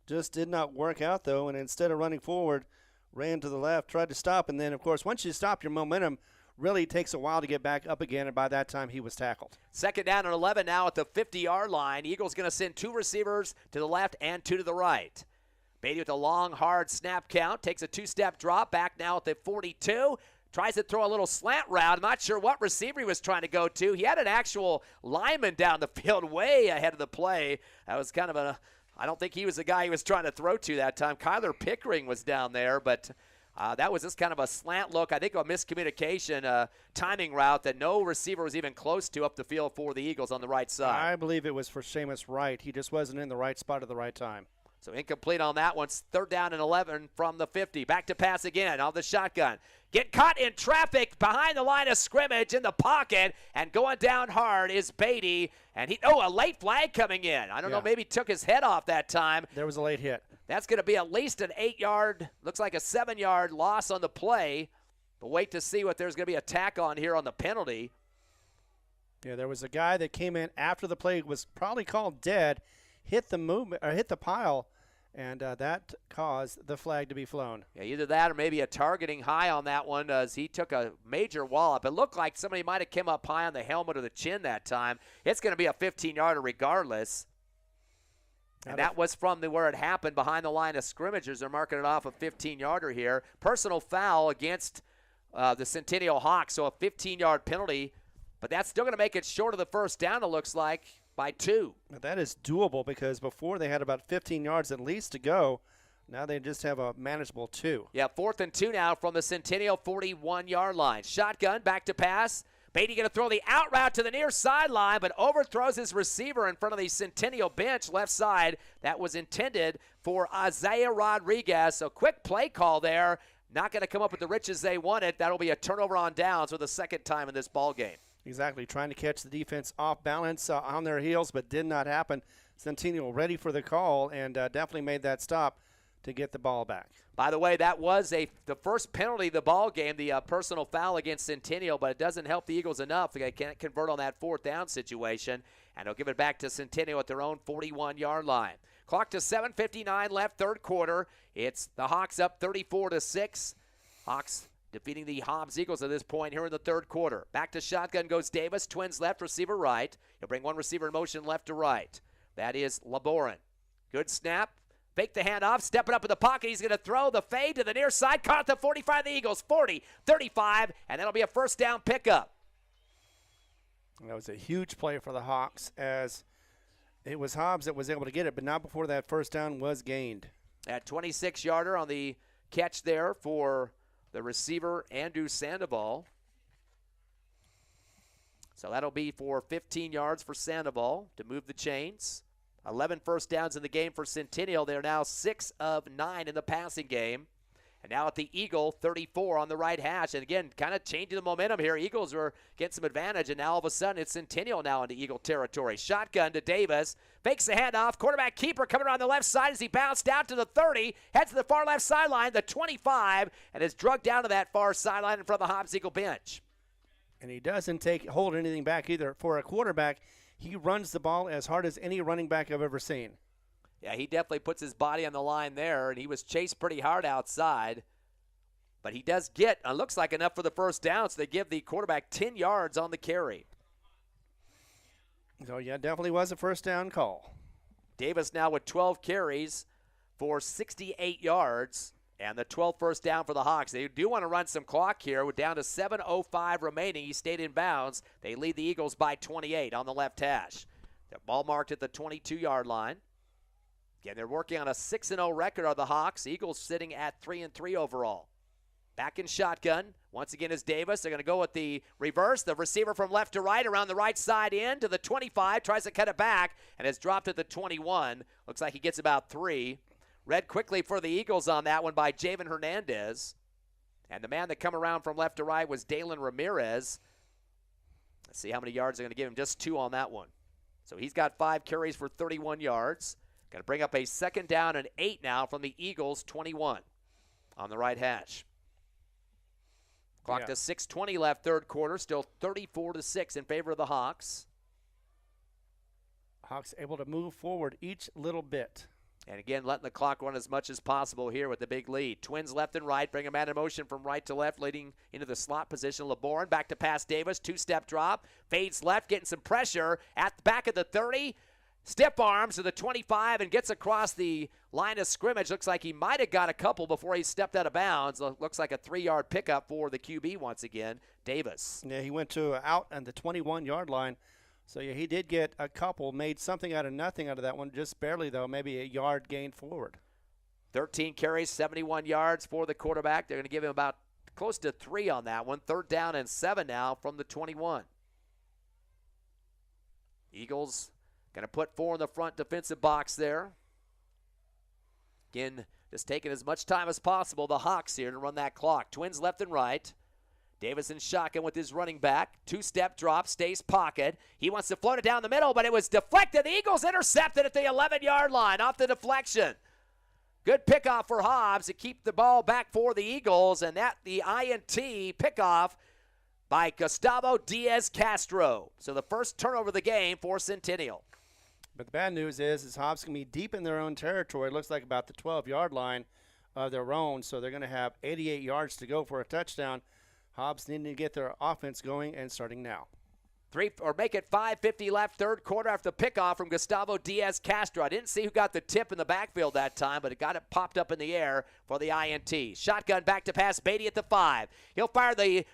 Just did not work out, though, and instead of running forward, ran to the left, tried to stop, and then, of course, once you stop, your momentum really takes a while to get back up again, and by that time he was tackled. Second down and 11 now at the 50-yard line. Eagles going to send 2 receivers to the left and 2 to the right. Beatty with a long, hard snap count, takes a 2-step drop, back now at the 42. Tries to throw a little slant route. I'm not sure what receiver he was trying to go to. He had an actual lineman down the field way ahead of the play. That was kind of I don't think he was the guy he was trying to throw to that time. Kyler Pickering was down there, but that was just kind of a slant look. I think a miscommunication, timing route that no receiver was even close to up the field for the Eagles on the right side. I believe it was for Seamus Wright. He just wasn't in the right spot at the right time. So incomplete on that one. Third down and 11 from the 50. Back to pass again on the shotgun. Get caught in traffic behind the line of scrimmage in the pocket, and going down hard is Beatty. And a late flag coming in. I don't know, maybe took his head off that time. There was a late hit. That's going to be at least an 8-yard, looks like a 7-yard loss on the play. But wait to see what there's going to be a tack on here on the penalty. Yeah, there was a guy that came in after the play was probably called dead, hit the pile, and that caused the flag to be flown. Yeah, either that or maybe a targeting high on that one as he took a major wallop. It looked like somebody might have come up high on the helmet or the chin that time. It's going to be a 15-yarder regardless. And that was from where it happened behind the line of scrimmages. They're marking it off a 15-yarder here. Personal foul against the Centennial Hawks, so a 15-yard penalty. But that's still going to make it short of the first down, it looks like. by 2. That is doable because before they had about 15 yards at least to go. Now they just have a manageable 2. Yeah, 4th and 2 now from the Centennial 41-yard line. Shotgun, back to pass. Beatty going to throw the out route to the near sideline, but overthrows his receiver in front of the Centennial bench left side. That was intended for Isaiah Rodriguez. So quick play call there. Not going to come up with the riches they wanted. That'll be a turnover on downs for the second time in this ball game. Exactly, trying to catch the defense off balance on their heels, but did not happen. Centennial ready for the call and definitely made that stop to get the ball back. By the way, that was the first penalty of the ball game, the personal foul against Centennial, but it doesn't help the Eagles enough. They can't convert on that 4th down situation, and they'll give it back to Centennial at their own 41-yard line. Clock to 7:59 left, third quarter. It's the Hawks up 34-6. Hawks defeating the Hobbs Eagles at this point here in the third quarter. Back to shotgun goes Davis, twins left, receiver right. He'll bring one receiver in motion left to right. That is Laborin. Good snap. Fake the handoff, step it up in the pocket. He's going to throw the fade to the near side. Caught at the 45 of the Eagles, 40, 35, and that'll be a first down pickup. That was a huge play for the Hawks as it was Hobbs that was able to get it, but not before that first down was gained. At 26-yarder on the catch there for the receiver, Andrew Sandoval. So that'll be for 15 yards for Sandoval to move the chains. 11 first downs in the game for Centennial. They're now 6 of 9 in the passing game. And now at the Eagle, 34 on the right hash. And again, kind of changing the momentum here. Eagles were getting some advantage, and now all of a sudden it's Centennial now into Eagle territory. Shotgun to Davis. Fakes the handoff. Quarterback keeper coming around the left side as he bounced out to the 30. Heads to the far left sideline, the 25, and is drugged down to that far sideline in front of the Hobbs Eagle bench. And he doesn't hold anything back either. For a quarterback, he runs the ball as hard as any running back I've ever seen. Yeah, he definitely puts his body on the line there, and he was chased pretty hard outside. But he does get, looks like enough for the first down, so they give the quarterback 10 yards on the carry. So, yeah, definitely was a first down call. Davis now with 12 carries for 68 yards, and the 12th first down for the Hawks. They do want to run some clock here. We're down to 7:05 remaining. He stayed in bounds. They lead the Eagles by 28 on the left hash. The ball marked at the 22-yard line. Again, they're working on a 6-0 record of the Hawks. Eagles sitting at 3-3 overall. Back in shotgun. Once again is Davis. They're going to go with the reverse. The receiver from left to right around the right side in to the 25. Tries to cut it back and has dropped at the 21. Looks like he gets about 3. Read quickly for the Eagles on that one by Javen Hernandez. And the man that come around from left to right was Dalen Ramirez. Let's see how many yards they're going to give him. Just 2 on that one. So he's got 5 carries for 31 yards. Going to bring up a 2nd down and 8 now from the Eagles' 21 on the right hash. Clock to 6:20 left, third quarter. Still 34-6 in favor of the Hawks. Hawks able to move forward each little bit. And again, letting the clock run as much as possible here with the big lead. Twins left and right, bring a man in motion from right to left, leading into the slot position. Laborin back to pass Davis, 2-step drop, fades left, getting some pressure at the back of the 30. Stiff arms to the 25 and gets across the line of scrimmage. Looks like he might have got a couple before he stepped out of bounds. Looks like a 3-yard pickup for the QB once again, Davis. Yeah, he went to out on the 21-yard line. So, yeah, he did get a couple, made something out of nothing out of that one, just barely, though, maybe a yard gained forward. 13 carries, 71 yards for the quarterback. They're going to give him about close to 3 on that one. 3rd down and 7 now from the 21. Eagles going to put 4 in the front defensive box there. Again, just taking as much time as possible, the Hawks here to run that clock. Twins left and right. Davis in shotgun with his running back. 2-step drop, stays pocket. He wants to float it down the middle, but it was deflected. The Eagles intercepted at the 11-yard line off the deflection. Good pickoff for Hobbs to keep the ball back for the Eagles, and that the INT pickoff by Gustavo Diaz-Castro. So the first turnover of the game for Centennial. But the bad news is Hobbs can be deep in their own territory. It looks like about the 12-yard line of their own, so they're going to have 88 yards to go for a touchdown. Hobbs needing to get their offense going and starting now. Make it 5:50 left, third quarter after the pickoff from Gustavo Diaz Castro. I didn't see who got the tip in the backfield that time, but it got it popped up in the air for the INT. Shotgun back to pass, Beatty at the 5. He'll fire the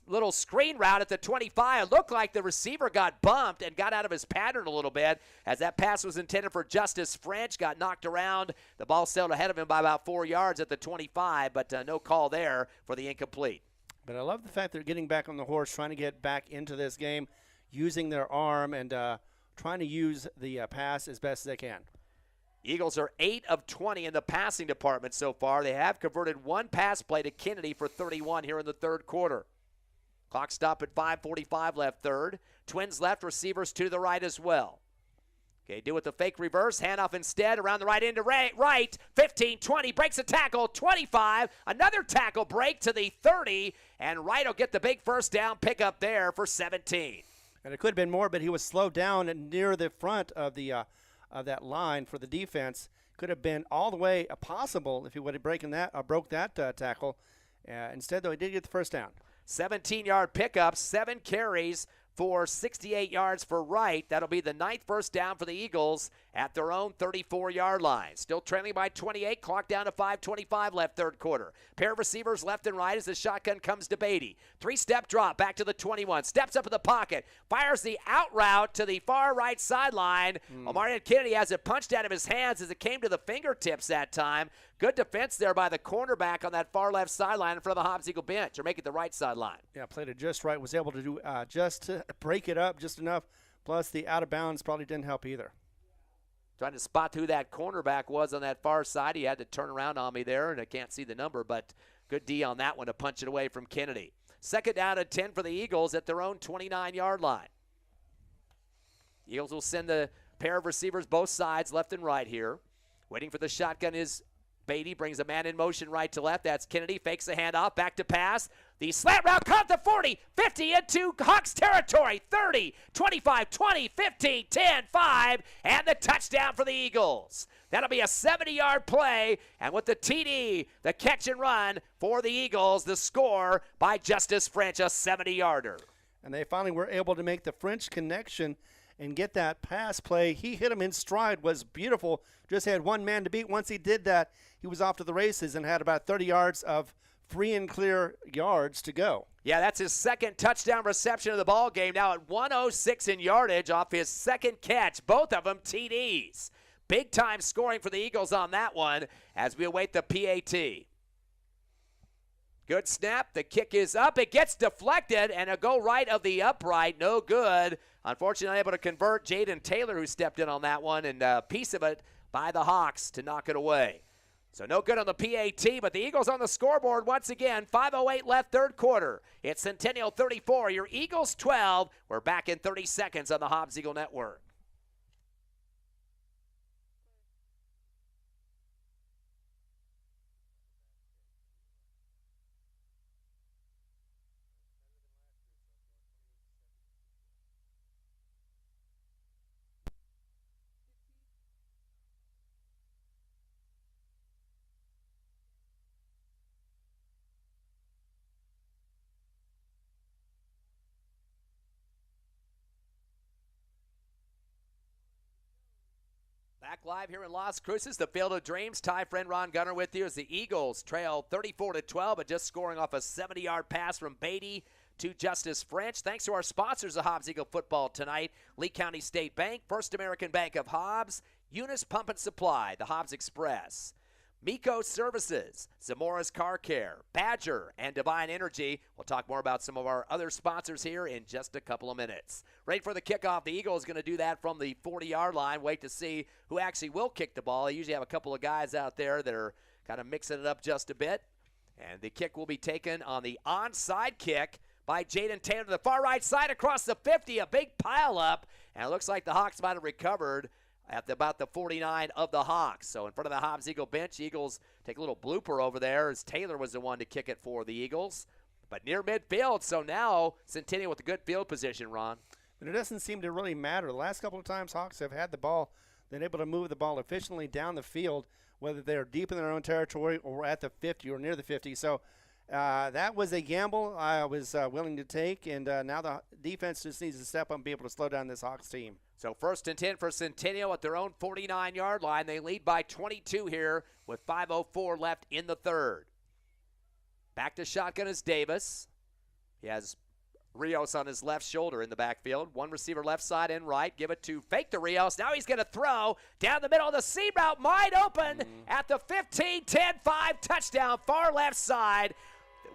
little screen route at the 25. It looked like the receiver got bumped and got out of his pattern a little bit as that pass was intended for Justice French. Got knocked around. The ball sailed ahead of him by about 4 yards at the 25, but no call there for the incomplete. But I love the fact they're getting back on the horse, trying to get back into this game, using their arm and trying to use the pass as best as they can. Eagles are 8 of 20 in the passing department so far. They have converted one pass play to Kennedy for 31 here in the third quarter. Clock stop at 5:45 left third. Twins left, receivers to the right as well. Okay, do with the fake reverse, handoff instead, around the right end to right, 15, 20, breaks a tackle, 25, another tackle break to the 30, and Wright will get the big first down pickup there for 17. And it could have been more, but he was slowed down and near the front of the that line for the defense. Could have been all the way possible if he would have broke that tackle. Instead, though, he did get the first down. 17-yard pickup, 7 carries for 68 yards for Wright. That'll be the 9th first down for the Eagles at their own 34-yard line. Still trailing by 28, clock down to 5:25 left third quarter. Pair of receivers left and right as the shotgun comes to Beatty. 3-step drop back to the 21, steps up in the pocket, fires the out route to the far right sideline. Omarion Kennedy has it punched out of his hands as it came to the fingertips that time. Good defense there by the cornerback on that far left sideline in front of the Hobbs Eagle bench, or make it the right sideline. Yeah, played it just right. Was able to do just to break it up just enough. Plus, the out of bounds probably didn't help either. Trying to spot who that cornerback was on that far side. He had to turn around on me there, and I can't see the number, but good D on that one to punch it away from Kennedy. Second down and 10 for the Eagles at their own 29-yard line. Eagles will send the pair of receivers both sides, left and right here. Waiting for the shotgun is Beatty, brings a man in motion right to left. That's Kennedy, fakes the handoff, back to pass. The slant route caught the 40, 50 into Hawks territory, 30, 25, 20, 15, 10, 5, and the touchdown for the Eagles. That'll be a 70-yard play, and with the TD, the catch and run for the Eagles, the score by Justice French, a 70-yarder. And they finally were able to make the French connection and get that pass play. He hit him in stride, was beautiful. Just had one man to beat. Once he did that, he was off to the races and had about 30 yards of free and clear yards to go. Yeah, that's his second touchdown reception of the ball game. Now at 106 in yardage off his second catch. Both of them TDs. Big time scoring for the Eagles on that one as we await the PAT. Good snap. The kick is up. It gets deflected, and a go right of the upright. No good. Unfortunately, unable to convert. Jaden Taylor, who stepped in on that one, and a piece of it by the Hawks to knock it away. So no good on the PAT, but the Eagles on the scoreboard once again. 5:08 left, third quarter. It's Centennial 34, your Eagles 12. We're back in 30 seconds on the Hobbs Eagle Network. Back live here in Las Cruces, the Field of Dreams. Ty friend Ron Gunner with you as the Eagles trail 34-12, but just scoring off a 70-yard pass from Beatty to Justice French. Thanks to our sponsors of Hobbs Eagle football tonight, Lee County State Bank, First American Bank of Hobbs, Eunice Pump and Supply, the Hobbs Express, Miko Services, Zamora's Car Care, Badger, and Divine Energy. We'll talk more about some of our other sponsors here in just a couple of minutes. Ready for the kickoff. The Eagles going to do that from the 40-yard line. Wait to see who actually will kick the ball. They usually have a couple of guys out there that are kind of mixing it up just a bit. And the kick will be taken on the onside kick by Jaden Taylor to the far right side across the 50. A big pile up. And it looks like the Hawks might have recovered at about the 49 of the Hawks. So in front of the Hobbs Eagle bench, Eagles take a little blooper over there as Taylor was the one to kick it for the Eagles. But near midfield, so now Centennial with a good field position, Ron. But it doesn't seem to really matter. The last couple of times Hawks have had the ball, they're able to move the ball efficiently down the field, whether they're deep in their own territory or at the 50 or near the 50. So That was a gamble I was willing to take, and now the defense just needs to step up and be able to slow down this Hawks team. So 1st and 10 for Centennial at their own 49-yard line. They lead by 22 here with 5:04 left in the third. Back to shotgun is Davis. He has Rios on his left shoulder in the backfield. One receiver left side and right. Give it to fake to Rios. Now he's going to throw down the middle of the seam route. Wide open at the 15, 10, 5. Touchdown, far left side.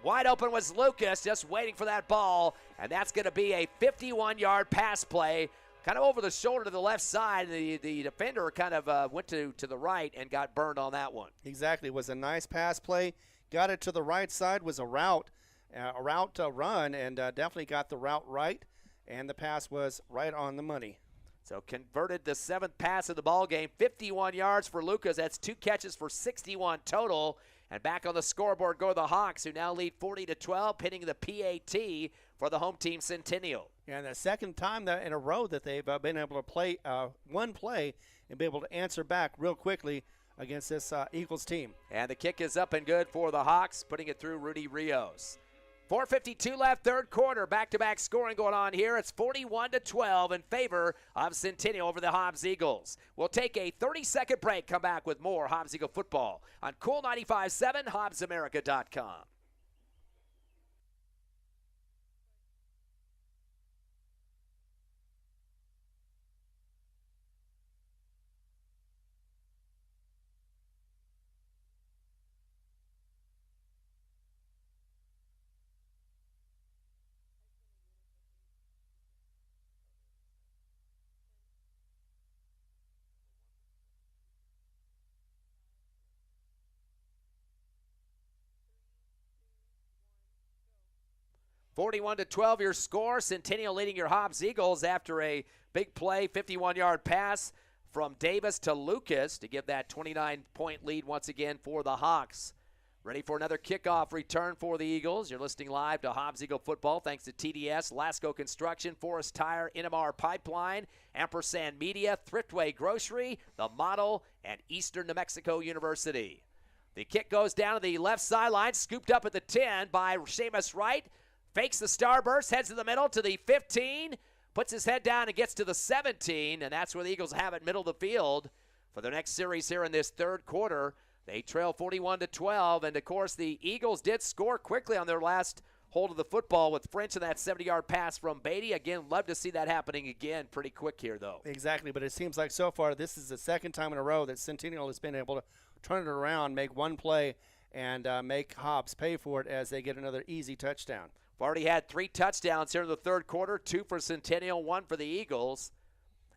Wide open was Lucas, just waiting for that ball. And that's going to be a 51-yard pass play. Kind of over the shoulder to the left side. The defender kind of went to the right and got burned on that one. Exactly. It was a nice pass play. Got it to the right side. Was a route run, and definitely got the route right. And the pass was right on the money. So converted the 7th pass of the ball game. 51 yards for Lucas. That's 2 catches for 61 total. And back on the scoreboard go the Hawks, who now lead 40-12, pinning the PAT for the home team Centennial. And the second time in a row that they've been able to play one play and be able to answer back real quickly against this Eagles team. And the kick is up and good for the Hawks, putting it through Rudy Rios. 4:52 left, third quarter. Back-to-back scoring going on here. It's 41-12 in favor of Centennial over the Hobbs Eagles. We'll take a 30-second break, come back with more Hobbs Eagle football on Cool 95.7, HobbsAmerica.com. (41-12) your score. Centennial leading your Hobbs Eagles after a big play, 51-yard pass from Davis to Lucas to give that 29-point lead once again for the Hawks. Ready for another kickoff return for the Eagles. You're listening live to Hobbs Eagle football thanks to TDS, Lasco Construction, Forest Tire, NMR Pipeline, Ampersand Media, Thriftway Grocery, The Model, and Eastern New Mexico University. The kick goes down to the left sideline, scooped up at the 10 by Seamus Wright. Fakes the starburst, heads to the middle to the 15, puts his head down and gets to the 17, and that's where the Eagles have it middle of the field for their next series here in this third quarter. They trail 41-12, and of course the Eagles did score quickly on their last hold of the football with French and that 70-yard pass from Beatty. Again, love to see that happening again pretty quick here, though. Exactly, but it seems like so far this is the second time in a row that Centennial has been able to turn it around, make one play, and make Hobbs pay for it as they get another easy touchdown. We've already had 3 touchdowns here in the third quarter, 2 for Centennial, 1 for the Eagles.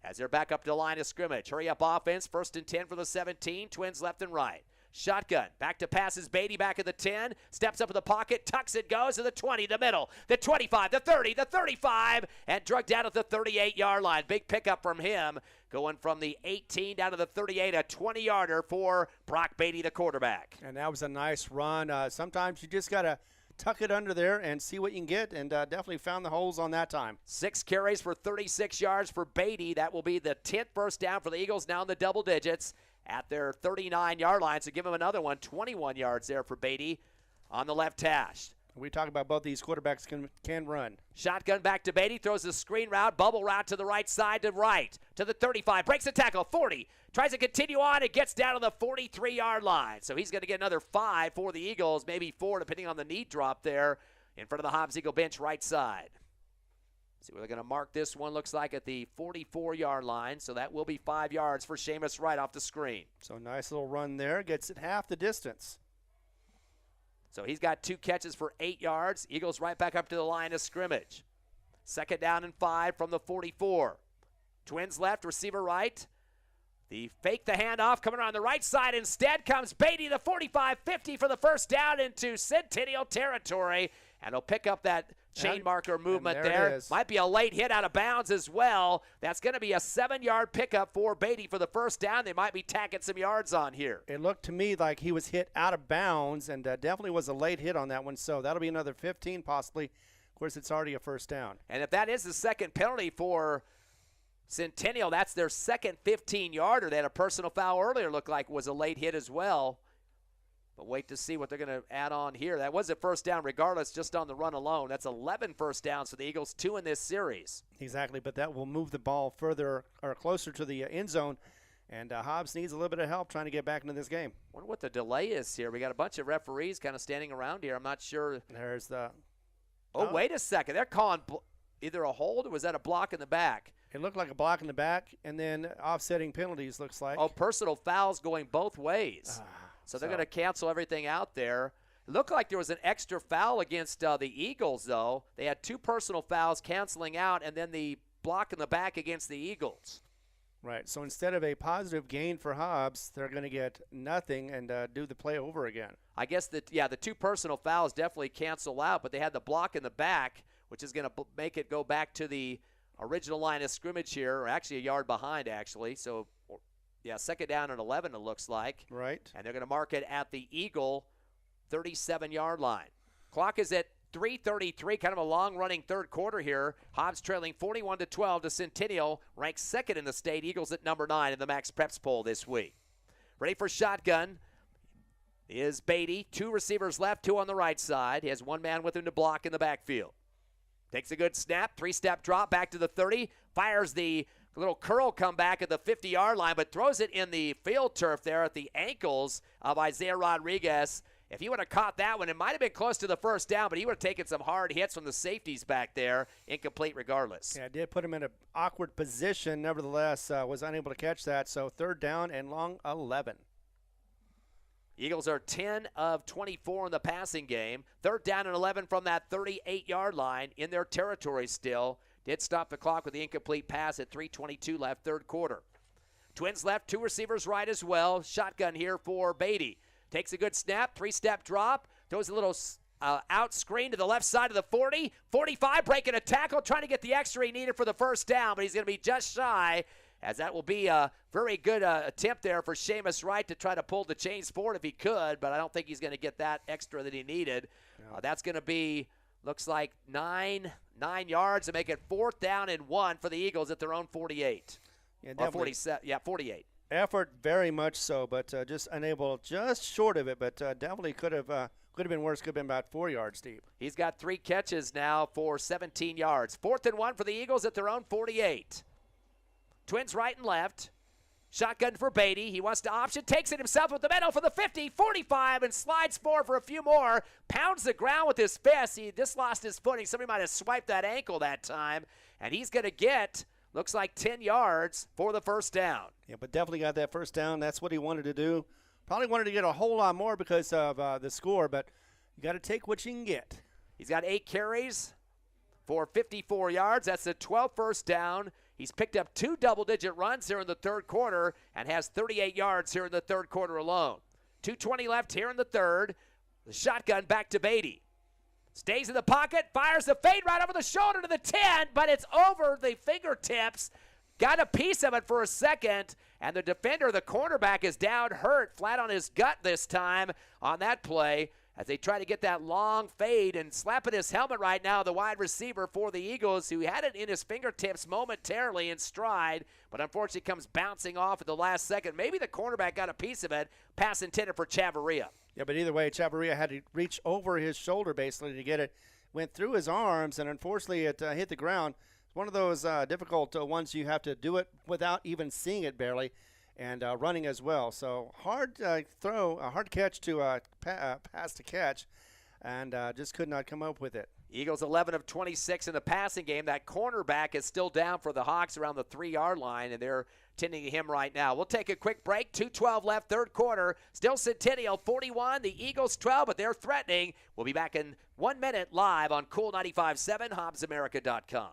As they're back up to the line of scrimmage. Hurry up offense, 1st and 10 for the 17, Twins left and right. Shotgun, back to passes, Beatty back at the 10, steps up in the pocket, tucks it, goes to the 20, the middle, the 25, the 30, the 35, and drugged down at the 38-yard line. Big pickup from him, going from the 18 down to the 38, a 20-yarder for Brock Beatty, the quarterback. And that was a nice run. Sometimes you just got to tuck it under there and see what you can get, and definitely found the holes on that time. 6 carries for 36 yards for Beatty. That will be the 10th first down for the Eagles, now in the double digits at their 39-yard line. So give him another one, 21 yards there for Beatty on the left hash. We talk about both these quarterbacks can run. Shotgun back to Beatty, throws the screen route, bubble route to the right side to right, to the 35, breaks the tackle, 40, tries to continue on, and gets down to the 43-yard line. So he's going to get another 5 for the Eagles, maybe 4 depending on the knee drop there in front of the Hobbs Eagle bench right side. See where they're going to mark this one, looks like at the 44-yard line, so that will be 5 yards for Seamus Wright off the screen. So nice little run there, gets it half the distance. So he's got 2 catches for 8 yards. Eagles right back up to the line of scrimmage. 2nd down and 5 from the 44. Twins left, receiver right. The fake the handoff coming around the right side. Instead comes Beatty, the 45-50 for the first down into Centennial territory. And he'll pick up that chain marker movement there. Might be a late hit out of bounds as well. That's going to be a 7-yard pickup for Beatty for the first down. They might be tacking some yards on here. It looked to me like he was hit out of bounds, and definitely was a late hit on that one. So that'll be another 15 possibly. Of course, it's already a first down. And if that is the second penalty for Centennial, that's their second 15-yarder. They had a personal foul earlier, looked like was a late hit as well. But wait to see what they're going to add on here. That was a first down regardless, just on the run alone. That's 11 first downs for the Eagles, 2 in this series. Exactly, but that will move the ball further or closer to the end zone. And Hobbs needs a little bit of help trying to get back into this game. Wonder what the delay is here. We got a bunch of referees kind of standing around here. I'm not sure. There's the. Oh, wait a second. They're calling either a hold or was that a block in the back? It looked like a block in the back, and then offsetting penalties looks like. Oh, personal fouls going both ways. So they're going to cancel everything out there. It looked like there was an extra foul against the Eagles, though. They had 2 personal fouls canceling out, and then the block in the back against the Eagles. Right. So instead of a positive gain for Hobbs, they're going to get nothing and do the play over again. I guess that, the 2 personal fouls definitely cancel out, but they had the block in the back, which is going to make it go back to the original line of scrimmage here, or actually a yard behind, actually. So, second down and 11, it looks like. Right. And they're going to mark it at the Eagle 37-yard line. Clock is at 3:33, kind of a long-running third quarter here. Hobbs trailing 41-12 to Centennial, ranked second in the state. Eagles at number 9 in the Max Preps poll this week. Ready for shotgun is Beatty. 2 receivers left, 2 on the right side. He has 1 man with him to block in the backfield. Takes a good snap, 3-step drop back to the 30, fires the little curl comeback at the 50-yard line, but throws it in the field turf there at the ankles of Isaiah Rodriguez. If he would have caught that one, it might have been close to the first down, but he would have taken some hard hits from the safeties back there, incomplete regardless. Yeah, it did put him in an awkward position. Nevertheless, was unable to catch that. So third down and long 11. Eagles are 10 of 24 in the passing game. Third down and 11 from that 38-yard line in their territory still. Did stop the clock with the incomplete pass at 3:22 left, third quarter. Twins left, 2 receivers right as well. Shotgun here for Beatty. Takes a good snap, 3-step drop, throws a little out screen to the left side of the 40, 45, breaking a tackle, trying to get the extra he needed for the first down, but he's going to be just shy, as that will be a very good attempt there for Seamus Wright to try to pull the chains forward if he could, but I don't think he's going to get that extra that he needed. No. That's going to be, looks like 9 yards to make it 4th down and 1 for the Eagles at their own 48. Yeah, or 47, 48. Effort very much so, but just unable, just short of it, but definitely could have been worse, could have been about 4 yards deep. He's got 3 catches now for 17 yards. 4th and 1 for the Eagles at their own 48. Twins right and left. Shotgun for Beatty. He wants to option, takes it himself with the middle for the 50, 45, and slides forward for a few more. Pounds the ground with his fist. He just lost his footing. Somebody might have swiped that ankle that time, and he's going to get, looks like 10 yards for the first down. Yeah, but definitely got that first down. That's what he wanted to do. Probably wanted to get a whole lot more because of the score, but you got to take what you can get. He's got 8 carries for 54 yards. That's the 12th first down. He's picked up 2 double-digit runs here in the third quarter and has 38 yards here in the third quarter alone. 2:20 left here in the third. The shotgun back to Beatty. Stays in the pocket, fires the fade right over the shoulder to the 10, but it's over the fingertips. Got a piece of it for a second, and the defender, the cornerback, is down hurt, flat on his gut this time on that play as they try to get that long fade and slapping his helmet right now, the wide receiver for the Eagles, who had it in his fingertips momentarily in stride, but unfortunately comes bouncing off at the last second. Maybe the cornerback got a piece of it. Pass intended for Chavarria. Yeah, but either way, Chavarria had to reach over his shoulder basically to get it. Went through his arms, and unfortunately it hit the ground. It's one of those difficult ones you have to do it without even seeing it barely, and running as well. So hard throw, a hard catch to pass to catch, and just could not come up with it. Eagles 11 of 26 in the passing game. That cornerback is still down for the Hawks around the 3-yard line, and they're tending to him right now. We'll take a quick break. 2:12 left, third quarter. Still Centennial 41, the Eagles 12, but they're threatening. We'll be back in 1 minute live on Cool 95.7, HobbsAmerica.com.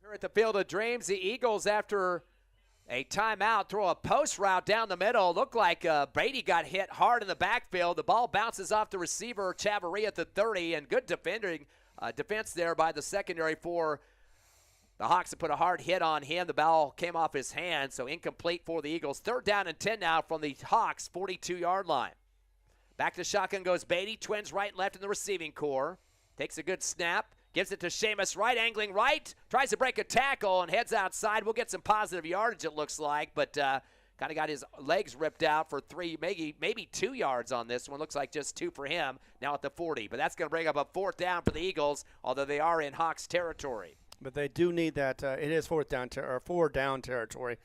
Here at the Field of Dreams, the Eagles, after a timeout, throw a post route down the middle. Looked like Beatty got hit hard in the backfield. The ball bounces off the receiver, Chavarria at the 30, and good defense there by the secondary for the Hawks to put a hard hit on him. The ball came off his hand, so incomplete for the Eagles. 3rd down and 10 now from the Hawks' 42-yard line. Back to shotgun goes Beatty. Twins right and left in the receiving core. Takes a good snap. Gives it to Seamus Wright, angling right. Tries to break a tackle and heads outside. We'll get some positive yardage, it looks like, but kind of got his legs ripped out for 3, maybe 2 yards on this one. Looks like just 2 for him now at the 40. But that's going to bring up a 4th down for the Eagles, although they are in Hawks territory. But they do need that. It is 4 down territory.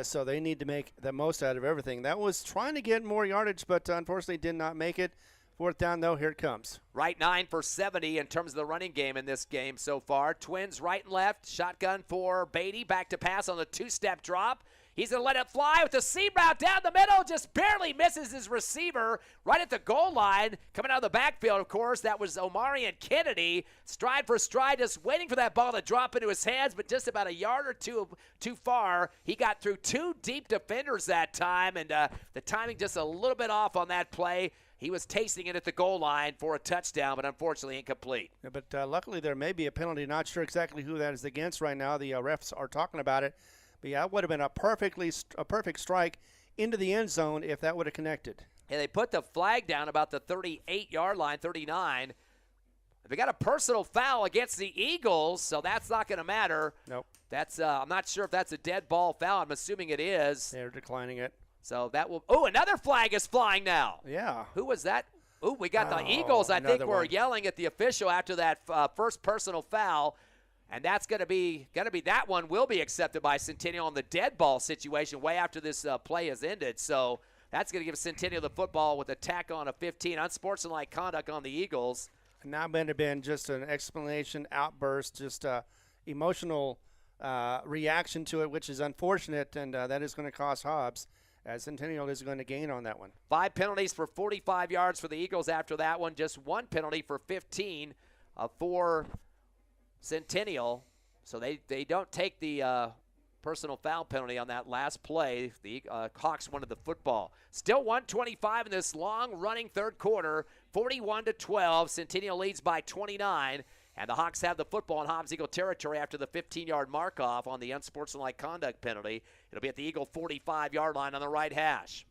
So they need to make the most out of everything. That was trying to get more yardage, but unfortunately did not make it. 4th down, though, here it comes. Right 9 for 70 in terms of the running game in this game so far. Twins right and left. Shotgun for Beatty. Back to pass on the 2-step drop. He's going to let it fly with the seam route down the middle. Just barely misses his receiver right at the goal line. Coming out of the backfield, of course, that was Omarion Kennedy. Stride for stride, just waiting for that ball to drop into his hands, but just about a yard or two too far. He got through 2 deep defenders that time, and the timing just a little bit off on that play. He was tasting it at the goal line for a touchdown, but unfortunately incomplete. Yeah, but luckily there may be a penalty. Not sure exactly who that is against right now. The refs are talking about it. But yeah, it would have been a perfect strike into the end zone if that would have connected. And they put the flag down about the 38-yard line, 39. They got a personal foul against the Eagles, so that's not going to matter. Nope. That's I'm not sure if that's a dead ball foul. I'm assuming it is. They're declining it. So that will – oh, another flag is flying now. Yeah. Who was that? Oh, we got the Eagles, I think, were one. yelling at the official after that first personal foul. And that's going to be that one will be accepted by Centennial on the dead ball situation way after this play has ended. So that's going to give Centennial the football with a tack on a 15. Unsportsmanlike conduct on the Eagles. And that might have been just an explanation, outburst, just emotional reaction to it, which is unfortunate, and that is going to cost Hobbs, as Centennial is going to gain on that one. 5 penalties for 45 yards for the Eagles after that one. Just 1 penalty for 15 for Centennial. So they don't take the personal foul penalty on that last play. The Hawks wanted the football. Still 1:25 in this long-running third quarter, 41-12. Centennial leads by 29. And the Hawks have the football in Hobbs Eagle territory after the 15-yard mark-off on the unsportsmanlike conduct penalty. It'll be at the Eagle 45-yard line on the right hash.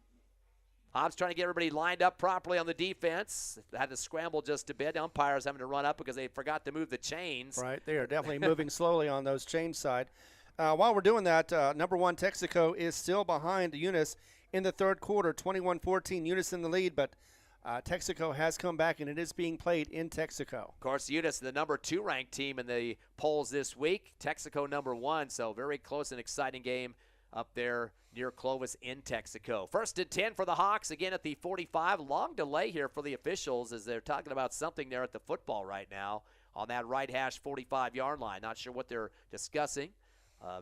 Hobbs trying to get everybody lined up properly on the defense. Had to scramble just a bit. The umpires having to run up because they forgot to move the chains. Right, they are definitely moving slowly on those chain side. While we're doing that, number 1 Texaco is still behind Eunice in the third quarter, 21-14. Eunice in the lead, but Texaco has come back, and it is being played in Texaco. Of course, Eunice, the number 2 ranked team in the polls this week. Texaco number 1, so very close and exciting game up there near Clovis in Texaco. 1st and 10 for the Hawks, again at the 45. Long delay here for the officials as they're talking about something there at the football right now on that right hash 45-yard line. Not sure what they're discussing.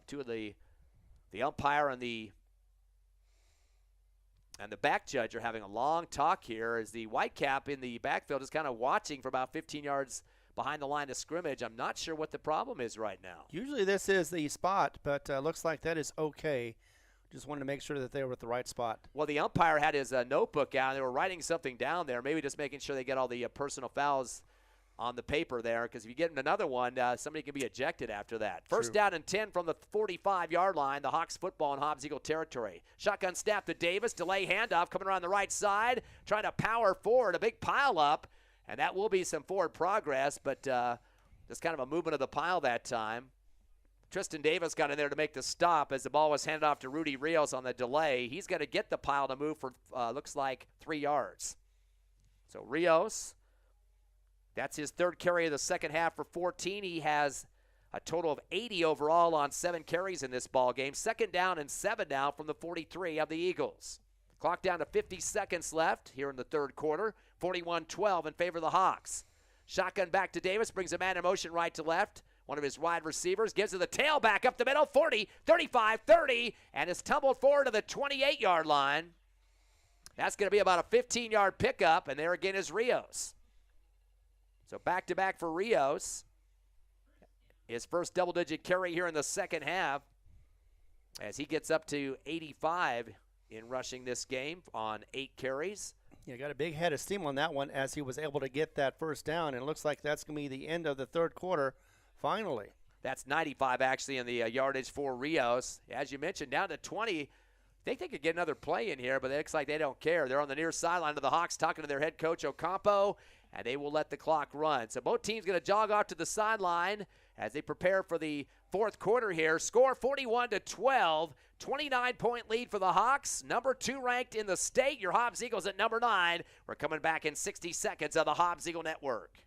Two of the umpire and the back judge are having a long talk here as the Whitecap in the backfield is kind of watching for about 15 yards behind the line of scrimmage. I'm not sure what the problem is right now. Usually this is the spot, but looks like that is okay. Just wanted to make sure that they were at the right spot. Well, the umpire had his notebook out. They were writing something down there, maybe just making sure they get all the personal fouls on the paper there, because if you get another one, somebody can be ejected after that. First down and 10 from the 45-yard line, the Hawks football in Hobbs Eagle territory. Shotgun snap to Davis, delay handoff coming around the right side, trying to power forward, a big pile up, and that will be some forward progress, but just kind of a movement of the pile that time. Tristan Davis got in there to make the stop as the ball was handed off to Rudy Rios on the delay. He's going to get the pile to move for, looks like, 3 yards. So Rios, that's his 3rd carry of the second half for 14. He has a total of 80 overall on 7 carries in this ball game. 2nd down and 7 now from the 43 of the Eagles. Clock down to 50 seconds left here in the third quarter. 41-12 in favor of the Hawks. Shotgun back to Davis, brings a man in motion right to left. One of his wide receivers gives it the tailback up the middle, 40, 35, 30, and is tumbled forward to the 28-yard line. That's going to be about a 15-yard pickup, and there again is Rios. So back-to-back for Rios. his first double-digit carry here in the second half as he gets up to 85 in rushing this game on 8 carries. Yeah, got a big head of steam on that one as he was able to get that first down, and it looks like that's going to be the end of the third quarter finally. That's 95 actually in the yardage for Rios. As you mentioned, down to 20. I think they could get another play in here, but it looks like they don't care. They're on the near sideline of the Hawks talking to their head coach Ocampo, and they will let the clock run. So both teams going to jog off to the sideline as they prepare for the fourth quarter here. Score 41-12, 29-point lead for the Hawks. Number 2 ranked in the state. Your Hobbs Eagles at number 9. We're coming back in 60 seconds of the Hobbs Eagle Network.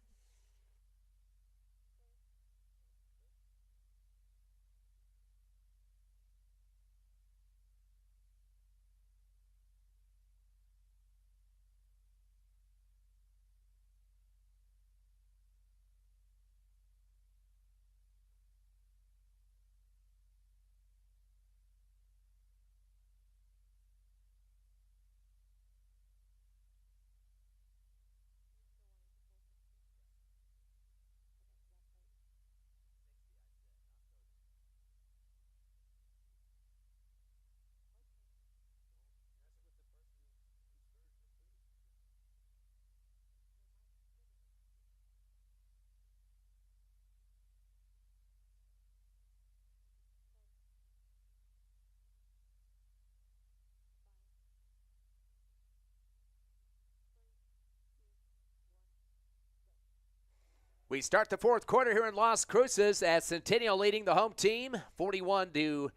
We start the fourth quarter here in Las Cruces as Centennial leading the home team, 41-12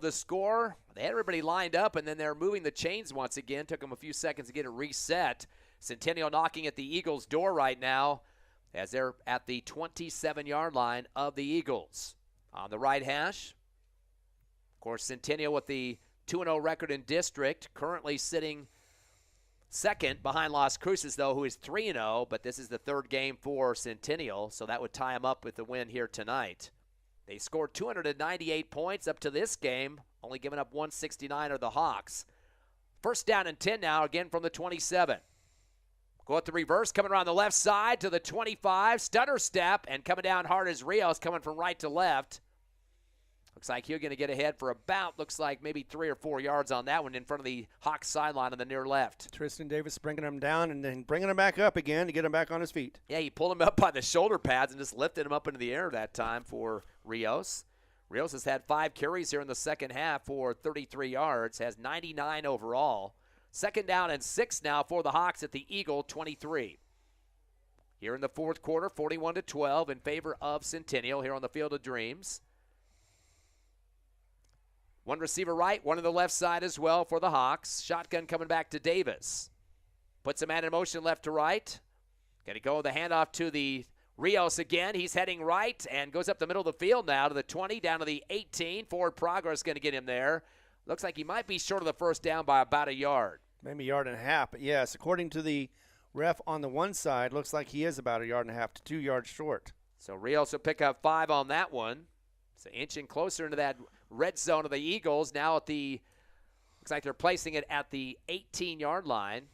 the score. They had everybody lined up, and then they're moving the chains once again. Took them a few seconds to get it reset. Centennial knocking at the Eagles' door right now as they're at the 27-yard line of the Eagles. On the right hash, of course, Centennial with the 2-0 record in district, currently sitting second behind Las Cruces, though, who is 3-0, but this is the third game for Centennial, so that would tie them up with the win here tonight. They scored 298 points up to this game, only giving up 169 are the Hawks. First down and 10 now, again from the 27. Go at the reverse, coming around the left side to the 25, stutter step, and coming down hard as Rios, coming from right to left. Looks like he's going to get ahead for about, looks like maybe 3 or 4 yards on that one in front of the Hawks sideline on the near left. Tristan Davis bringing him down and then bringing him back up again to get him back on his feet. Yeah, he pulled him up by the shoulder pads and just lifted him up into the air that time for Rios. Rios has had 5 carries here in the second half for 33 yards, has 99 overall. Second down and 6 now for the Hawks at the Eagle 23. Here in the fourth quarter, 41-12 in favor of Centennial here on the Field of Dreams. One receiver right, one on the left side as well for the Hawks. Shotgun coming back to Davis. Puts a man in motion left to right. Going to go the handoff to the Rios again. He's heading right and goes up the middle of the field now to the 20, down to the 18. Forward progress going to get him there. Looks like he might be short of the first down by about a yard. Maybe a yard and a half, but yes, according to the ref on the one side, looks like he is about a yard and a half to 2 yards short. So Rios will pick up 5 on that one. So inching closer into that red zone of the Eagles. Now at the, looks like they're placing it at the 18-yard line.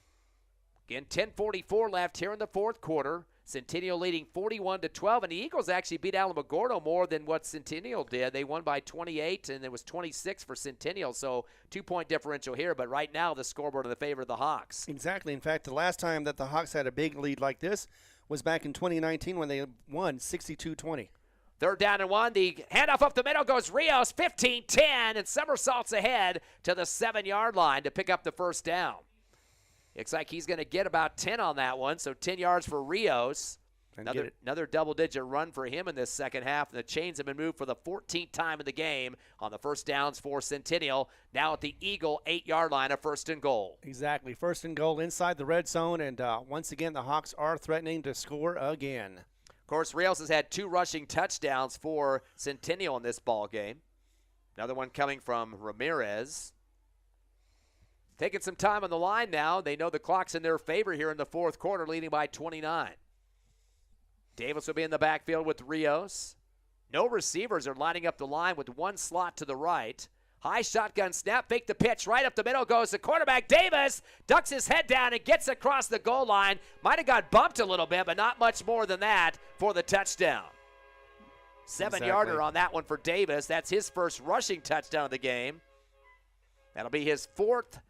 Again, 10:44 left here in the fourth quarter. Centennial leading 41-12, and the Eagles actually beat Alamogordo more than what Centennial did. They won by 28, and it was 26 for Centennial, so 2-point differential here. But right now, the scoreboard in the favor of the Hawks. Exactly. In fact, the last time that the Hawks had a big lead like this was back in 2019 when they won 62-20. Third down and 1. The handoff up the middle goes Rios, 15-10, and somersaults ahead to the 7-yard line to pick up the first down. Looks like he's going to get about 10 on that one, so 10 yards for Rios. Another double-digit run for him in this second half, and the chains have been moved for the 14th time in the game on the first downs for Centennial. Now at the Eagle 8-yard line, a first and goal. Exactly, first and goal inside the red zone, and once again the Hawks are threatening to score again. Of course, Rios has had 2 rushing touchdowns for Centennial in this ball game. Another one coming from Ramirez. Taking some time on the line now. They know the clock's in their favor here in the fourth quarter, leading by 29. Davis will be in the backfield with Rios. No receivers are lining up the line with one slot to the right. High shotgun snap, fake the pitch. Right up the middle goes the quarterback. Davis ducks his head down and gets across the goal line. Might have got bumped a little bit, but not much more than that for the touchdown. 7-yarder on that one for Davis. That's his first rushing touchdown of the game. That'll be his 4th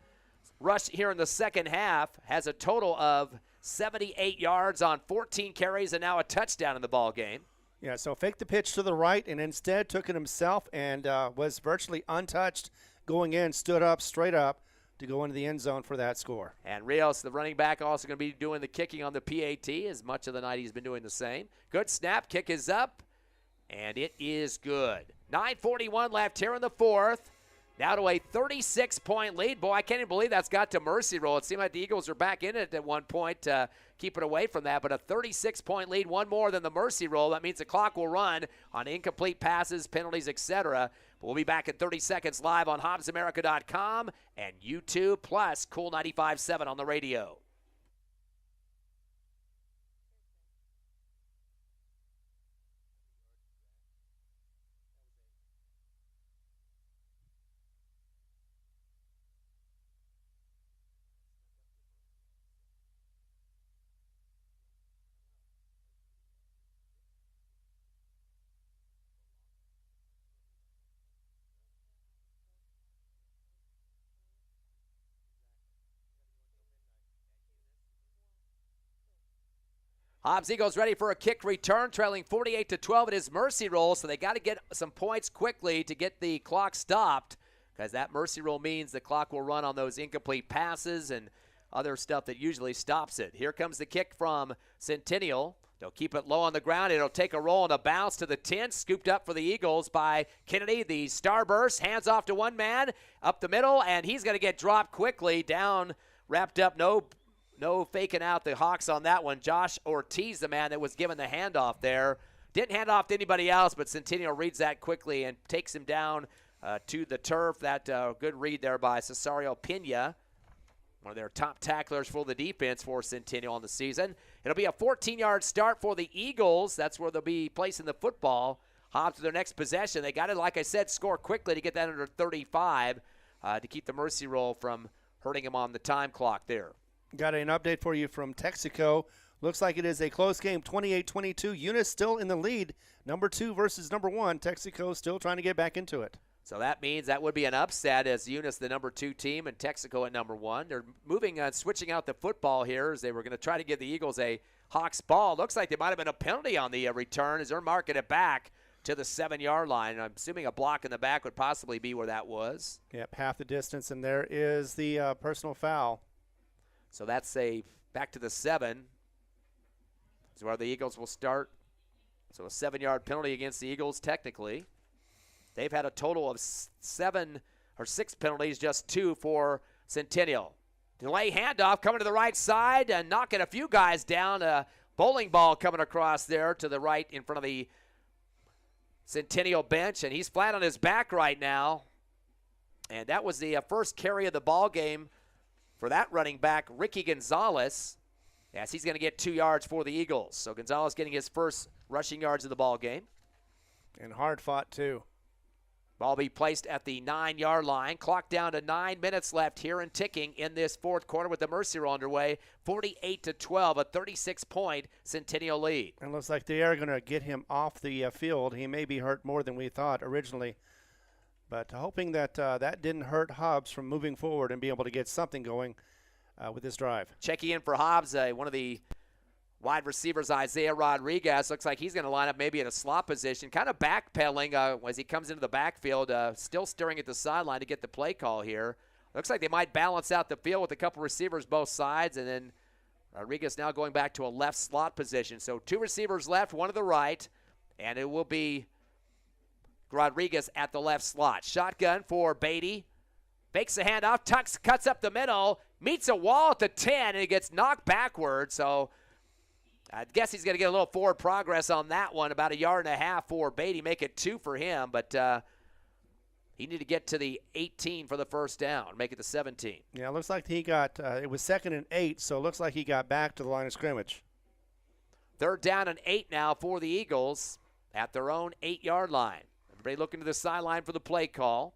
rush here in the second half. Has a total of 78 yards on 14 carries and now a touchdown in the ball game. Yeah, so faked the pitch to the right and instead took it himself and was virtually untouched going in, stood up, straight up to go into the end zone for that score. And Rios, the running back, also going to be doing the kicking on the PAT as much of the night he's been doing the same. Good snap, kick is up, and it is good. 9:41 left here in the 4th. Now to a 36-point lead. Boy, I can't even believe that's got to mercy roll. It seemed like the Eagles were back in it at one point to keep it away from that. But a 36-point lead, one more than the mercy roll. That means the clock will run on incomplete passes, penalties, etc. But we'll be back in 30 seconds live on HobbsAmerica.com and YouTube, plus Cool 95.7 on the radio. Hobbs Eagles ready for a kick return, trailing 48-12 at his mercy roll, so they got to get some points quickly to get the clock stopped, because that mercy roll means the clock will run on those incomplete passes and other stuff that usually stops it. Here comes the kick from Centennial. They'll keep it low on the ground. It'll take a roll and a bounce to the 10, scooped up for the Eagles by Kennedy. The starburst, hands off to one man, up the middle, and he's going to get dropped quickly, down, wrapped up, no faking out the Hawks on that one. Josh Ortiz, the man that was given the handoff there. Didn't hand off to anybody else, but Centennial reads that quickly and takes him down to the turf. That good read there by Cesario Pena, one of their top tacklers for the defense for Centennial on the season. It'll be a 14-yard start for the Eagles. That's where they'll be placing the football. Hobbs to their next possession. They got to, like I said, score quickly to get that under 35 to keep the mercy roll from hurting them on the time clock there. Got an update for you from Texaco. Looks like it is a close game, 28-22. Eunice still in the lead, number 2 versus number 1. Texaco still trying to get back into it. So that means that would be an upset as Eunice, the number 2 team, and Texaco at number 1. They're moving on, switching out the football here as they were going to try to give the Eagles a Hawks ball. Looks like there might have been a penalty on the return as they're marking it back to the 7-yard line. I'm assuming a block in the back would possibly be where that was. Yep, half the distance, and there is the personal foul. So that's a back to the 7. Is where the Eagles will start. So a 7-yard penalty against the Eagles technically. They've had a total of 6 penalties, just 2 for Centennial. Delay handoff coming to the right side and knocking a few guys down. A bowling ball coming across there to the right in front of the Centennial bench, and he's flat on his back right now. And that was the first carry of the ball game for that running back, Ricky Gonzalez, as he's going to get 2 yards for the Eagles. So Gonzalez getting his first rushing yards of the ball game. And hard fought, too. Ball be placed at the 9-yard line. Clock down to 9 minutes left here and ticking in this 4th quarter with the mercy roll underway. 48-12, a 36-point Centennial lead. And looks like they are going to get him off the field. He may be hurt more than we thought originally. But hoping that that didn't hurt Hobbs from moving forward and be able to get something going with this drive. Checking in for Hobbs, one of the wide receivers, Isaiah Rodriguez. Looks like he's going to line up maybe in a slot position, kind of backpedaling as he comes into the backfield, still stirring at the sideline to get the play call here. Looks like they might balance out the field with a couple receivers both sides, and then Rodriguez now going back to a left slot position. So 2 receivers left, 1 to the right, and it will be Rodriguez at the left slot. Shotgun for Beatty. Fakes the handoff, cuts up the middle, meets a wall at the 10, and he gets knocked backward. So I guess he's going to get a little forward progress on that one, about 1.5 yards for Beatty, make it 2 for him. But he needed to get to the 18 for the first down, make it the 17. Yeah, it looks like he got, it was 2nd and 8, so it looks like he got back to the line of scrimmage. 3rd down and 8 now for the Eagles at their own 8-yard line. Everybody looking to the sideline for the play call.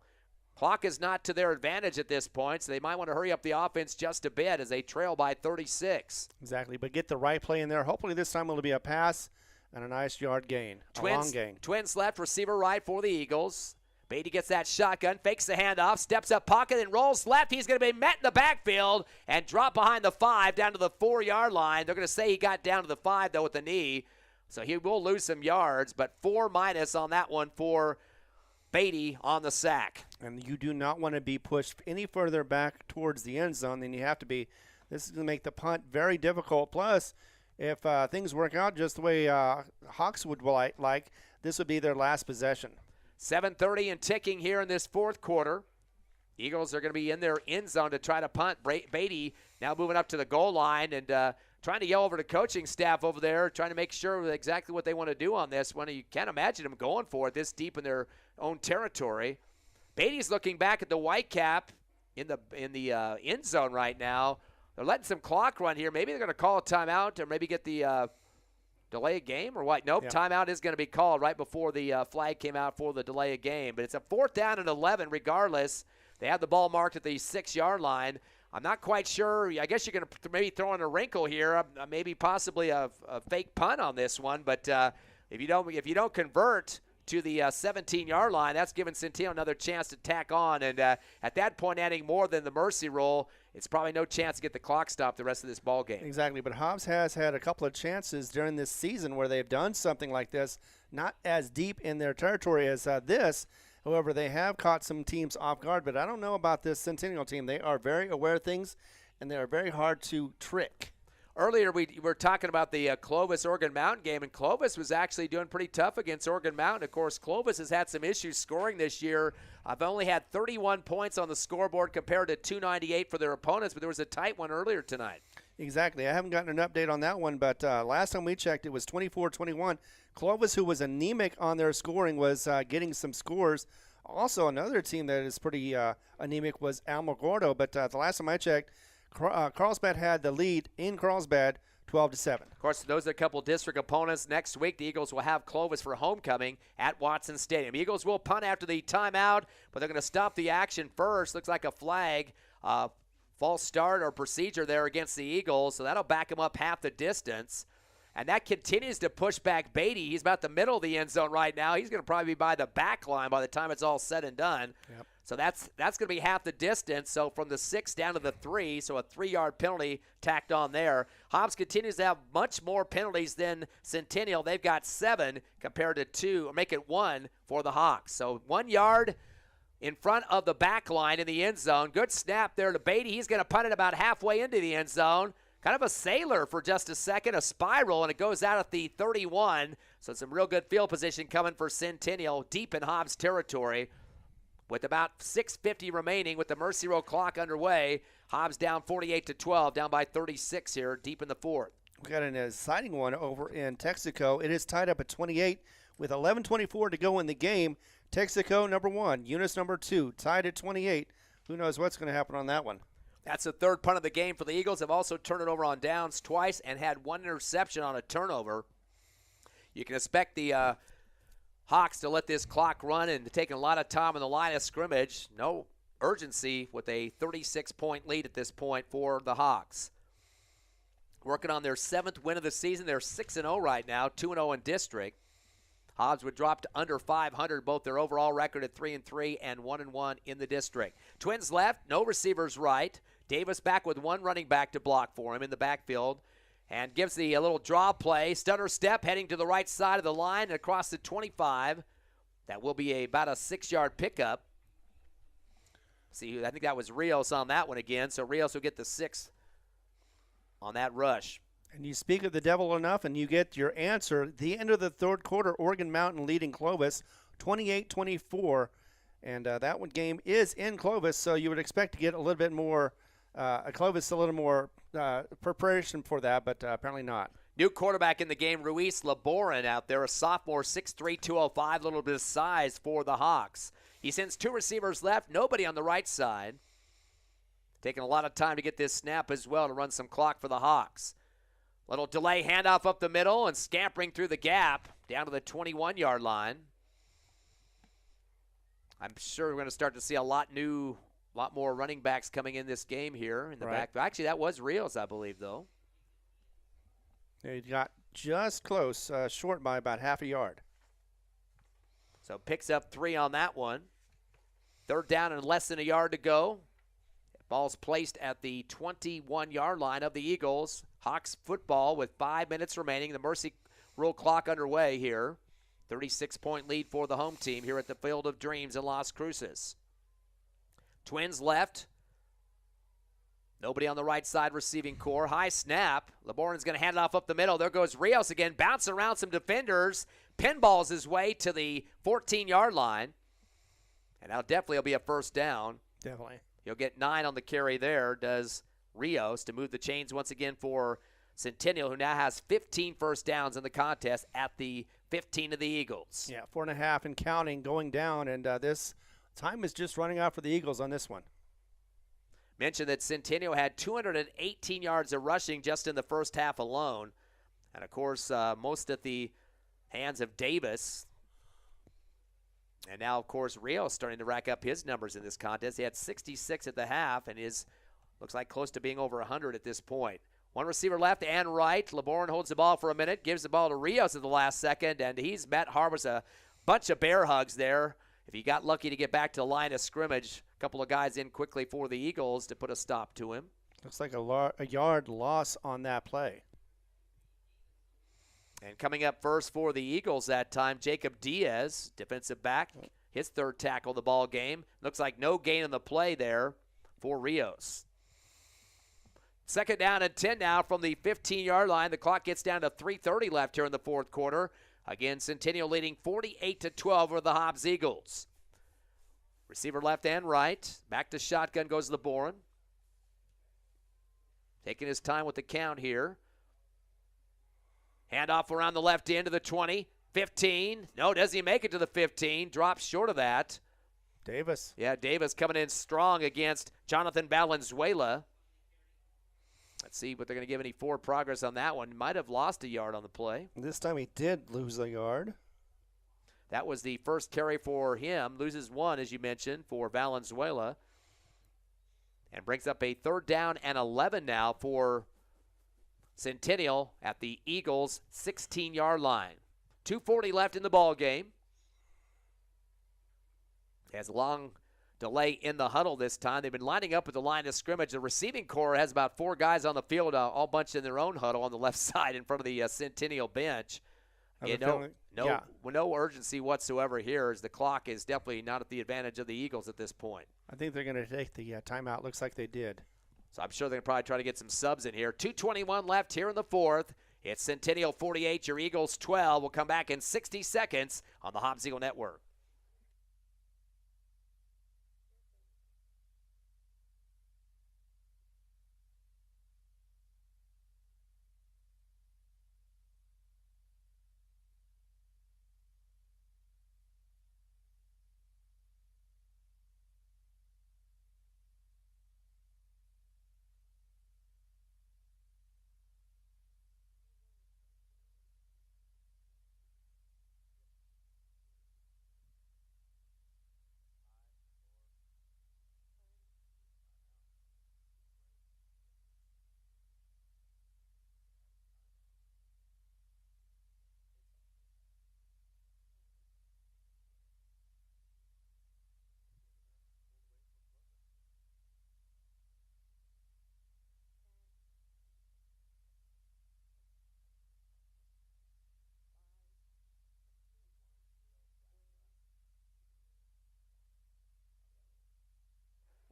Clock is not to their advantage at this point, so they might want to hurry up the offense just a bit as they trail by 36. Exactly, but get the right play in there. Hopefully this time it'll be a pass And a nice yard gain, a long gain. Twins left, receiver right for the Eagles. Beatty gets that shotgun, fakes the handoff, steps up pocket, and rolls left. He's going to be met in the backfield and drop behind the 5 down to the 4-yard line. They're going to say he got down to the 5, though, with the knee. So he will lose some yards, but 4- on that one for Beatty on the sack. And you do not want to be pushed any further back towards the end zone than you have to be. This is going to make the punt very difficult. Plus, if things work out just the way Hawks would like, this would be their last possession. 7:30 and ticking here in this fourth quarter. Eagles are going to be in their end zone to try to punt. Beatty now moving up to the goal line and trying to yell over the coaching staff over there, trying to make sure exactly what they want to do on this one. You can't imagine them going for it this deep in their own territory. Beatty's looking back at the Whitecap in the end zone right now. They're letting some clock run here. Maybe they're going to call a timeout or maybe get the delay a game or what? Nope, timeout is going to be called right before the flag came out for the delay a game. But it's a 4th down and 11 regardless. They have the ball marked at the 6-yard line. I'm not quite sure. I guess you're going to maybe throw in a wrinkle here, maybe possibly a fake punt on this one. But if you don't convert to the 17-yard line, that's giving Centennial another chance to tack on. And at that point, adding more than the mercy rule, it's probably no chance to get the clock stopped the rest of this ball game. Exactly, but Hobbs has had a couple of chances during this season where they've done something like this, not as deep in their territory as this. However, they have caught some teams off guard, but I don't know about this Centennial team. They are very aware of things, and they are very hard to trick. Earlier, we were talking about the Clovis-Oregon Mountain game, and Clovis was actually doing pretty tough against Oregon Mountain. Of course, Clovis has had some issues scoring this year. I've only had 31 points on the scoreboard compared to 298 for their opponents, but there was a tight one earlier tonight. Exactly. I haven't gotten an update on that one, but last time we checked, it was 24-21. Clovis, who was anemic on their scoring, was getting some scores. Also, another team that is pretty anemic was Alamogordo, but the last time I checked, Carlsbad had the lead in Carlsbad 12-7. Of course, those are a couple district opponents. Next week, the Eagles will have Clovis for homecoming at Watson Stadium. Eagles will punt after the timeout, but they're going to stop the action first. Looks like a flag, false start or procedure there against the Eagles, so that'll back them up half the distance. And that continues to push back Beatty. He's about the middle of the end zone right now. He's going to probably be by the back line by the time it's all said and done. Yep. So that's going to be half the distance. So from the 6 down to the 3, so a 3-yard penalty tacked on there. Hobbs continues to have much more penalties than Centennial. They've got 7 compared to 2, or make it 1 for the Hawks. So 1 yard in front of the back line in the end zone. Good snap there to Beatty. He's going to punt it about halfway into the end zone. Kind of a sailor for just a second, a spiral, and it goes out at the 31. So some real good field position coming for Centennial deep in Hobbs territory. With about 6:50 remaining with the Mercy Roll clock underway, Hobbs down 48-12, down by 36 here, deep in the 4th. We got an exciting one over in Texaco. It is tied up at 28 with 11:24 to go in the game. Texaco number 1, Eunice number 2, tied at 28. Who knows what's going to happen on that one? That's the 3rd punt of the game for the Eagles. Have also turned it over on downs twice and had 1 interception on a turnover. You can expect the Hawks to let this clock run and taking a lot of time on the line of scrimmage. No urgency with a 36-point lead at this point for the Hawks. Working on their 7th win of the season. They're 6-0 right now, 2-0 in district. Hobbs would drop to under 500, both their overall record at 3-3 and 1-1 in the district. Twins left, no receivers right. Davis back with 1 running back to block for him in the backfield. And gives a little draw play. Stunner step heading to the right side of the line and across the 25. That will be about a 6-yard pickup. See, I think that was Rios on that one again. So Rios will get the 6 on that rush. And you speak of the devil enough, and you get your answer. The end of the 3rd quarter, Oregon Mountain leading Clovis 28-24. And that one game is in Clovis, so you would expect to get a little bit more, Clovis a little more preparation for that, but apparently not. New quarterback in the game, Ruiz Laboran out there, a sophomore, 6'3", 205, a little bit of size for the Hawks. He sends 2 receivers left, nobody on the right side. Taking a lot of time to get this snap as well to run some clock for the Hawks. Little delay handoff up the middle and scampering through the gap down to the 21-yard line. I'm sure we're going to start to see a lot more running backs coming in this game here in the back. Actually, that was Rios, I believe, though. You got just close, short by about half a yard. So picks up 3 on that one. Third down and less than a yard to go. Ball's placed at the 21-yard line of the Eagles. Hawks football with 5 minutes remaining. The Mercy Rule clock underway here. 36-point lead for the home team here at the Field of Dreams in Las Cruces. Twins left. Nobody on the right side receiving core. High snap. LeBourne's going to hand it off up the middle. There goes Rios again. Bouncing around some defenders. Pinballs his way to the 14-yard line. And now definitely will be a first down. Definitely. He'll get 9 on the carry there, does Rios, to move the chains once again for Centennial, who now has 15 first downs in the contest at the 15 of the Eagles. Yeah, 4.5 and counting going down, and this time is just running out for the Eagles on this one. Mentioned that Centennial had 218 yards of rushing just in the first half alone. And, of course, most at the hands of Davis. And now, of course, Rios starting to rack up his numbers in this contest. He had 66 at the half and is looks like close to being over 100 at this point. One receiver left and right. LeBourne holds the ball for a minute, gives the ball to Rios at the last second, and he's met Hobbs a bunch of bear hugs there. If he got lucky to get back to the line of scrimmage, a couple of guys in quickly for the Eagles to put a stop to him. Looks like a yard loss on that play. And coming up first for the Eagles that time, Jacob Diaz, defensive back, his third tackle of the ball game. Looks like no gain on the play there for Rios. Second down and 10 now from the 15-yard line. The clock gets down to 3:30 left here in the fourth quarter. Again, Centennial leading 48-12 over the Hobbs Eagles. Receiver left and right. Back to shotgun goes LeBourne. Taking his time with the count here. Handoff around the left end to the 20, 15. No, does he make it to the 15? Drops short of that. Davis. Yeah, Davis coming in strong against Jonathan Valenzuela. Let's see what they're going to give any forward progress on that one. Might have lost a yard on the play. This time he did lose a yard. That was the first carry for him. Loses 1, as you mentioned, for Valenzuela. And brings up a third down and 11 now for Centennial at the Eagles' 16-yard line. 2:40 left in the ball game. Has a long delay in the huddle this time. They've been lining up with the line of scrimmage. The receiving core has about 4 guys on the field, all bunched in their own huddle on the left side in front of the Centennial bench. No urgency whatsoever here, as the clock is definitely not at the advantage of the Eagles at this point. I think they're going to take the timeout. Looks like they did. So I'm sure they're going to probably try to get some subs in here. 2:21 left here in the fourth. It's Centennial 48, your Eagles 12. We'll come back in 60 seconds on the Hobbs Eagle Network.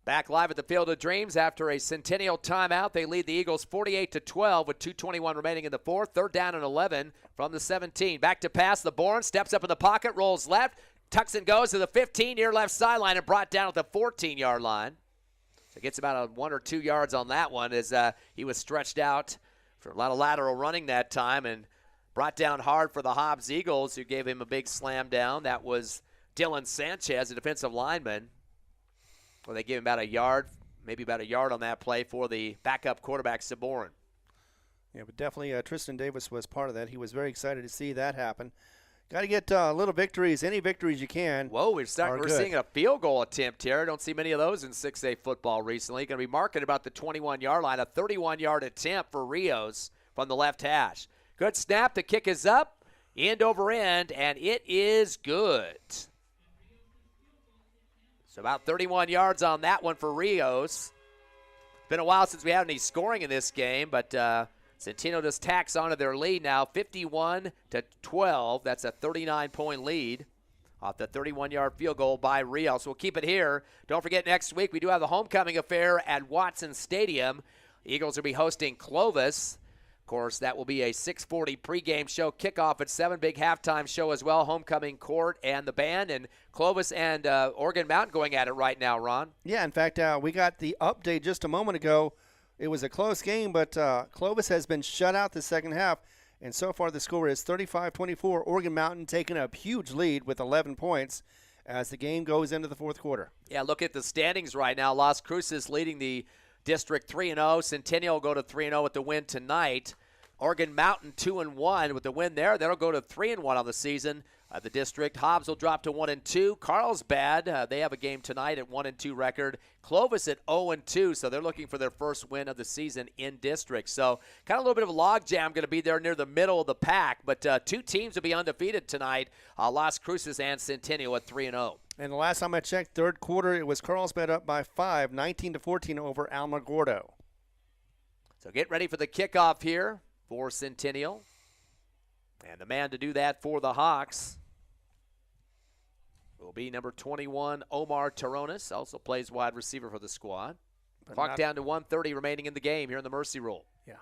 Back live at the Field of Dreams after a Centennial timeout. They lead the Eagles 48-12 with 2:21 remaining in the fourth. Third down and 11 from the 17. Back to pass. LeBourne steps up in the pocket, rolls left, tucks and goes to the 15 near left sideline and brought down at the 14-yard line. So gets about 1 or 2 yards on that one as he was stretched out for a lot of lateral running that time and brought down hard for the Hobbs Eagles, who gave him a big slam down. That was Dylan Sanchez, a defensive lineman. Well, they gave him about a yard, maybe about a yard on that play for the backup quarterback, Saborin. Yeah, but definitely Tristan Davis was part of that. He was very excited to see that happen. Got to get little victories, any victories you can. Whoa, we're seeing a field goal attempt here. I don't see many of those in 6A football recently. Going to be marking about the 21-yard line, a 31-yard attempt for Rios from the left hash. Good snap. The kick is up, end over end, and it is good. So about 31 yards on that one for Rios. Been a while since we had any scoring in this game, but Centennial just tacks onto their lead now, 51-12. That's a 39-point lead off the 31-yard field goal by Rios. So we'll keep it here. Don't forget, next week we do have the homecoming affair at Watson Stadium. Eagles will be hosting Clovis. Of course, that will be a 6:40 pregame show. Kickoff at 7. Big halftime show as well. Homecoming court and the band. And Clovis and Oregon Mountain going at it right now, Ron. Yeah, in fact, we got the update just a moment ago. It was a close game, but Clovis has been shut out the second half. And so far the score is 35-24. Oregon Mountain taking a huge lead with 11 points as the game goes into the fourth quarter. Yeah, look at the standings right now. Las Cruces leading the district 3-0. Centennial will go to 3-0 with the win tonight. Oregon Mountain 2-1 with the win there. That'll go to 3-1 on the season. The district. Hobbs will drop to 1-2. Carlsbad, they have a game tonight at 1-2 record. Clovis at 0-2, so they're looking for their first win of the season in district. So kind of a little bit of a logjam going to be there near the middle of the pack. But two teams will be undefeated tonight, Las Cruces and Centennial at 3-0. And the last time I checked, third quarter, it was Carlsbad up by 5, 19-14 over Alamogordo. So get ready for the kickoff here for Centennial. And the man to do that for the Hawks will be number 21, Omar Taronis. Also plays wide receiver for the squad. Clock down to 1:30 remaining in the game here in the Mercy Rule. Yeah.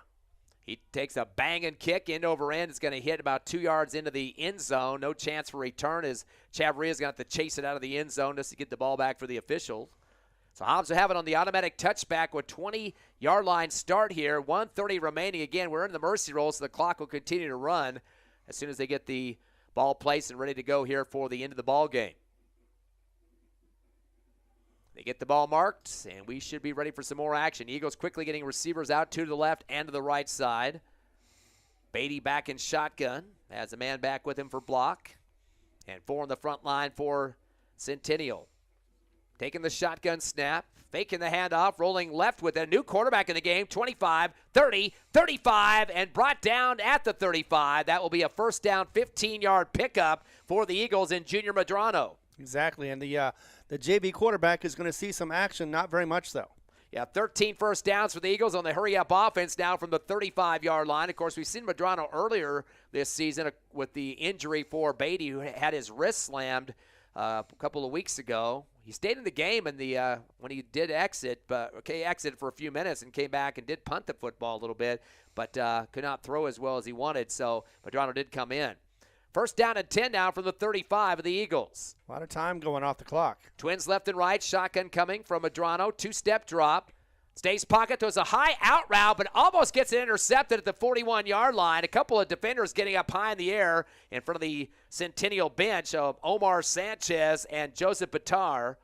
He takes a banging kick, end over end. It's going to hit about 2 yards into the end zone. No chance for return as Chavarria is going to have to chase it out of the end zone just to get the ball back for the official. So Hobbs will have it on the automatic touchback with 20-yard line start here. 1:30 remaining. Again, we're in the Mercy Rule, so the clock will continue to run as soon as they get the ball placed and ready to go here for the end of the ball game. They get the ball marked, and we should be ready for some more action. Eagles quickly getting receivers out, 2 to the left and to the right side. Beatty back in shotgun. Has a man back with him for block. And 4 on the front line for Centennial. Taking the shotgun snap, faking the handoff, rolling left with a new quarterback in the game, 25, 30, 35, and brought down at the 35. That will be a first down, 15-yard pickup for the Eagles in Junior Medrano. Exactly, and the JV quarterback is going to see some action, not very much though. Yeah, 13 first downs for the Eagles on the hurry-up offense now from the 35-yard line. Of course, we've seen Medrano earlier this season with the injury for Beatty, who had his wrist slammed a couple of weeks ago. He stayed in the game in the when he did exit, but exited for a few minutes and came back and did punt the football a little bit, but could not throw as well as he wanted, so Medrano did come in. First down and 10 now from the 35 of the Eagles. A lot of time going off the clock. Twins left and right, shotgun coming from Medrano, 2-step drop. Stays pocket, throws a high out route, but almost gets it intercepted at the 41-yard line. A couple of defenders getting up high in the air in front of the Centennial bench of Omar Sanchez and Joseph Batar.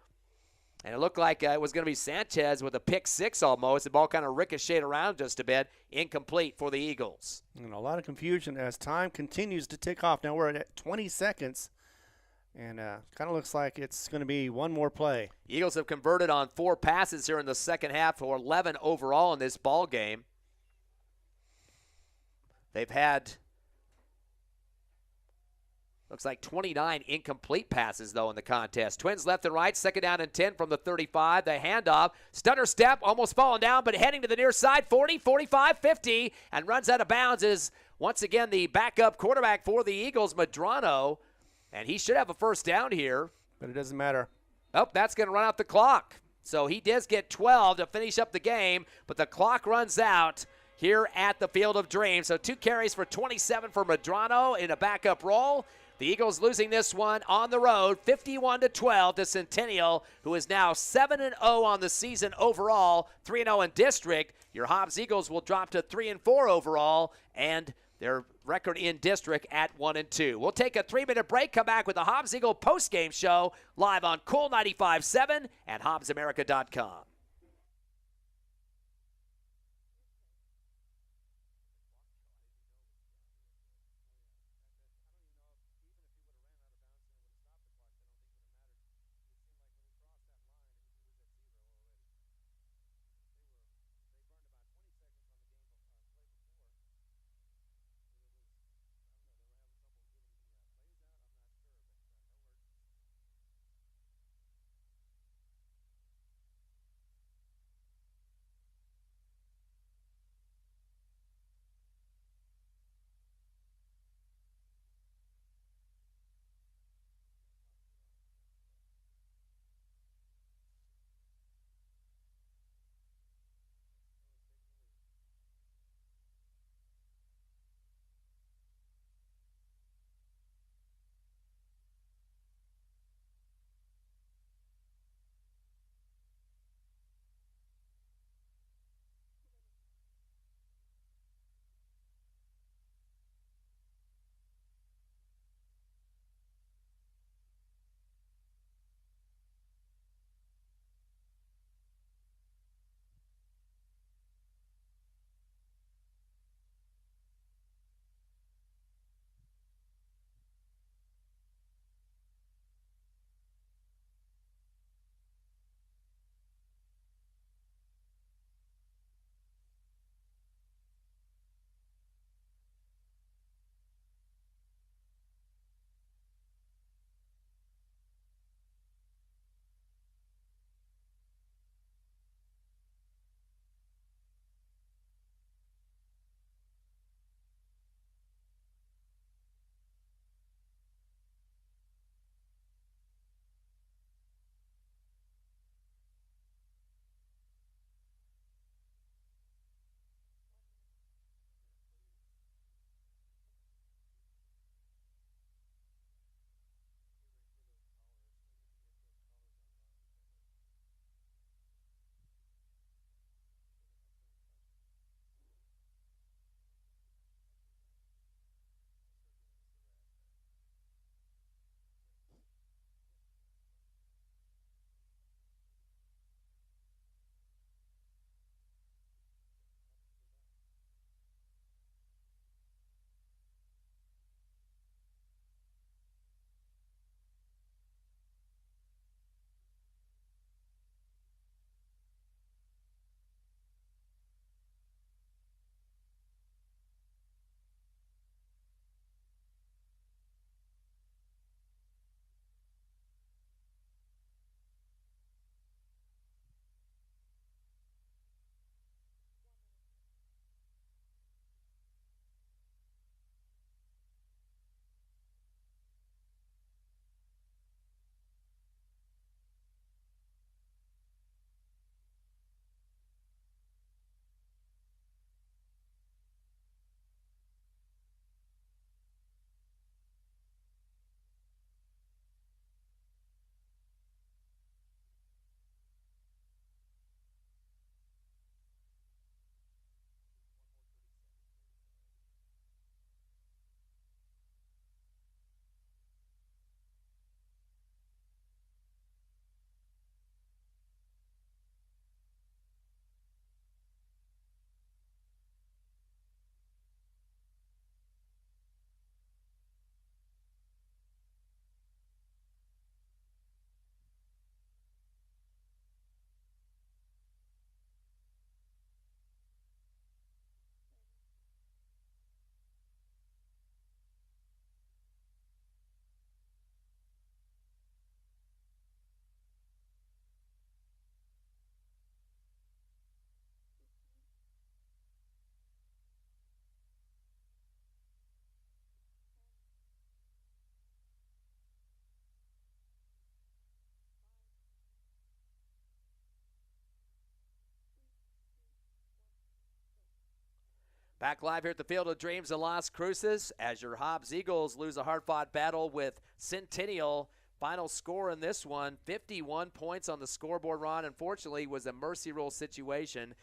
And it looked like it was going to be Sanchez with a pick six almost. The ball kind of ricocheted around just a bit. Incomplete for the Eagles. And a lot of confusion as time continues to tick off. Now we're at 20 seconds. And kind of looks like it's going to be one more play. Eagles have converted on 4 passes here in the second half for 11 overall in this ball game. They've had, looks like 29 incomplete passes, though, in the contest. Twins left and right, second down and 10 from the 35. The handoff, stunner step, almost falling down, but heading to the near side, 40, 45, 50, and runs out of bounds is, once again, the backup quarterback for the Eagles, Medrano. And he should have a first down here. But it doesn't matter. Oh, that's going to run out the clock. So he does get 12 to finish up the game, but the clock runs out here at the Field of Dreams. So 2 carries for 27 for Medrano in a backup role. The Eagles losing this one on the road, 51-12 to Centennial, who is now 7-0 on the season overall, 3-0 in district. Your Hobbs Eagles will drop to 3-4 overall, and their record in district at 1-2. We'll take a 3-minute break, come back with the Hobbs Eagle postgame show live on Cool 95.7 and HobbsAmerica.com. Back live here at the Field of Dreams in Las Cruces as your Hobbs Eagles lose a hard-fought battle with Centennial. Final score in this one, 51 points on the scoreboard, Ron. Unfortunately, it was a mercy rule situation.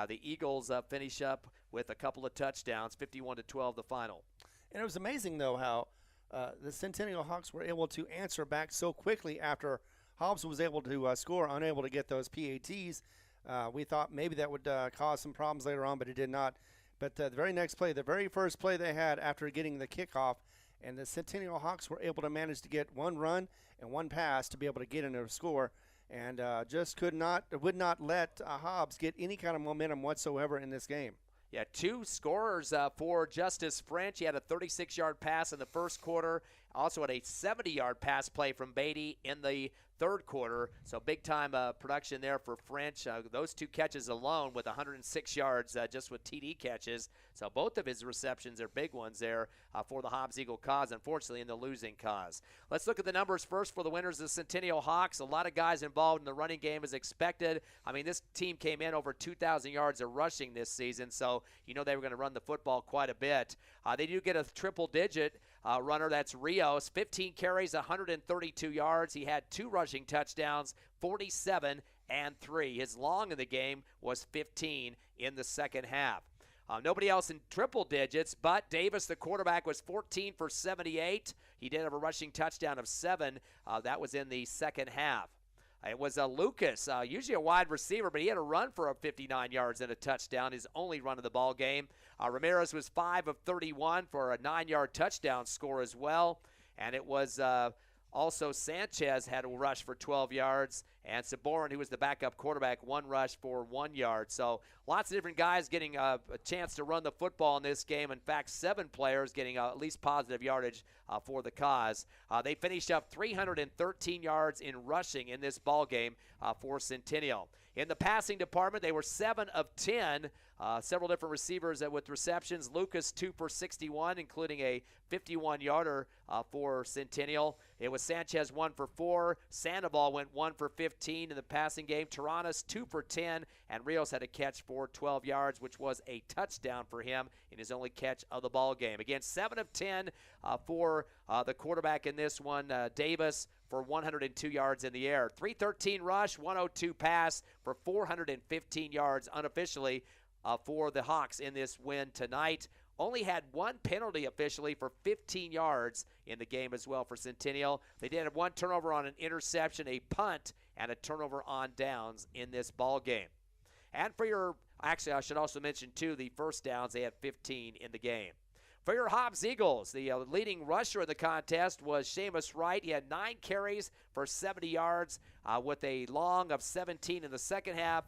The Eagles finish up with a couple of touchdowns, 51-12 the final. And it was amazing, though, how the Centennial Hawks were able to answer back so quickly after Hobbs was able to score, unable to get those PATs. We thought maybe that would cause some problems later on, but it did not. But the very next play, the very first play they had after getting the kickoff, and the Centennial Hawks were able to manage to get one run and one pass to be able to get in a score, and just would not let Hobbs get any kind of momentum whatsoever in this game. Yeah, two scorers for Justice French. He had a 36-yard pass in the first quarter. Also had a 70-yard pass play from Beatty in the third quarter. So big-time production there for French. Those two catches alone with 106 yards just with TD catches. So both of his receptions are big ones there for the Hobbs Eagle cause, unfortunately in the losing cause. Let's look at the numbers first for the winners of the Centennial Hawks. A lot of guys involved in the running game as expected. I mean, this team came in over 2,000 yards of rushing this season, so you know they were going to run the football quite a bit. They do get a triple-digit runner. That's Rios, 15 carries, 132 yards. He had 2 rushing touchdowns, 47 and 3. His long in the game was 15 in the second half. Nobody else in triple digits, but Davis, the quarterback, was 14 for 78. He did have a rushing touchdown of 7. That was in the second half. It was Lucas, usually a wide receiver, but he had a run for 59 yards and a touchdown, his only run of the ball game. Ramirez was 5 of 31 for a 9-yard touchdown score as well. And it was also Sanchez had a rush for 12 yards, and Saborin, who was the backup quarterback, 1 rush for 1 yard. So lots of different guys getting a chance to run the football in this game. In fact, 7 players getting at least positive yardage for the cause. They finished up 313 yards in rushing in this ball game for Centennial. In the passing department, they were 7 of 10. Several different receivers with receptions. Lucas, 2 for 61, including a 51-yarder for Centennial. It was Sanchez, 1 for 4. Sandoval went 1 for 15 in the passing game. Taranas, 2 for 10. And Rios had a catch for 12 yards, which was a touchdown for him in his only catch of the ball game. Again, 7 of 10 for the quarterback in this one, Davis, for 102 yards in the air. 313 rush, 102 pass for 415 yards unofficially for the Hawks in this win tonight. Only had 1 penalty officially for 15 yards in the game as well for Centennial. They did have 1 turnover on an interception, a punt, and a turnover on downs in this ball game. And for your, actually I should also mention too, the first downs, they had 15 in the game. For your Hobbs Eagles, the leading rusher in the contest was Seamus Wright. He had 9 carries for 70 yards with a long of 17 in the second half.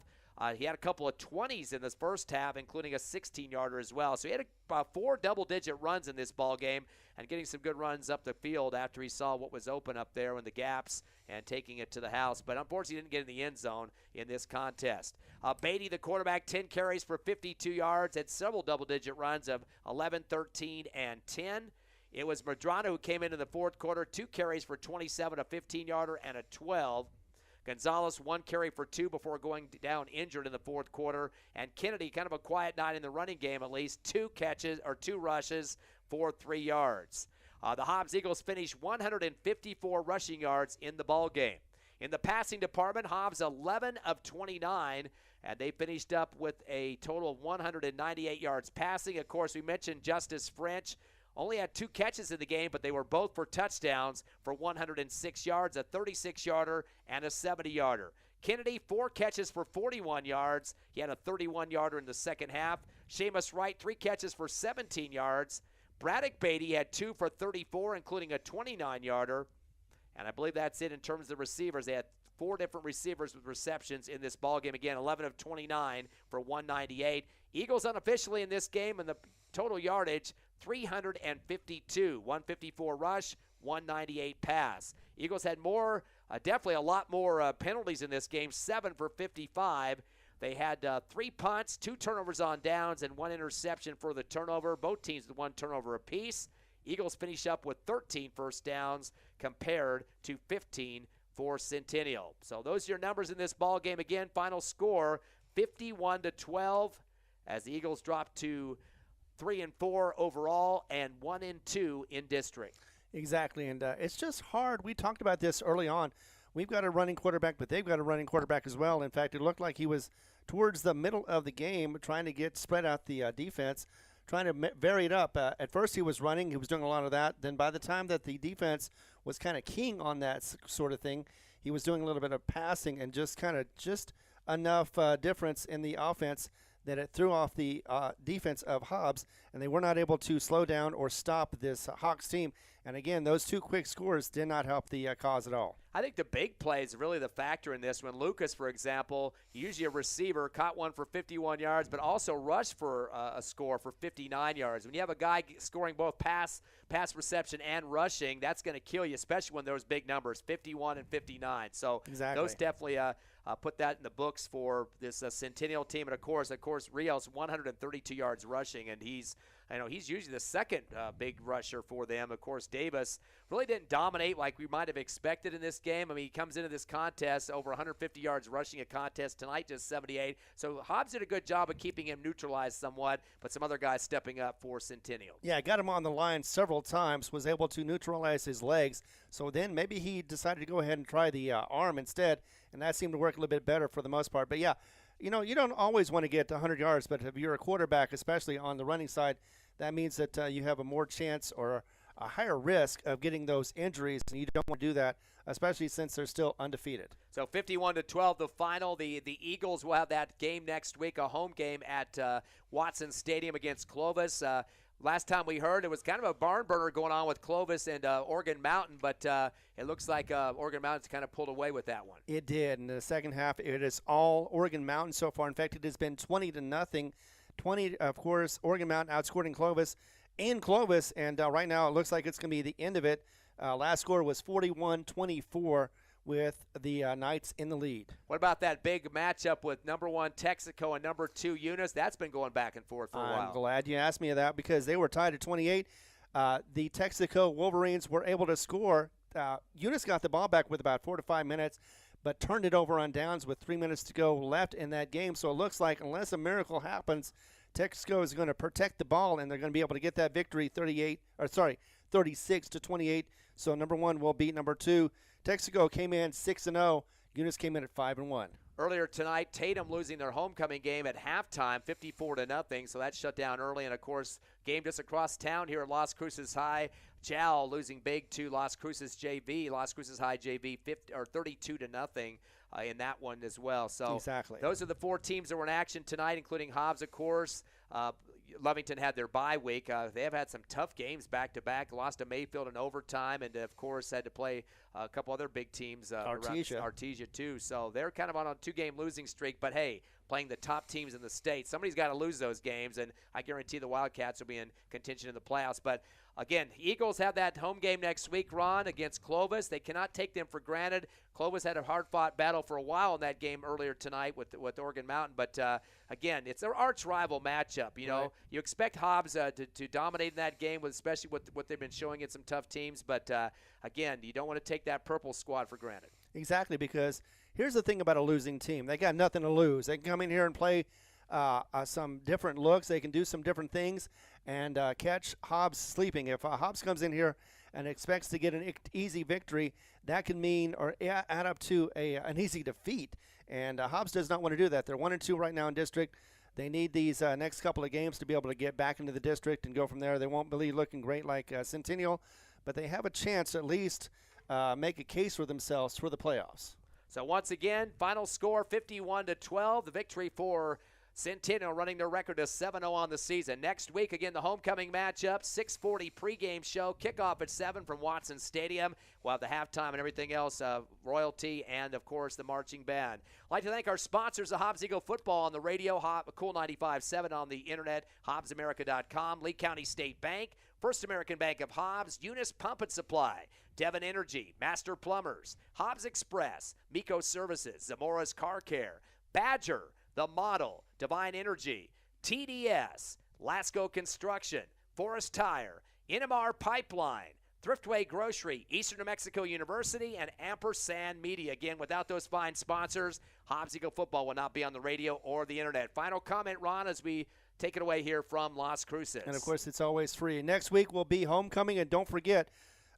He had a couple of 20s in this first half, including a 16-yarder as well. So he had about 4 double-digit runs in this ball game and getting some good runs up the field after he saw what was open up there in the gaps and taking it to the house. But unfortunately, he didn't get in the end zone in this contest. Beatty, the quarterback, 10 carries for 52 yards, had several double-digit runs of 11, 13, and 10. It was Medrano who came into the fourth quarter, 2 carries for 27, a 15-yarder, and a 12. Gonzalez, 1 carry for 2 before going down injured in the fourth quarter. And Kennedy, kind of a quiet night in the running game at least, 2 rushes for 3 yards. The Hobbs Eagles finished 154 rushing yards in the ball game. In the passing department, Hobbs 11 of 29, and they finished up with a total of 198 yards passing. Of course, we mentioned Justice French. Only had 2 catches in the game, but they were both for touchdowns for 106 yards, a 36-yarder and a 70-yarder. Kennedy, 4 catches for 41 yards. He had a 31-yarder in the second half. Seamus Wright, 3 catches for 17 yards. Braddock Beatty had 2 for 34, including a 29-yarder. And I believe that's it in terms of the receivers. They had 4 different receivers with receptions in this ballgame. Again, 11 of 29 for 198. Eagles unofficially in this game, and the total yardage, 352. 154 rush, 198 pass. Eagles had more, definitely a lot more penalties in this game, 7 for 55. They had 3 punts, 2 turnovers on downs, and 1 interception for the turnover. Both teams with 1 turnover apiece. Eagles finish up with 13 first downs compared to 15 for Centennial. So those are your numbers in this ball game. Again, final score 51-12 as the Eagles drop to 3-4 overall, and 1-2 in district. Exactly, and it's just hard. We talked about this early on. We've got a running quarterback, but they've got a running quarterback as well. In fact, it looked like he was towards the middle of the game trying to spread out the defense, trying to vary it up. At first he was running. He was doing a lot of that. Then by the time that the defense was kind of keying on that sort of thing, he was doing a little bit of passing and just enough difference in the offense that it threw off the defense of Hobbs, and they were not able to slow down or stop this Hawks team. And again, those two quick scores did not help the cause at all. I think the big play is really the factor in this. When Lucas, for example, usually a receiver, caught one for 51 yards, but also rushed for a score for 59 yards. When you have a guy scoring both pass reception and rushing, that's going to kill you, especially when those big numbers, 51 and 59. So exactly. Those definitely put that in the books for this Centennial team. And, of course, Rios 132 yards rushing, and he's usually the second big rusher for them. Of course, Davis really didn't dominate like we might have expected in this game. I mean, he comes into this contest over 150 yards rushing a contest. Tonight, just 78. So Hobbs did a good job of keeping him neutralized somewhat, but some other guys stepping up for Centennial. Yeah, got him on the line several times, was able to neutralize his legs. So then maybe he decided to go ahead and try the arm instead, and that seemed to work a little bit better for the most part. But, yeah, you don't always want to get 100 yards, but if you're a quarterback, especially on the running side, that means that you have a more chance or a higher risk of getting those injuries, and you don't want to do that, especially since they're still undefeated. So 51-12, the final. The Eagles will have that game next week, a home game at Watson Stadium against Clovis. Last time we heard, it was kind of a barn burner going on with Clovis and Oregon Mountain, but it looks like Oregon Mountain's kind of pulled away with that one. It did. In the second half, it is all Oregon Mountain so far. In fact, it has been 20-0. 20, of course, Oregon Mountain outscoring Clovis in Clovis, and right now it looks like it's going to be the end of it. Last score was 41-24 with the Knights in the lead. What about that big matchup with number 1 Texaco and number 2 Eunice? That's been going back and forth for a while. I'm glad you asked me that because they were tied at 28. The Texaco Wolverines were able to score. Eunice got the ball back with about 4 to 5 minutes, but turned it over on downs with 3 minutes to go left in that game. So it looks like unless a miracle happens, Texaco is going to protect the ball, and they're going to be able to get that victory 36-28. So number 1 will beat number 2. Texaco came in 6-0. Eunice came in at 5-1. Earlier tonight, Tatum losing their homecoming game at halftime, 54-0. So that shut down early. And, of course, game just across town here at Las Cruces High. Jal losing big to Las Cruces JV. Las Cruces High JV 32-0 in that one as well. So exactly. Those are the 4 teams that were in action tonight, including Hobbs, of course. Lovington had their bye week. They have had some tough games back-to-back. Lost to Mayfield in overtime, and, of course, had to play a couple other big teams. Artesia, too. So they're kind of on a 2-game losing streak. But, hey, playing the top teams in the state, somebody's got to lose those games, and I guarantee the Wildcats will be in contention in the playoffs. But, again, Eagles have that home game next week, Ron, against Clovis. They cannot take them for granted. Clovis had a hard-fought battle for a while in that game earlier tonight with Oregon Mountain. But, again, it's their arch-rival matchup. You know, You expect Hobbs to dominate in that game, especially with what they've been showing at some tough teams. But, again, you don't want to take that purple squad for granted. Exactly, because here's the thing about a losing team. They got nothing to lose. They can come in here and play some different looks. They can do some different things and catch Hobbs sleeping. If Hobbs comes in here and expects to get an easy victory, that can mean or add up to an easy defeat. And Hobbs does not want to do that. They're 1-2 right now in district. They need these next couple of games to be able to get back into the district and go from there. They won't be looking great like Centennial, but they have a chance to at least make a case for themselves for the playoffs. So once again, final score 51-12. The victory for Centennial, running their record to 7-0 on the season. Next week, again, the homecoming matchup, 6:40 pregame show, kickoff at 7 from Watson Stadium. We'll have the halftime and everything else, royalty, and, of course, the marching band. I'd like to thank our sponsors of Hobbs Eagle Football on the radio, Cool 95.7 on the internet, HobbsAmerica.com, Lee County State Bank, First American Bank of Hobbs, Eunice Pump and Supply, Devon Energy, Master Plumbers, Hobbs Express, Miko Services, Zamora's Car Care, Badger, The Model, Divine Energy, TDS, Lasco Construction, Forest Tire, Innomar Pipeline, Thriftway Grocery, Eastern New Mexico University, and Ampersand Media. Again, without those fine sponsors, Hobbs Eagle Football will not be on the radio or the internet. Final comment, Ron, as we Take it away here from Las Cruces. And, of course, it's always free. Next week will be homecoming, and don't forget,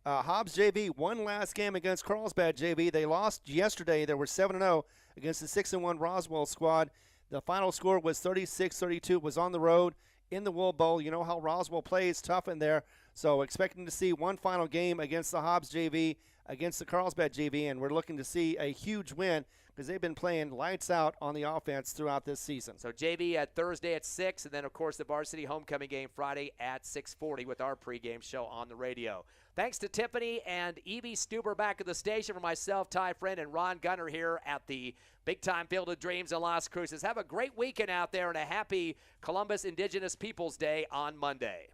Hobbs JV won last game against Carlsbad JV. They lost yesterday. They were 7-0 against the 6-1 Roswell squad. The final score was 36-32. Was on the road in the Wool Bowl. You know how Roswell plays, tough in there. So expecting to see one final game against the Hobbs JV, against the Carlsbad JV, and we're looking to see a huge win because they've been playing lights out on the offense throughout this season. So JV at Thursday at 6, and then, of course, the varsity homecoming game Friday at 6:40 with our pregame show on the radio. Thanks to Tiffany and Evie Stuber back at the station. For myself, Ty Friend, and Ron Gunner here at the Big Time Field of Dreams in Las Cruces. Have a great weekend out there and a happy Columbus Indigenous Peoples Day on Monday.